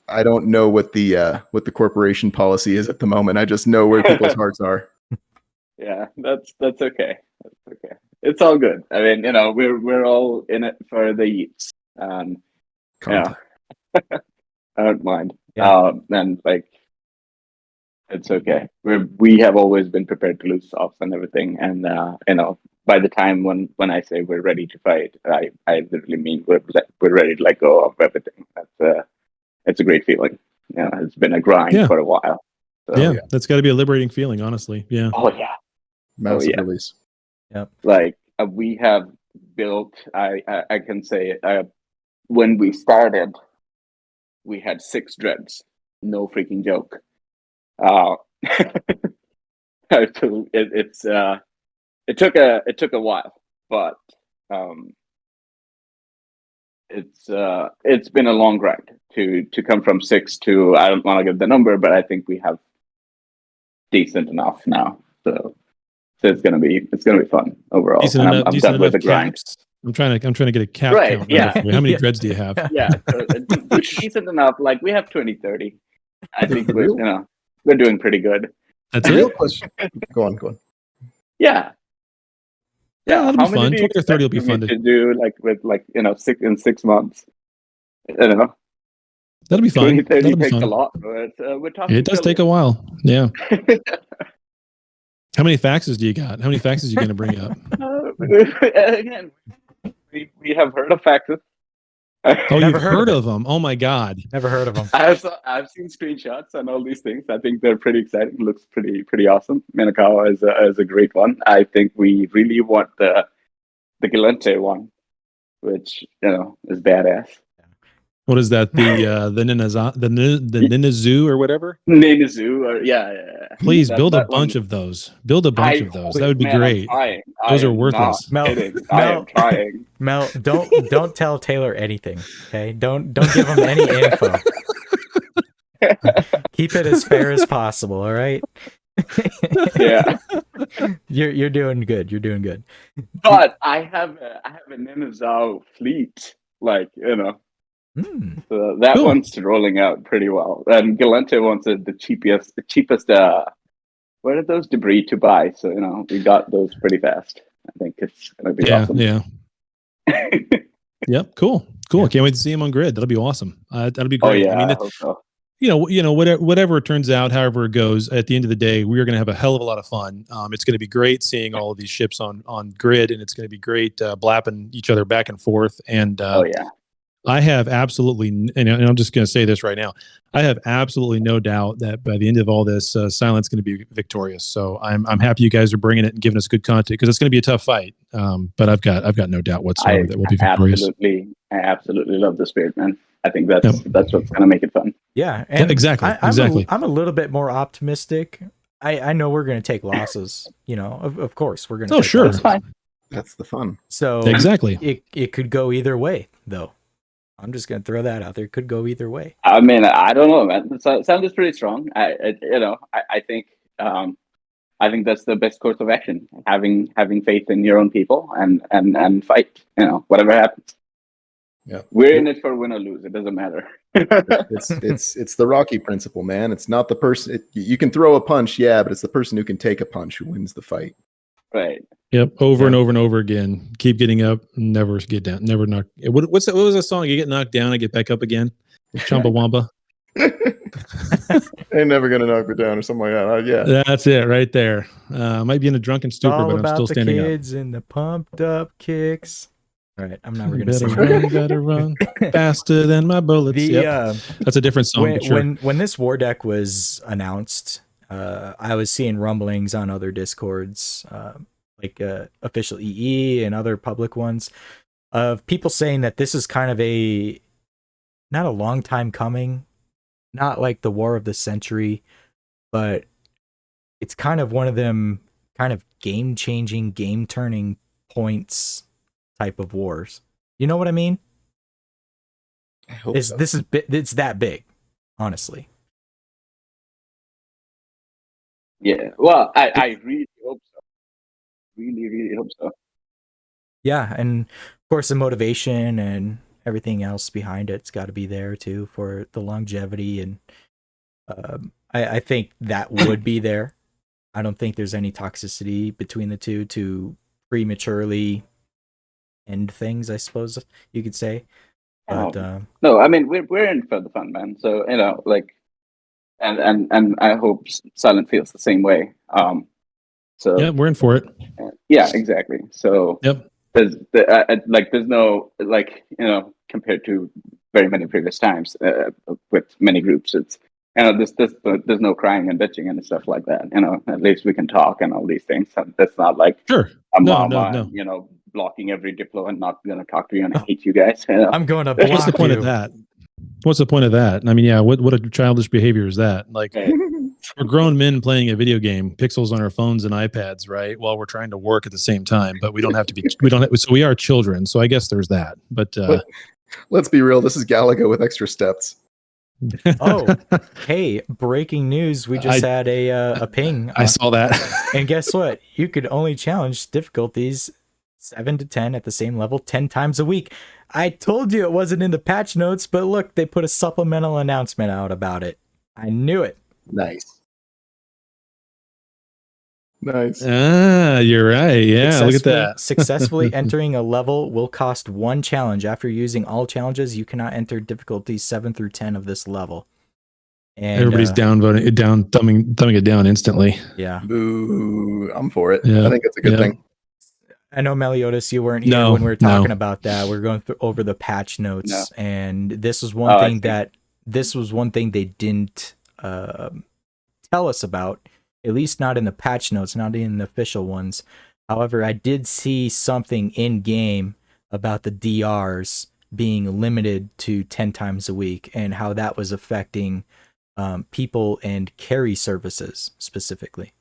I don't know what the corporation policy is at the moment. I just know where people's hearts are. Yeah, that's okay. That's okay. It's all good. I mean, we're all in it for the yeets. I don't mind. Yeah. And it's okay. We have always been prepared to lose softs and everything. And by the time when I say we're ready to fight, I literally mean we're ready to let go of everything. It's a great feeling. It's been a grind for a while. So, that's got to be a liberating feeling, honestly. Yeah. Oh yeah. Massive release. Yep. We have built. I can say when we started, we had 6 dreads. No freaking joke. It took a while, but it's been a long grind to come from 6 to, I don't want to give the number, but I think we have decent enough now. So it's gonna be fun overall. Decent enough, I'm done with the grind. I'm trying to get a cap count. Yeah. How many dreads do you have? Yeah, so decent enough. We have 20-30. I think we're doing pretty good. That's it. Go on. Yeah. That'll be fun. 20 or 30 will be fun to do. With 6 months. I don't know. That'll be fun. 20-30 takes a lot, but we're talking. It does take a while. Yeah. How many faxes do you got? How many faxes are you going to bring up? Again, we have heard of Factus. Oh, you've heard of them? Oh my God! Never heard of them. I've seen screenshots and all these things. I think they're pretty exciting. Looks pretty awesome. Minakawa is a great one. I think we really want the Galente one, which is badass. What is that? The Ninazu or whatever? Ninazu, or yeah. Please build a bunch of those. Build a bunch of those. That would be great. Those are worthless. I am trying. Mel, don't tell Taylor anything. Okay, don't give him any info. Keep it as fair as possible. All right. Yeah. You're doing good. You're doing good. But I have a Ninazu fleet, So that one's rolling out pretty well. And Galente wants the cheapest. What are those debris to buy? So we got those pretty fast. I think it's gonna be awesome. Yeah. Yep. Cool. I can't wait to see him on Grid. That'll be awesome. That'll be great. Oh yeah. I mean, I hope so. Whatever it turns out, however it goes, at the end of the day, we are going to have a hell of a lot of fun. It's going to be great seeing all of these ships on Grid, and it's going to be great blapping each other back and forth. And oh yeah. I have absolutely, and I'm just going to say this right now, I have absolutely no doubt that by the end of all this, Silent's going to be victorious. So I'm happy you guys are bringing it and giving us good content, because it's going to be a tough fight. But I've got no doubt whatsoever that we'll be victorious. I absolutely love the spirit, man. I think that's what's going to make it fun. Yeah, and exactly. I'm a little bit more optimistic. I know we're going to take losses. Of course we're going to. Oh, sure. That's fine. That's the fun. So exactly, it could go either way, though. I'm just going to throw that out there. It could go either way. I mean, I don't know, man. It sounds pretty strong. I think that's the best course of action. Having faith in your own people and fight. Whatever happens. Yeah, we're in it for win or lose. It doesn't matter. it's the Rocky principle, man. It's not the person. You can throw a punch, yeah, but it's the person who can take a punch who wins the fight. Right. Yep. Over and over and over again. Keep getting up. Never get down. Never knock. What was that song? You get knocked down, I get back up again. Chumbawamba. Ain't never gonna knock me down or something like that. Yeah. That's it right there. Might be in a drunken stupor, but I'm still standing up. All about the kids and the pumped up kicks. All right, I'm never gonna sing. Better run faster than my bullets. That's a different song. When this war deck was announced, I was seeing rumblings on other discords, like official EE and other public ones, of people saying that this is kind of not a long time coming, not like the war of the century, but it's kind of one of them kind of game changing, game turning points type of wars. You know what I mean? I hope it's that big, honestly. Yeah. Well, I really hope so. Really hope so. Yeah, and of course the motivation and everything else behind it's got to be there too for the longevity, and I think that would be there. I don't think there's any toxicity between the two to prematurely end things, I suppose you could say. But no, I mean we're in for the fun, man. So and I hope Silent feels the same way. So yeah, we're in for it. Yeah, exactly. So yep. There's no compared to very many previous times with many groups, it's there's no crying and bitching and stuff like that. At least we can talk and all these things. That's not like sure. No. Blocking every diplo and not going to talk to you and I hate you guys. I'm going to block What's the point of that? What's the point of that? I mean, yeah, what a childish behavior is that? Like, we're grown men playing a video game, pixels on our phones and iPads, right? While we're trying to work at the same time, but we don't have to be. So we are children. So I guess there's that. But let's be real. This is Galaga with extra steps. Oh, hey! Breaking news: we just had a ping. I saw that. And guess what? You could only challenge difficulties 7 to 10 at the same level 10 times a week. I told you it wasn't in the patch notes, but look, they put a supplemental announcement out about it. I knew it. Nice. You're right. Yeah, look at that. Successfully entering a level will cost 1 challenge. After using all challenges, you cannot enter difficulties 7 through 10 of this level. And everybody's thumbing it down instantly. Yeah. Boo. I'm for it. Yeah. I think it's a good thing. I know Meliodas, you weren't here when we were talking about that. We are going over the patch notes, and this was one thing they didn't tell us about, at least not in the patch notes, not in the official ones. However, I did see something in game about the DRs being limited to 10 times a week and how that was affecting people and carry services specifically.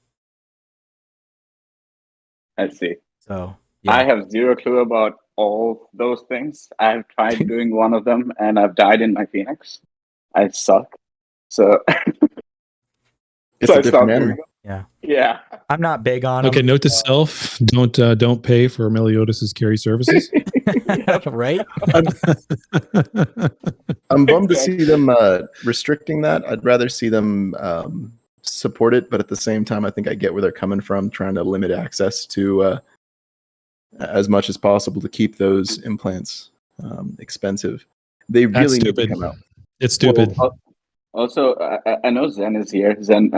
I see. So yeah. I have zero clue about all those things. I've tried doing one of them and I've died in my Phoenix. I suck. So it's a different animal. Yeah. Yeah. I'm not big on them. Okay, note to self: don't pay for Meliodas's carry services. Right. I'm bummed to see them restricting that. I'd rather see them support it, but at the same time, I think I get where they're coming from, trying to limit access to as much as possible to keep those implants expensive. They really need to come out. It's stupid. Also, I know Zen is here. Zen,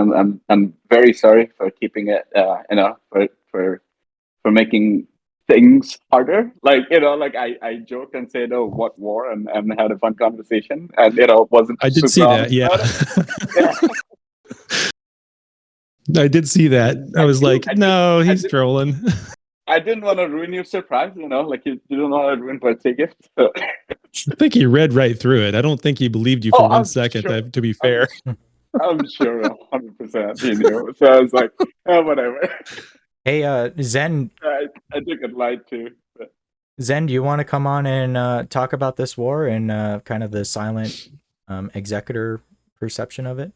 I'm very sorry for keeping it, for making things harder. Like, like I joked and said, "Oh, what war?" and had a fun conversation, and wasn't. I did see that. Yeah. I did see that. I was like, no, he's trolling. I didn't want to ruin your surprise, like you don't know how to ruin birthday gift. So. I think he read right through it. I don't think he believed you for 1 second, sure. To be fair. I'm sure 100% he knew. So I was like, oh, whatever. Hey, Zen. I think it lied too. But. Zen, do you want to come on and talk about this war and kind of the silent executor perception of it?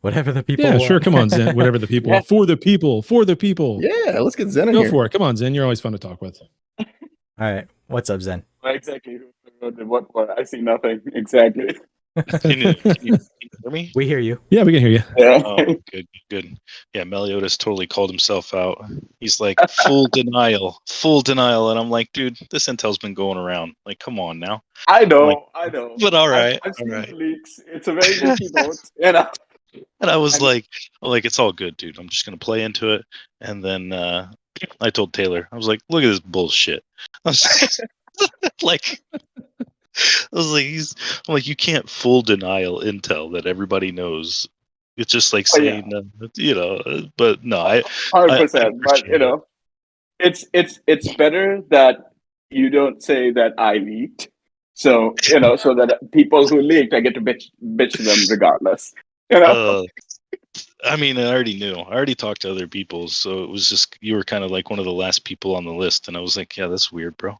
Whatever the people want. Sure. Come on, Zen. Whatever the people want. For the people. For the people. Yeah, let's get Zen in here. Go for it. Come on, Zen. You're always fun to talk with. All right. What's up, Zen? Exactly. What? I see nothing. Exactly. Can you hear me? We hear you. Yeah, we can hear you. Yeah. Oh, good. Yeah, Meliodas totally called himself out. He's like, full denial. And I'm like, dude, this intel's been going around. Like, come on now. I know. But all right. I've seen the leaks. It's a very good note, And I was like, it's all good, dude. I'm just gonna play into it. And then I told Taylor, I was like, look at this bullshit. I was like, I'm like, you can't full denial intel that everybody knows. It's just like saying, but no, 100%. But it's better that you don't say that I leaked. So so that people who leaked, I get to bitch them regardless. I mean, I already knew. I already talked to other people, so it was just you were kind of like one of the last people on the list, and I was like, yeah, that's weird, bro.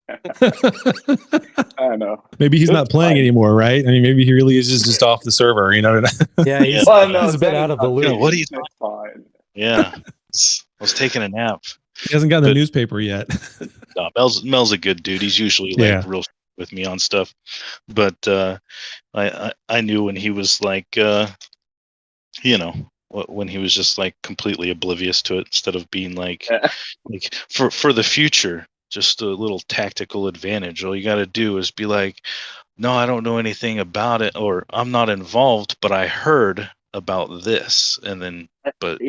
I know. Maybe he's not playing anymore, right? I mean, maybe he really is just off the server, Yeah, he's a bit out of the loop. What are you talking? Yeah, I was taking a nap. He hasn't gotten the newspaper yet. No, Mel's a good dude. He's usually real with me on stuff, but I knew when he was like, when he was just like completely oblivious to it, instead of being like for the future, just a little tactical advantage. All you got to do is be like, no, I don't know anything about it, or I'm not involved, but I heard about this, and then, but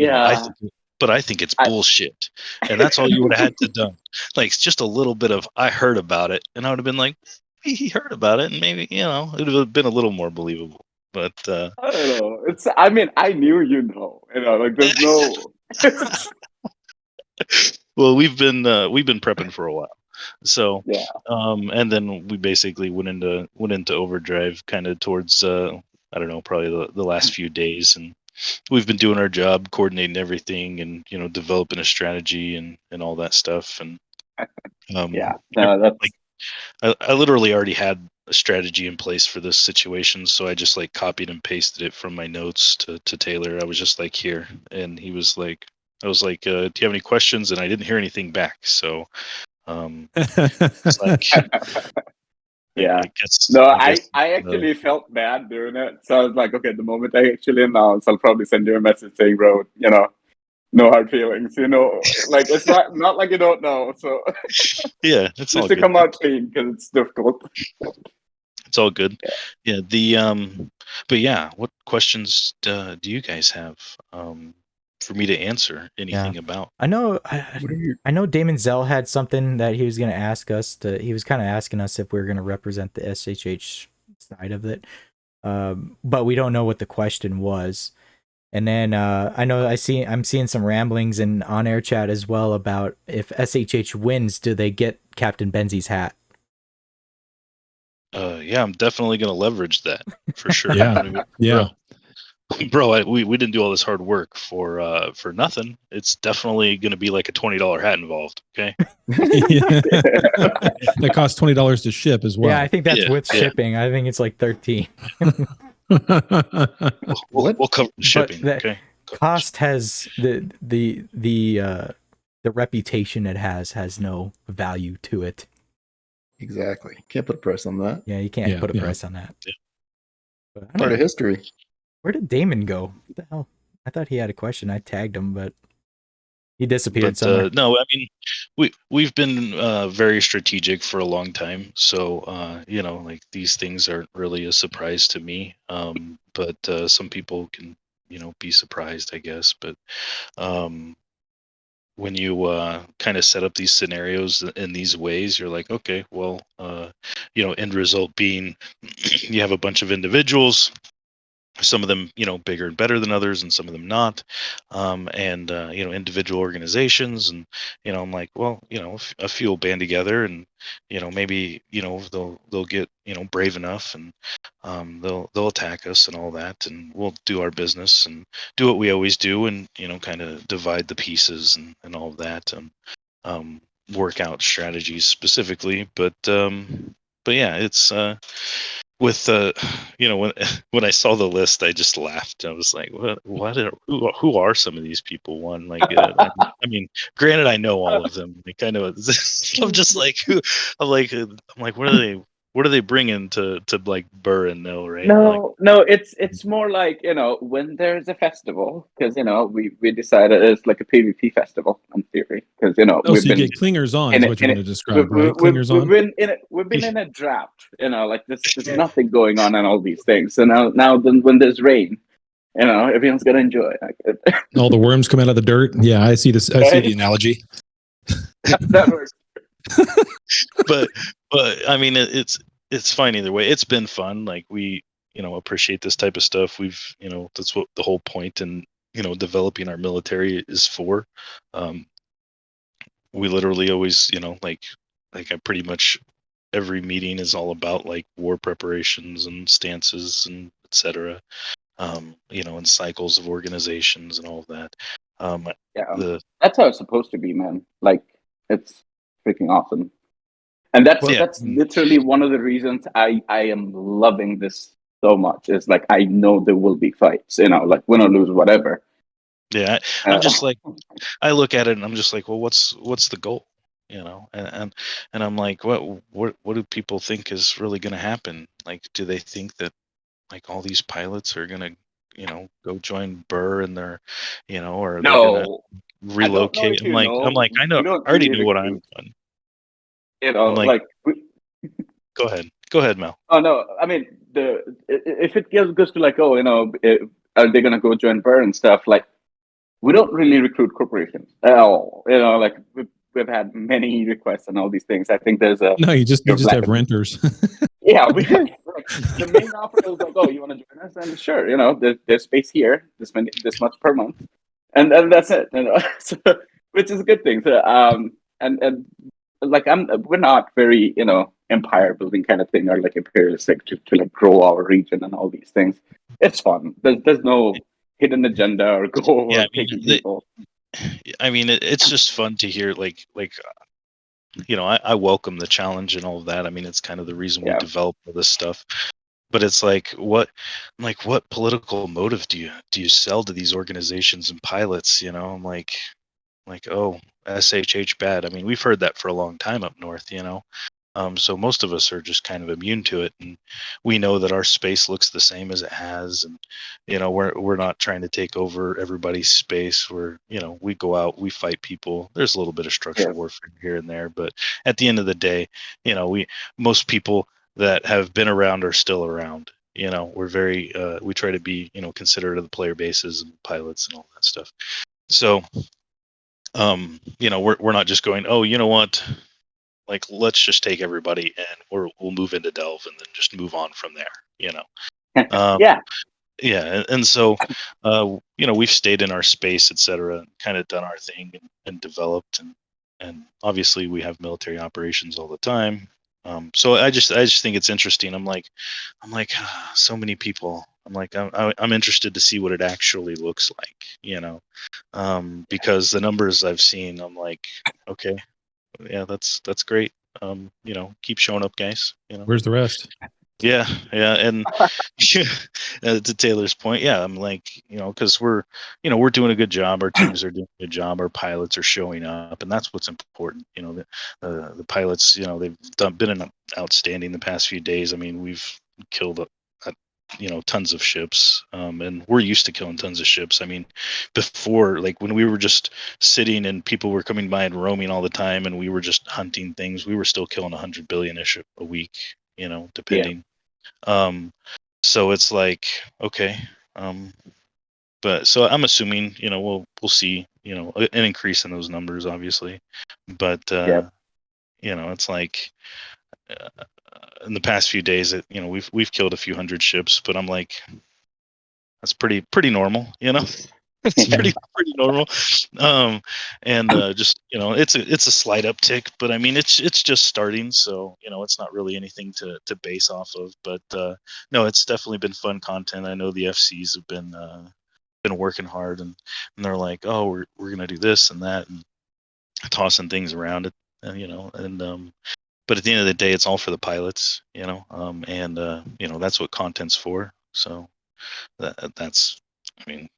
I think it's bullshit, and that's all you would have had to done. Like, it's just a little bit of I heard about it, and I would have been like, he heard about it, and maybe it would have been a little more believable. But I don't know. I mean, I knew like there's no. Well, we've been prepping for a while, so and then we basically went into overdrive kind of towards I don't know, probably the last few days, and we've been doing our job, coordinating everything, and developing a strategy and all that stuff, and I literally already had a strategy in place for this situation, so I just like copied and pasted it from my notes to Taylor. I was just like, here, and he was like, I was like, do you have any questions? And I didn't hear anything back, so it's like, yeah. I actually felt bad doing it, so I was like, okay, the moment I actually announce, I'll probably send you a message saying, bro, no hard feelings, like it's not like you don't know. So yeah, it's just all to good. come out clean because it's difficult. It's all good. Yeah. But yeah, what questions do you guys have for me to answer anything about. I know Damon Zell had something that he was going to ask us he was kind of asking us if we were going to represent the SHH side of it. But we don't know what the question was. And then I know I'm seeing some ramblings in on-air chat as well about if SHH wins, do they get Captain Benzie's hat? Yeah, I'm definitely going to leverage that for sure. Yeah. Bro, we didn't do all this hard work for nothing. It's definitely going to be like a $20 hat involved. Okay. That costs $20 to ship as well. Yeah, I think that's with shipping. I think it's like 13. We'll cover the shipping. Okay. Cost has the reputation it has no value to it. Exactly. Can't put a price on that. Yeah, you can't put a price on that. But part of history. Where did Damon go? What the hell? I thought he had a question. I tagged him, but he disappeared somewhere. No, I mean, we've been very strategic for a long time. So, like these things aren't really a surprise to me. But some people can, be surprised, I guess. But when you kind of set up these scenarios in these ways, you're like, okay, well, end result being you have a bunch of individuals, some of them, bigger and better than others, and some of them not, and individual organizations, and I'm like, well, a few will band together, and maybe they'll get brave enough, and they'll attack us and all that, and we'll do our business and do what we always do, and kind of divide the pieces and all of that, and work out strategies specifically, but yeah, it's with when I saw the list, I just laughed. I was like, who are some of these people? One, like, I mean, granted, I know all of them. Like, I know. I'm just like, I'm like, what are they bringing to like Burr and Mill, right? No, it's more like, when there's a festival, because we decided it's like a PvP festival in theory, because so you get clingers on is what you're going to describe, right? Clingers on. We've been in a drought, like there's nothing going on and all these things. So now when there's rain, everyone's gonna enjoy it. All the worms come out of the dirt. Yeah, I see this. I see the analogy. That works. but I mean, it's fine either way. It's been fun. Like, we appreciate this type of stuff. We've that's what the whole point in developing our military is for. We literally always like I pretty much every meeting is all about like war preparations and stances and etc. And cycles of organizations and all of that. That's how it's supposed to be, man. Like, it's freaking awesome. And that's literally one of the reasons I am loving this so much. Is like, I know there will be fights, like win or lose, whatever. Yeah, I'm just like, I look at it and I'm just like, well, what's the goal? And I'm like, what do people think is really going to happen? Like, do they think that like all these pilots are going to go join Burr and they're or they're going to relocate? I'm like, I know, I already know what I'm doing. Go ahead, Mel. Oh no, I mean, if it goes to like, are they gonna go join Burr and stuff? Like, we don't really recruit corporations at all. Like we've had many requests and all these things. I think there's no, you just have renters. Yeah, the main offer is like, oh, you want to join us? And sure, there's space here, this much per month, and that's it. So, which is a good thing. So, and like we're not very empire building kind of thing, or like imperialistic to like grow our region and all these things. It's fun. There's no hidden agenda or goal or taking people. I mean, it's just fun to hear like I welcome the challenge and all of that. I mean, it's kind of the reason we develop all this stuff. But it's like, what political motive do you sell to these organizations and pilots? I'm like, oh, SHH bad. I mean, we've heard that for a long time up north, so most of us are just kind of immune to it, and we know that our space looks the same as it has, and we're not trying to take over everybody's space. We go out, we fight people. There's a little bit of structural warfare here and there, but at the end of the day, most people that have been around are still around. We're very we try to be considerate of the player bases and pilots and all that stuff. So, we're not just going, oh, you know what? Like, let's just take everybody and we'll move into Delve and then just move on from there. Yeah. Yeah, and so, we've stayed in our space, etc., kind of done our thing and developed, and obviously we have military operations all the time. So I just think it's interesting. I'm like, so many people. I'm like, I'm interested to see what it actually looks like, because the numbers I've seen, I'm like, okay, yeah, that's great. Keep showing up, guys. Where's the rest? Yeah, and to Taylor's point, yeah, I'm like, because we're doing a good job. Our teams are doing a good job. Our pilots are showing up, and that's what's important. The pilots, they've been outstanding the past few days. I mean, we've killed tons of ships, and we're used to killing tons of ships. I mean, before, like when we were just sitting and people were coming by and roaming all the time, and we were just hunting things, we were still killing 100 billion-ish a week, depending. So it's like, okay, but so I'm assuming, we'll see, an increase in those numbers, obviously, but it's like, in the past few days, we've killed a few hundred ships, but I'm like, that's pretty normal, It's pretty normal. And just, it's a slight uptick, but I mean, it's just starting, so it's not really anything to base off of. But no, it's definitely been fun content. I know the FCs have been working hard, and they're like, oh, we're gonna do this and that, and tossing things around it, and but at the end of the day, it's all for the pilots, and that's what content's for. So that's, I mean,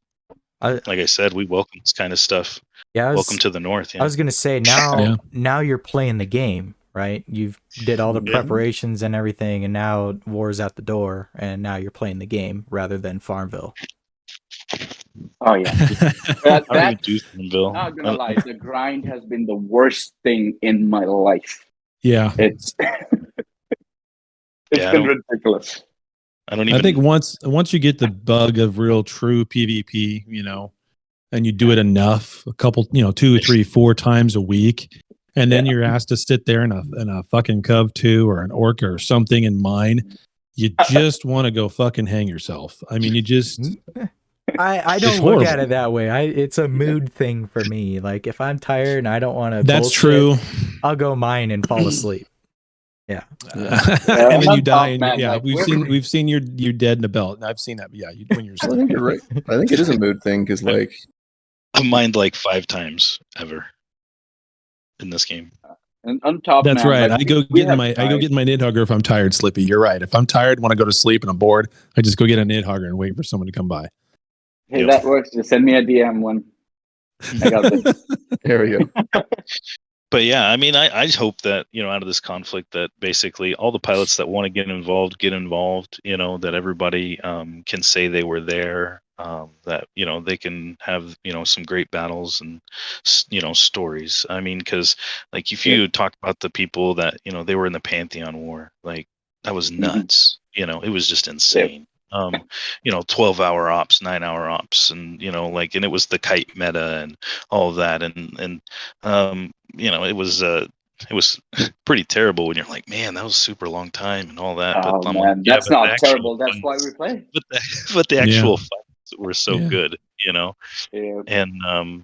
like I said, we welcome this kind of stuff. Yeah, welcome to the North. Yeah. I was gonna say now you're playing the game, right? You've did all the preparations and everything, and now war's at the door, and now you're playing the game rather than Farmville. Oh yeah, I don't even do Farmville. Not gonna lie, the grind has been the worst thing in my life. Yeah, it's been ridiculous. I think once you get the bug of real true PvP, and you do it enough, a couple, 2, 3, 4 times a week, and then you're asked to sit there in a fucking Cov 2 or an Orca or something in mine, you just want to go fucking hang yourself. I mean, you just. I don't look at it that way. It's a mood thing for me. Like if I'm tired and I don't want to. That's true. I'll go mine and fall asleep. Yeah. And then you die. And we've seen you're dead in a belt. And I've seen that. But yeah, when you're I think you're right. I think it is a mood thing because like I've mined like 5 times ever in this game. And on top, that's right. I go get my nid hugger if I'm tired, Slippy. You're right. If I'm tired, want to go to sleep, and I'm bored, I just go get a nid hugger and wait for someone to come by. Hey, that works. Just send me a DM when I got this. There we go. But yeah, I mean, I hope that, out of this conflict, that basically all the pilots that want to get involved, that everybody can say they were there, that, they can have, some great battles and, stories. I mean, because like if you talk about the people that, they were in the Pantheon War, like that was nuts. It was just insane. 12-hour ops, 9-hour ops, and and it was the kite meta and all of that, and it was pretty terrible when you're like, man, that was a super long time and all that. Oh, but man, that's not terrible. That's why we play. But the actual fights were so good, Yeah. and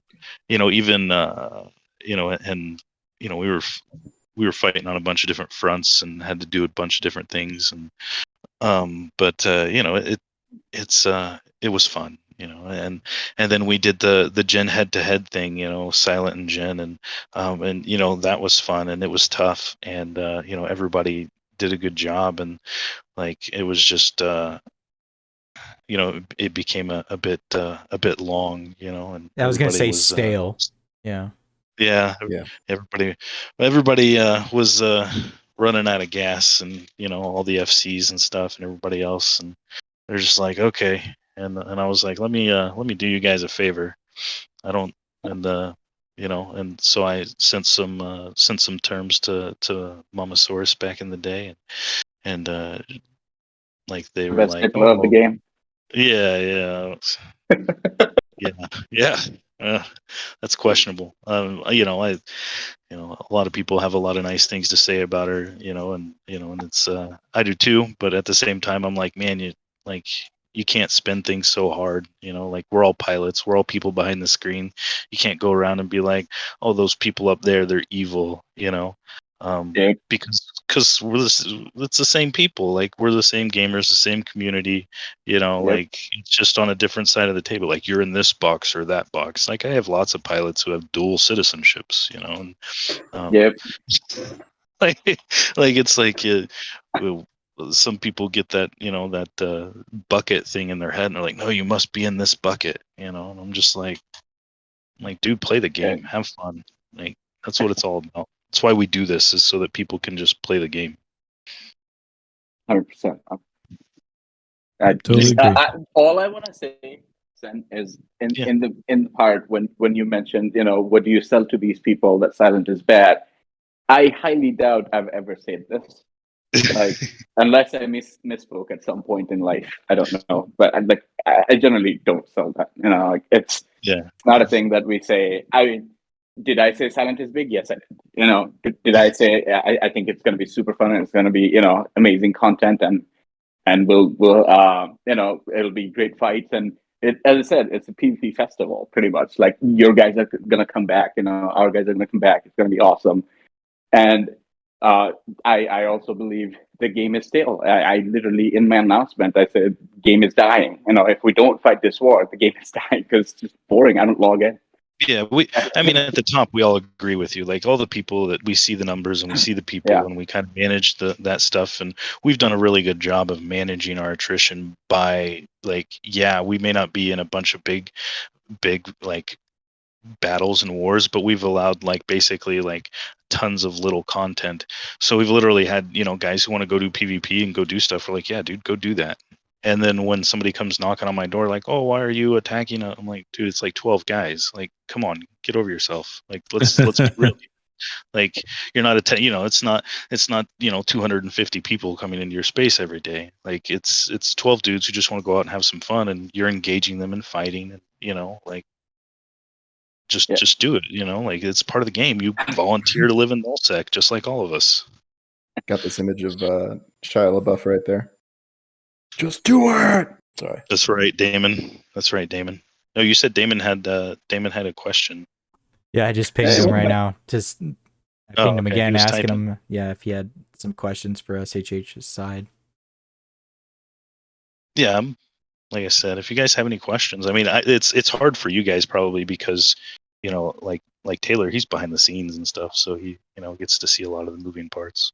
even and we were fighting on a bunch of different fronts and had to do a bunch of different things, and but it was fun, and then we did the Gen head-to-head thing, Silent and Gen, and that was fun, and it was tough, and everybody did a good job, and like it was just it became a bit long, and I was gonna say stale. Yeah. Everybody was running out of gas, and all the FCs and stuff and everybody else, and they're just like, okay, and I was like, let me do you guys a favor. I don't, and and so I sent some terms to Mamasaurus back in the day, and like they were best like, of the game. yeah That's questionable. A lot of people have a lot of nice things to say about her, and it's I do too. But at the same time, I'm like, man, you can't spin things so hard. Like we're all pilots, we're all people behind the screen. You can't go around and be like, oh, those people up there, they're evil. Because it's the same people. Like we're the same gamers, the same community. Like it's just on a different side of the table. Like you're in this box or that box. Like I have lots of pilots who have dual citizenships. And like it's like some people get that that bucket thing in their head, and they're like, no, you must be in this bucket. And I'm just like, dude, play the game, have fun. Like that's what it's all about. That's why we do this, is so that people can just play the game. 100%. Totally agree. All I want to say, Zen, is in the part when you mentioned, what do you sell to these people that silent is bad? I highly doubt I've ever said this. Like, unless I misspoke at some point in life, I don't know. But I generally don't sell that. It's not a thing that we say. I mean, did I say silent is big? Yes, I did. Did I say I think it's going to be super fun and it's going to be amazing content and we'll it'll be great fights and as I said, it's a PvP festival pretty much. Like your guys are going to come back. Our guys are going to come back. It's going to be awesome. And I also believe the game is stale. I literally, in my announcement, I said, game is dying. If we don't fight this war, the game is dying because it's just boring. I don't log in. Yeah, I mean, at the top, we all agree with you. Like all the people that we see the numbers and we see the people and we kind of manage that stuff. And we've done a really good job of managing our attrition by we may not be in a bunch of big like battles and wars, but we've allowed basically tons of little content. So we've literally had guys who want to go do PvP and go do stuff. We're like, yeah, dude, go do that. And then when somebody comes knocking on my door, like, oh, why are you attacking? I'm like, dude, it's 12 guys. Like, come on, get over yourself. Like, let's be real. Like, you're not it's not 250 people coming into your space every day. Like, it's 12 dudes who just want to go out and have some fun, and you're engaging them in fighting, and just do it. It's part of the game. You volunteer to live in nullsec, just like all of us. Got this image of Shia LaBeouf right there. Just do it. Sorry. That's right, Damon. No, you said Damon had a question. Yeah, I just pinged him right now. Just pinged him again, asking typing. him, if he had some questions for SHH's side. Yeah, like I said, if you guys have any questions, I mean, it's hard for you guys probably because like Taylor, he's behind the scenes and stuff, so he gets to see a lot of the moving parts.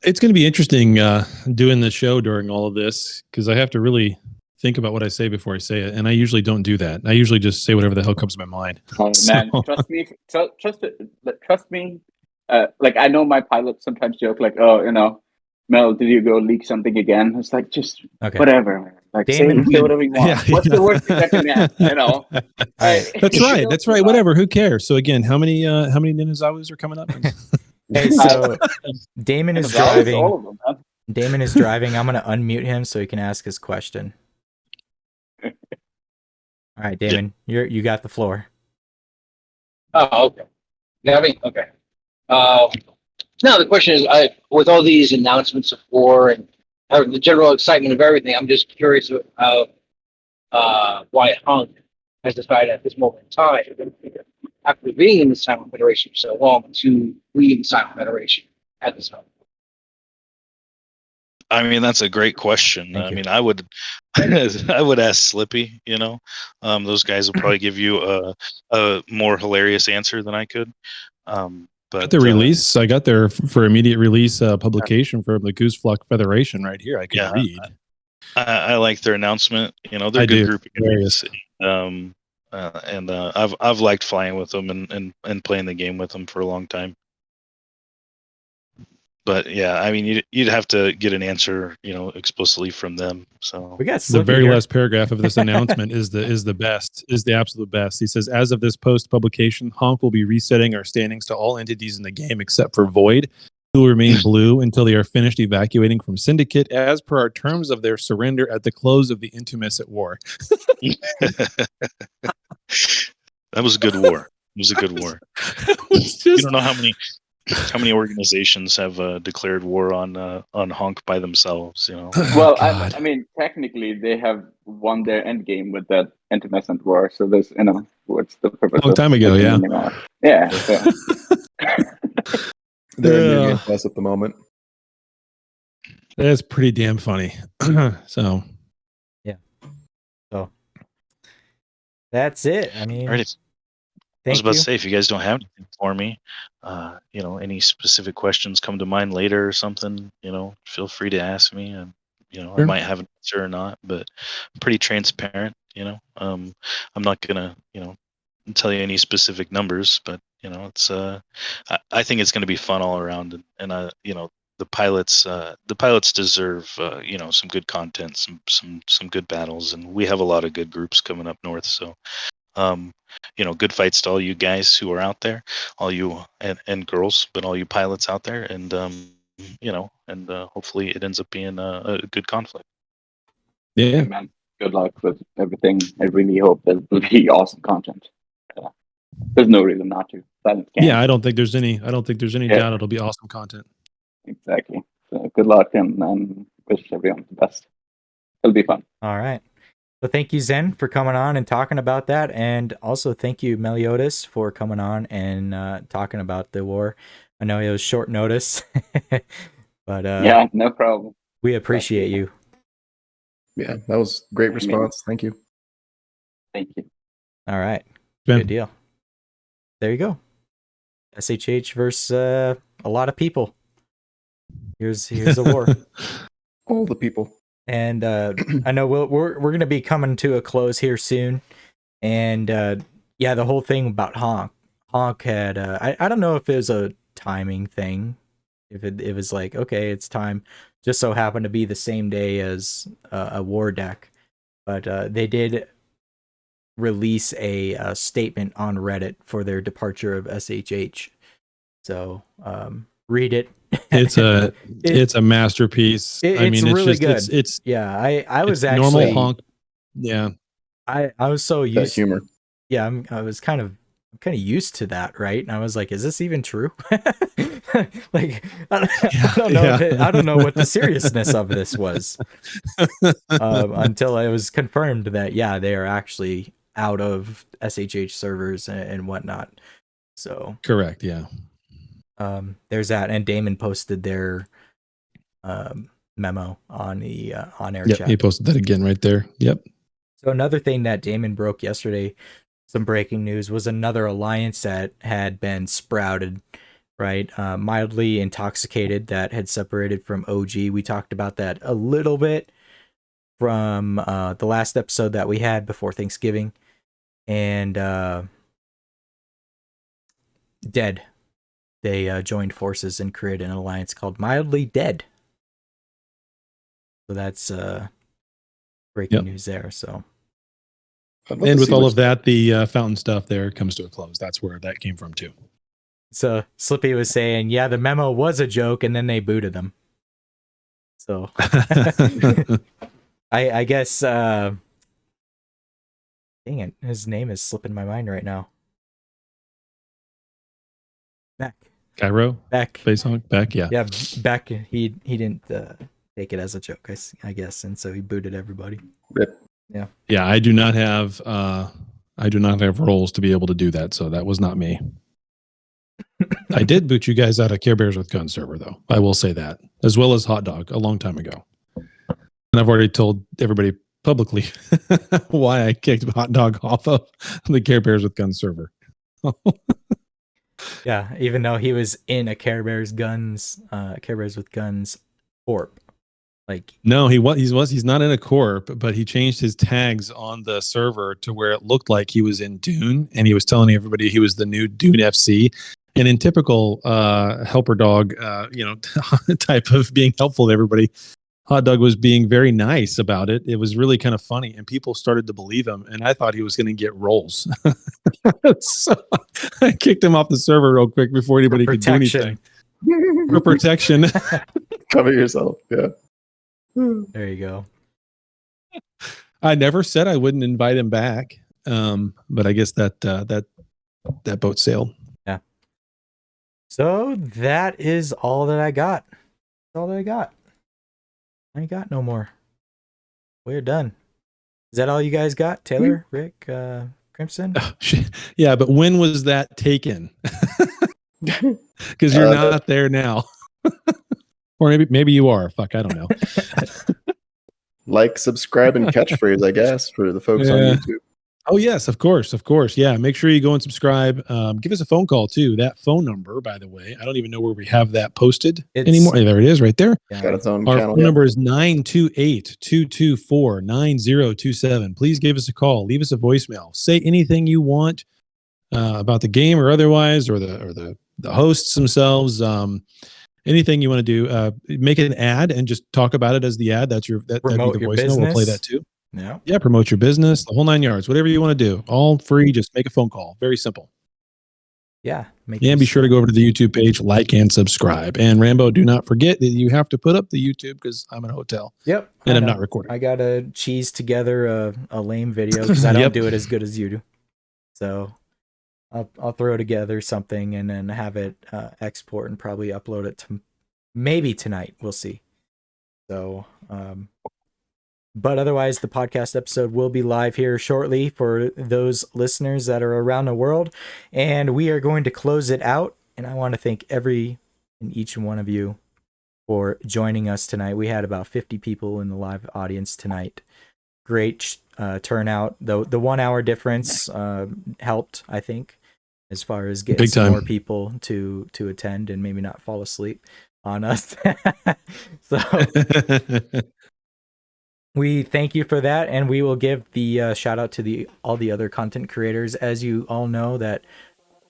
It's going to be interesting doing the show during all of this because I have to really think about what I say before I say it, and I usually don't do that. I usually just say whatever the hell comes to my mind. Oh man, trust me. Trust me. I know my pilots sometimes joke like, "Oh, Mel, did you go leak something again?" It's like just whatever. Like Damon, say whatever you want. What's the worst thing that can happen? That's right. That's right. Whatever. Who cares? So again, how many Ninazawas are coming up? Hey, so Damon is driving. All of them, huh? Damon is driving. I'm going to unmute him so he can ask his question. All right, Damon, you got the floor. Oh, okay. Okay. Now the question is, with all these announcements of war and the general excitement of everything, I'm just curious about why Hunk has decided at this moment in time, after being in the Silent Federation for so long, to leave the Silent Federation at this moment. I mean, that's a great question. I mean, I would ask Slippy. Those guys will probably give you a more hilarious answer than I could. But the release, I got there for immediate release publication from the Gooseflock Federation right here. I can read. I like their announcement. They're a good group of guys. And I've liked flying with them and playing the game with them for a long time. But yeah, I mean, you'd have to get an answer, explicitly from them. So we got the very last paragraph of this announcement is the absolute best. He says, as of this post publication, Honk will be resetting our standings to all entities in the game except for Void. who remain blue until they are finished evacuating from Syndicate as per our terms of their surrender at the close of the Intumescent War. That was a good war. It was a good war. You don't know how many organizations have declared war on Honk by themselves. You know. Well, I mean, technically, they have won their end game with that intumescent war. So there's, what's the purpose? Long time ago, yeah. Anymore? Yeah. So. They're in New Plus at the moment. That's pretty damn funny. So, yeah. So that's it. I mean, Alright. I was about to say, if you guys don't have anything for me, any specific questions come to mind later or something, feel free to ask me, and I Sure. might have an answer or not, but I'm pretty transparent. I'm not gonna tell you any specific numbers, but it's I think it's gonna be fun all around, and the pilots deserve some good content, some good battles, and we have a lot of good groups coming up north, so. Good fights to all you guys who are out there, all you and girls, but all you pilots out there, and hopefully it ends up being a good conflict. Yeah, man. Good luck with everything. I really hope that it will be awesome content. There's no reason not to. Yeah, I don't think there's any doubt it'll be awesome content. Exactly. So good luck and wish everyone the best. It'll be fun. All right. Well, thank you, Zen, for coming on and talking about that. And also thank you, Meliodas, for coming on and talking about the war. I know it was short notice, but yeah, no problem. We appreciate you. Yeah, that was a great response. Thank you. Thank you. All right. Good deal. There you go. SHH versus a lot of people. Here's a war. All the people. And I know we're going to be coming to a close here soon. And the whole thing about Honk had I don't know if it was a timing thing. If it was like, okay, it's time. Just so happened to be the same day as a war deck, but they did release a statement on Reddit for their departure of SHH. So read it. It's a masterpiece. It's really good. It's I was actually normal Honk. Yeah, I was so used to humor. Yeah, I was kind of used to that, right? And I was like, is this even true? Like, I don't know. I don't know what the seriousness of this was until it was confirmed that they are actually out of SHH servers and whatnot. So correct, yeah. There's that, and Damon posted their memo on the on-air chat. He posted that again right there. Yep. So another thing that Damon broke yesterday, some breaking news, was another alliance that had been sprouted, right? Mildly intoxicated, that had separated from OG. We talked about that a little bit from the last episode that we had before Thanksgiving. And Dead. They joined forces and created an alliance called Mildly Dead. So that's breaking news there. So, and with all of that, the fountain stuff there comes to a close. That's where that came from too. So Slippy was saying, yeah, the memo was a joke, and then they booted them. So I guess dang it, his name is slipping my mind right now. Beck. Cairo? Beck. Facehawk? Beck, yeah. Yeah, Beck, he didn't take it as a joke, I guess, and so he booted everybody. Rip. Yeah. Yeah, I do not have roles to be able to do that, so that was not me. I did boot you guys out of Care Bears with Guns server, though. I will say that, as well as Hot Dog a long time ago. And I've already told everybody publicly why I kicked Hot Dog off of the Care Bears with Guns server. Yeah, even though he was in a Care Bears with Guns corp. Like, no, he's not in a corp, but he changed his tags on the server to where it looked like he was in Dune, and he was telling everybody he was the new Dune FC. And in typical helper dog, type of being helpful to everybody, Hot Dog was being very nice about it. It was really kind of funny, and people started to believe him. And I thought he was going to get roles, so I kicked him off the server real quick before anybody could do anything. For protection. Cover yourself. Yeah. There you go. I never said I wouldn't invite him back. But I guess that boat sailed. Yeah. So that is all that I got. That's all that I got. I ain't got no more. We're done. Is that all you guys got? Taylor, Rick, Crimson? Yeah, but when was that taken? Because you're not there now. Or maybe you are. Fuck, I don't know. Like, subscribe, and catchphrase, I guess, for the folks on YouTube. Oh, yes, of course. Yeah, make sure you go and subscribe. Give us a phone call, too. That phone number, by the way, I don't even know where we have that posted anymore. There it is right there. Got its own Our channel. phone number is 928-224-9027. Please give us a call. Leave us a voicemail. Say anything you want about the game or otherwise, or the hosts themselves. Anything you want to do. Make an ad and just talk about it as the ad. That'd be the voicemail. Business. We'll play that too. Yeah, promote your business, the whole 9 yards, whatever you want to do. All free. Just make a phone call. Very simple. Yeah. And be sure to go over to the YouTube page, like and subscribe. And Rambo, do not forget that you have to put up the YouTube because I'm in a hotel. Yep. And I'm not recording. I got to cheese together a lame video because I don't do it as good as you do. So I'll throw together something and then have it export and probably upload it to maybe tonight. We'll see. So, but otherwise, the podcast episode will be live here shortly for those listeners that are around the world. And we are going to close it out. And I want to thank every and each one of you for joining us tonight. We had about 50 people in the live audience tonight. Great turnout. The 1 hour difference helped, I think, as far as getting some more people to attend and maybe not fall asleep on us. So we thank you for that, and we will give the shout out to all the other content creators. As you all know, that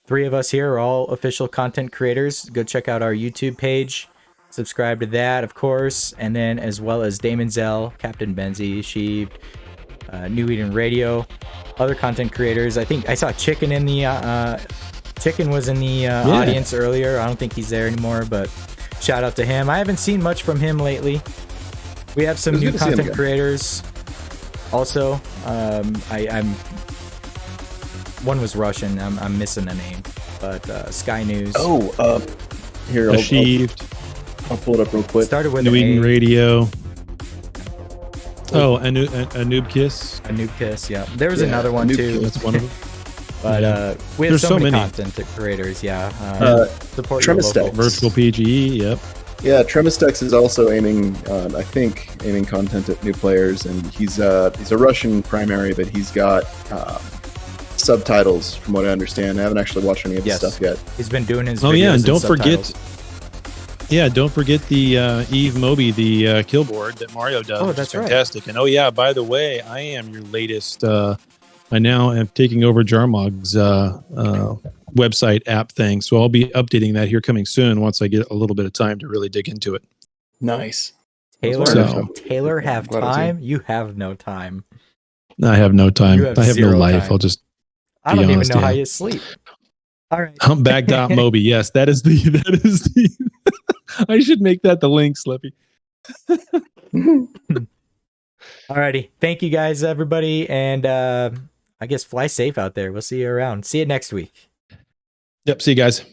3 of us here are all official content creators. Go check out our YouTube page, subscribe to that, of course, and then as well as Damon Zell, Captain Benzie, Sheev, New Eden Radio, other content creators. I think I saw Chicken in the Chicken was in the audience earlier. I don't think he's there anymore, but shout out to him. I haven't seen much from him lately. We have some new content creators. Also, I'm one was Russian. I'm missing a name, but Sky News. Here, I'll pull it up real quick. Started with New Eden Radio. Oh, a Noob Kiss. A Noob Kiss, yeah. There was another one too. That's one of them. But we have so many content creators, support your local. Virtual PGE, yep. Yeah, Tremistex is also aiming content at new players, and he's a Russian primary, but he's got subtitles from what I understand. I haven't actually watched any of his stuff yet. He's been doing his videos and don't subtitles. forget the Eve Moby, the kill board that Mario does. Oh, that's fantastic. And by the way, I am your latest I now am taking over Jarmog's website app thing, so I'll be updating that here coming soon once I get a little bit of time to really dig into it. Nice. Taylor have time? You have no time. I have no time. I have no life. Time. I'll just I don't even know how you sleep. All right. Humpback.moby. Yes, that is the I should make that the link, Slippy. Alrighty. Thank you guys, everybody, and I guess fly safe out there. We'll see you around. See you next week. Yep. See you guys.